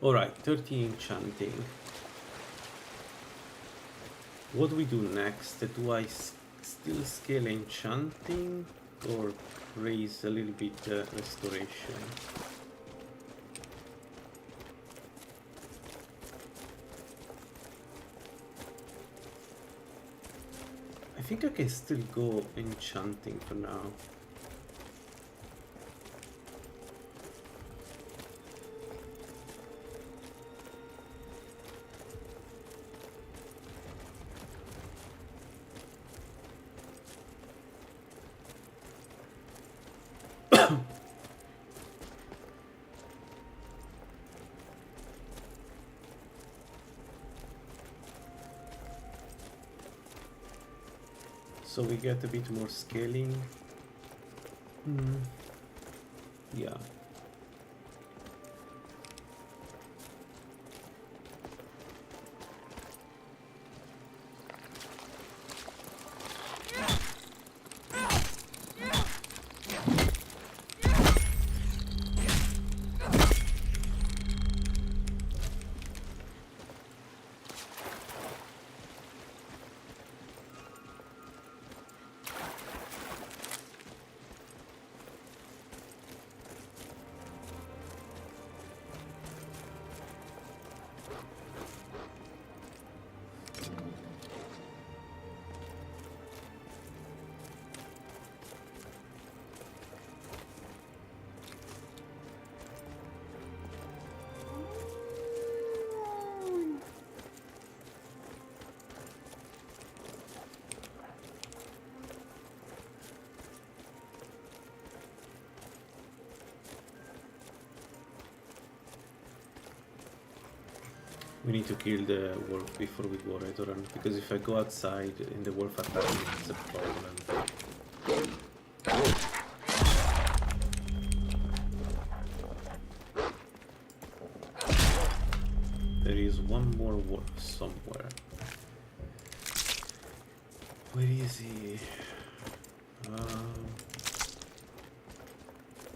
Alright, 30 enchanting. What do we do next? Do I still scale enchanting or raise a little bit restoration? I think I can still go enchanting for now. So we get a bit more scaling. Yeah. We need to kill the wolf before we go Redoran, because if I go outside in the wolf attack, it's a problem. There is one more wolf somewhere. Where is he?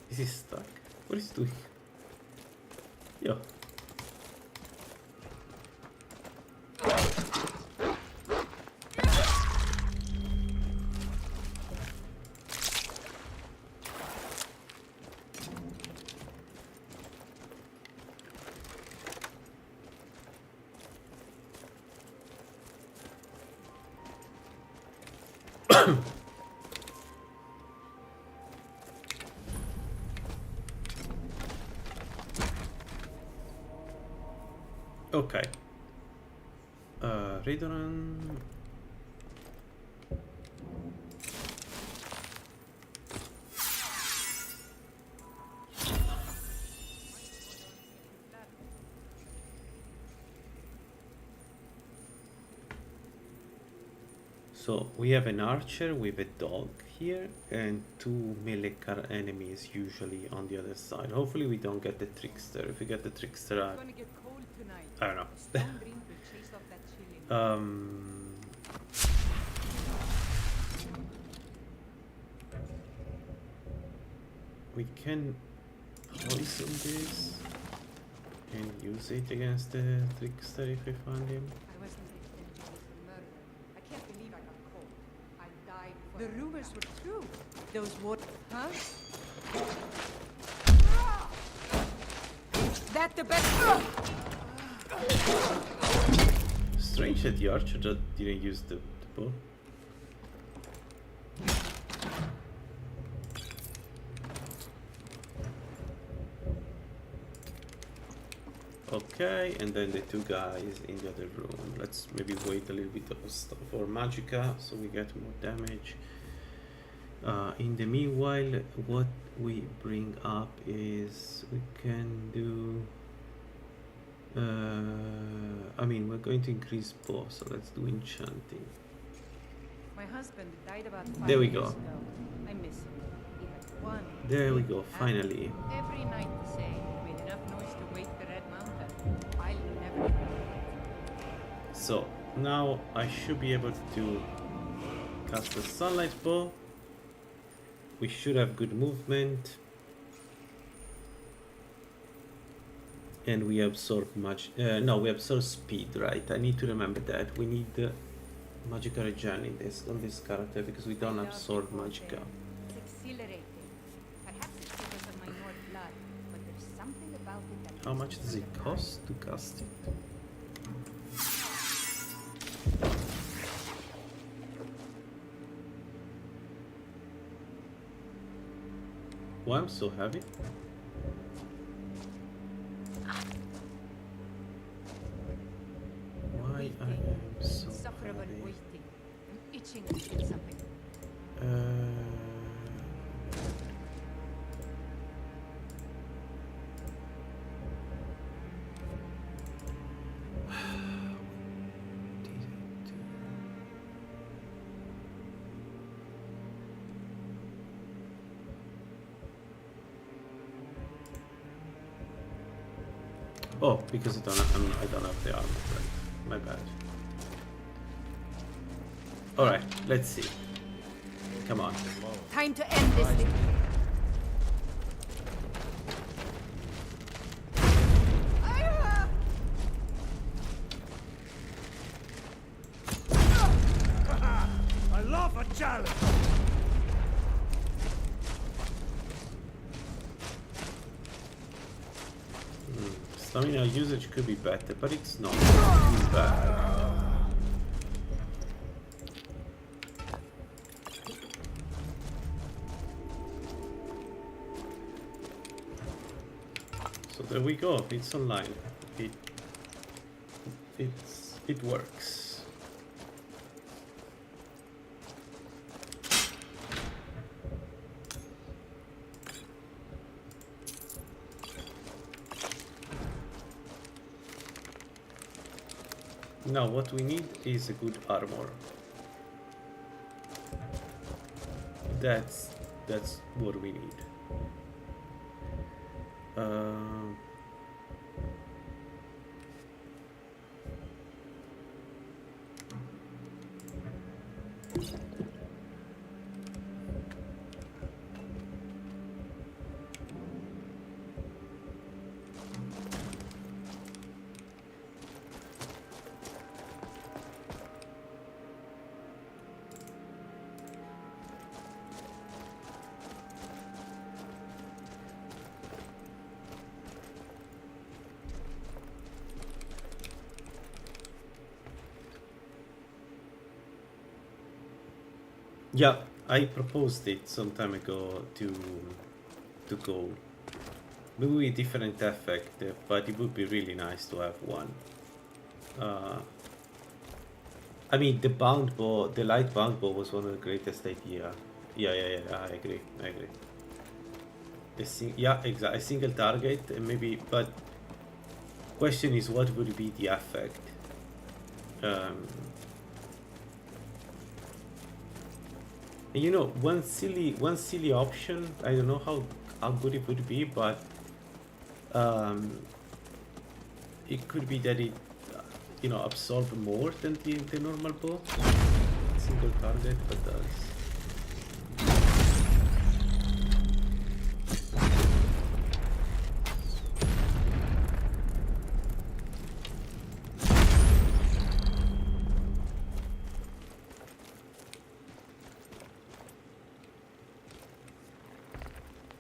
Is he stuck? What is he doing? Yo. Okay. Redoran. So we have an archer with a dog here and two melee enemies usually on the other side. Hopefully we don't get the trickster. If we get the trickster, I don't know. We can poison this and use it against the trickster if we find him. I wasn't intending to murder. I can't believe I got caught. I The rumors were true. Those what? Huh? That the best? Strange that the archer didn't use the bow. Okay, and then the two guys in the other room. Let's maybe wait a little bit for Magicka so we get more damage. In the meanwhile, what we bring up is we can do. I mean, we're going to increase bow, so let's do enchanting. My husband died about 5 There we years go. ago. I miss him. He had one. There we big go, apple. finally. Every night the same. Made enough noise to wake the Red Mountain. I'll never forget. So now I should be able to cast the sunlight bow. We should have good movement. And we absorb no, we absorb speed, right? I need to remember that. We need Magicka regen in this on this character because we don't absorb Magicka. It's exhilarating. Perhaps it's because of my North blood, but there's something about it that How makes much me does it feel cost to cast it? Why I'm so heavy? Why I am so Insufferable heavy? waiting. I'm itching to get something. Oh, because I don't have the armor, right? My bad. Alright, let's see. Come on. Time to end this thing. I love a challenge! Stamina usage could be better, but it's not too bad. So there we go. It's online. It works. Now what we need is a good armor. That's what we need. Yeah, I proposed it some time ago to go maybe with different effect, but it would be really nice to have one. I mean, the bound bow, the light bound bow was one of the greatest idea. Yeah, I agree. Yeah, exactly. A single target, and maybe, but question is what would be the effect? You know, one silly option. I don't know how good it would be, but it could be that it absorb more than the normal bow. Single target, but does.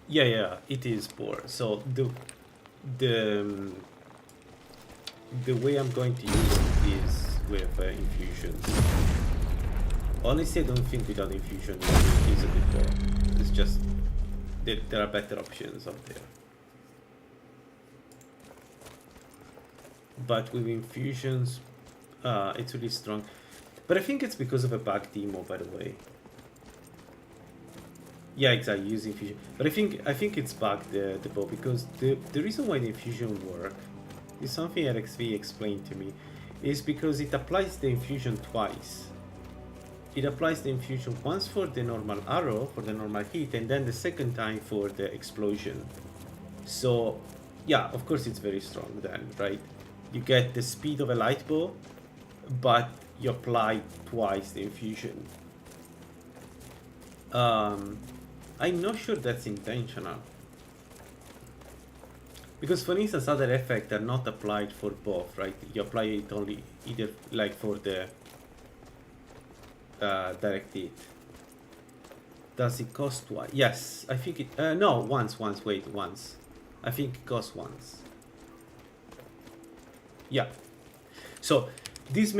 Yeah, it is poor. So the way I'm going to use it is with infusions. Honestly, I don't think without infusion is a good bow. It's just there are better options out there. But with infusions, it's really strong. But I think it's because of a bug demo, by the way. Yeah, exactly, use infusion. But I think it's bugged the bow, because the reason why the infusion work is something RXV explained to me, is because it applies the infusion twice. It applies the infusion once for the normal arrow, for the normal hit, and then the second time for the explosion. So yeah, of course it's very strong then, right? You get the speed of a light bow, but you apply twice the infusion. I'm not sure that's intentional. Because for instance, other effects are not applied for both, right? You apply it only either like for the direct hit. Does it cost twice? Yes, I think it, no, once, wait, once. I think it costs once. Yeah. So this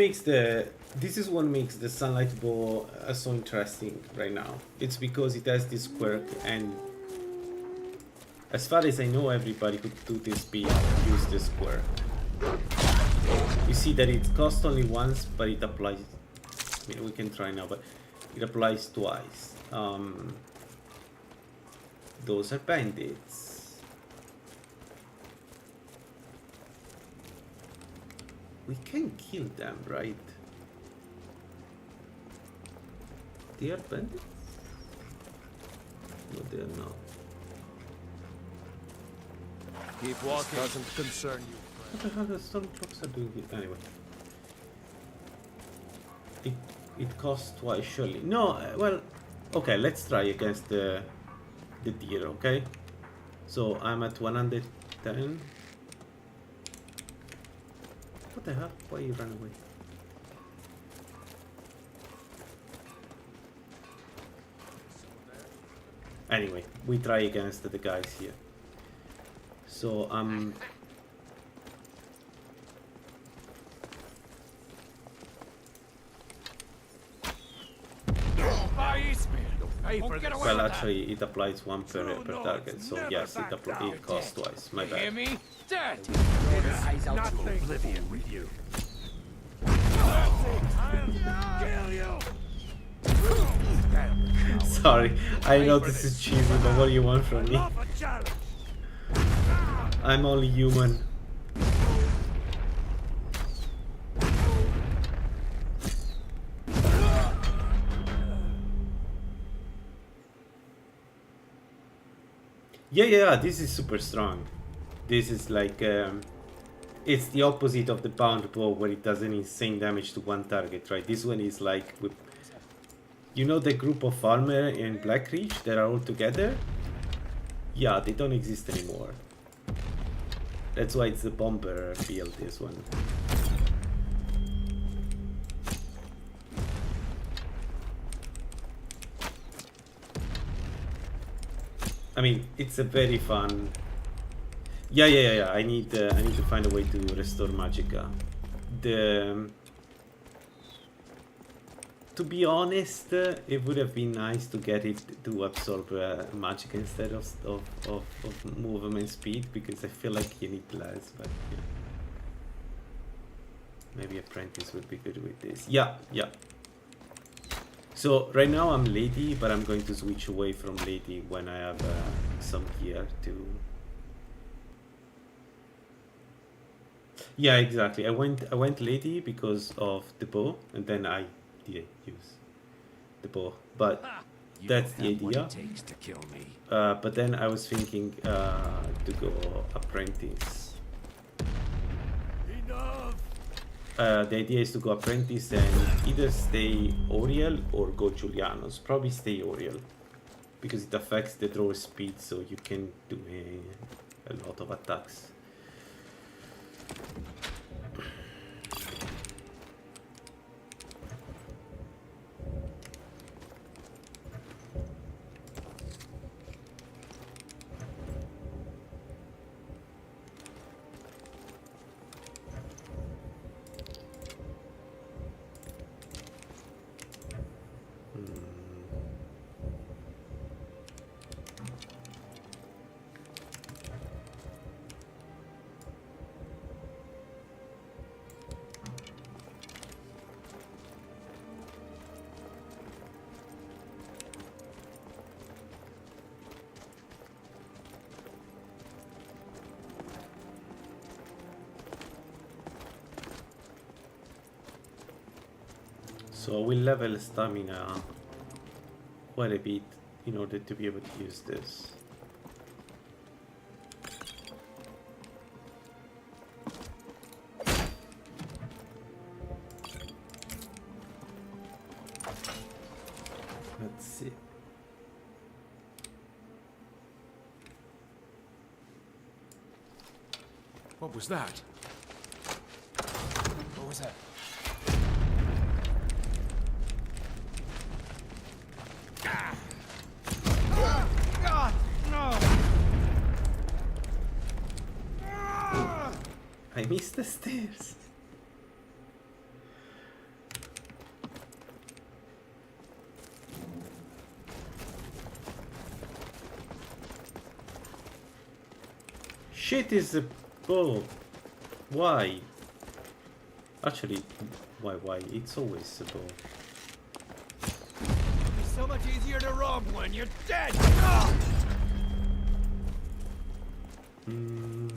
is what makes the sunlight bow so interesting right now. It's because it has this quirk, and as far as I know, everybody could do this speed, use this quirk. You see that it costs only once, but it applies. I mean, we can try now, but it applies twice. Those are bandits. We can kill them, right? They are bandits? No, they are not. Keep walking. Doesn't concern you. What the hell the stormtroopers are doing here? Anyway. It costs twice, surely. No, well, okay, let's try against the deer, okay? So I'm at 110. What the hell? Why you run away? Anyway, we try against the guys here. So well, actually, it applies one per target, so yes, it costs twice. My bad. Hear me? Dead. Eyes out to oblivion with you. Sorry, I know this is cheesy, but what do you want from me? I'm only human. Yeah, this is super strong. This is like, it's the opposite of the bound bow, where it does an insane damage to one target, right? This one is like, with, you know, the group of farmer in Black Ridge that are all together? Yeah, they don't exist anymore. That's why it's the bomber build, this one. I mean, it's a very fun. Yeah. I need to find a way to restore Magicka. To be honest, it would have been nice to get it to absorb Magicka instead of movement speed, because I feel like you need less. But yeah. Maybe Apprentice would be good with this. Yeah. So right now I'm Lady, but I'm going to switch away from Lady when I have some gear to. Yeah, exactly. I went Lady because of the bow, and then I did use the bow. But that's the idea. But then I was thinking to go Apprentice. Enough. The idea is to go Apprentice and either stay Oriel or go Julianos. Probably stay Oriel, because it affects the draw speed, so you can do a lot of attacks. So we'll level stamina quite a bit in order to be able to use this. Let's see. What was that? What was that? God, no! I missed the stairs. Shit is a bow. Why? Actually, why? It's always a bow. It's so much easier to rob when you're dead! Hmm.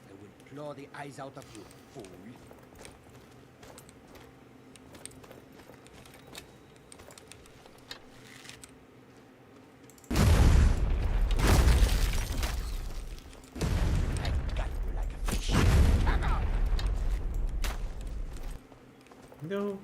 I will claw the eyes out of you, fool. No.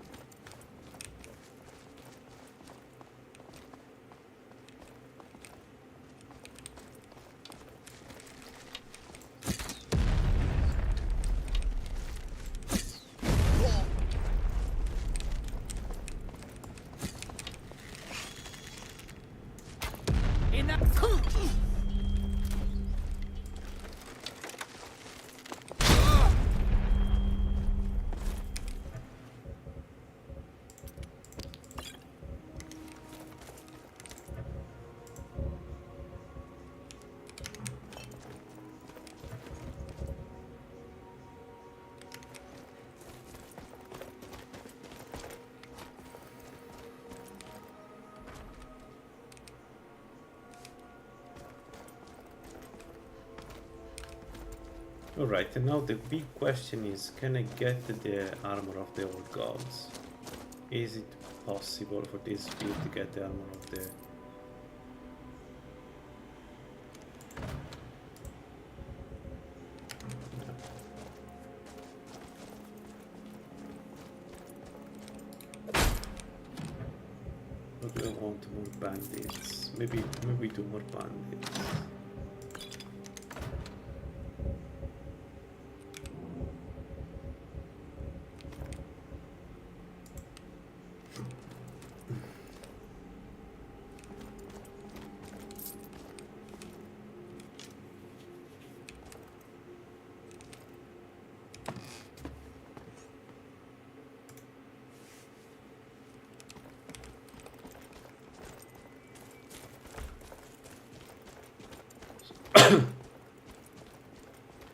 Alright, and now the big question is, can I get the armor of the old gods? Is it possible for this build to get the armor of the... Or do I want more bandits? Maybe do more bandits.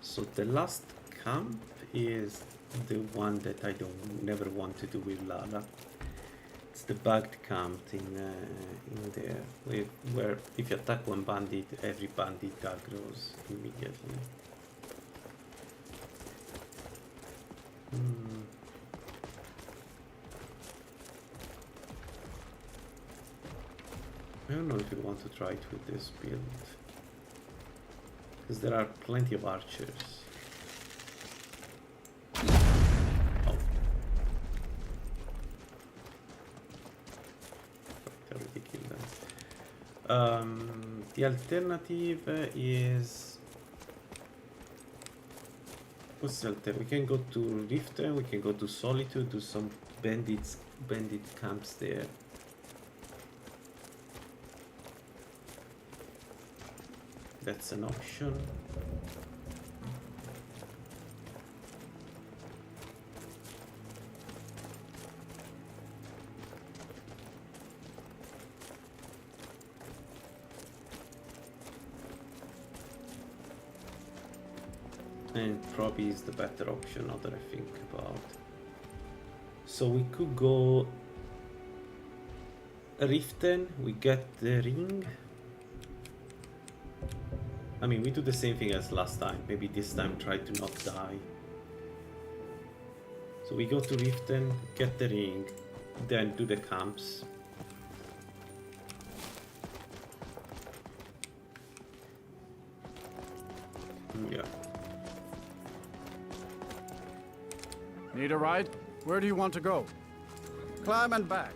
So the last camp is the one that I never want to do with Lala. It's the bugged camp in there, where if you attack one bandit, every bandit aggroes immediately. I don't know if you want to try it with this build. Because there are plenty of archers. Oh. I already killed them. The alternative is... What's the alternative? We can go to Riften, we can go to Solitude, do some bandit camps there. That's an option. And probably is the better option now that I think about. So we could go Riften, we get the ring. I mean, we do the same thing as last time. Maybe this time try to not die. So we go to Riften, get the ring, then do the camps. Yeah. Need a ride? Where do you want to go? Climb and back.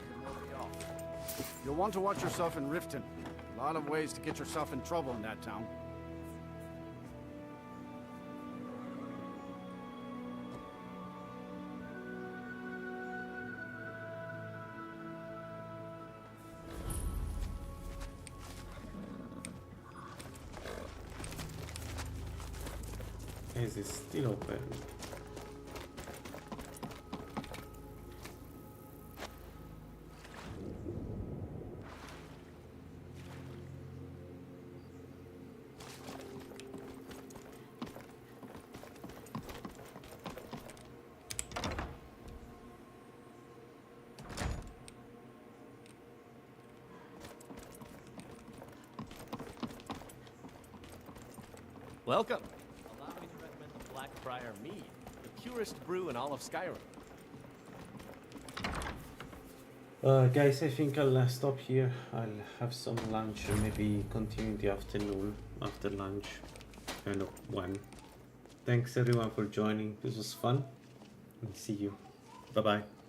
You'll want to watch yourself in Riften. A lot of ways to get yourself in trouble in that town. Is it still open? Welcome. Allow me to recommend the Blackbriar Mead, the purest brew in all of Skyrim. Guys, I think I'll stop here. I'll have some lunch and maybe continue in the afternoon after lunch. I don't know when. Thanks everyone for joining. This was fun. And see you. Bye bye.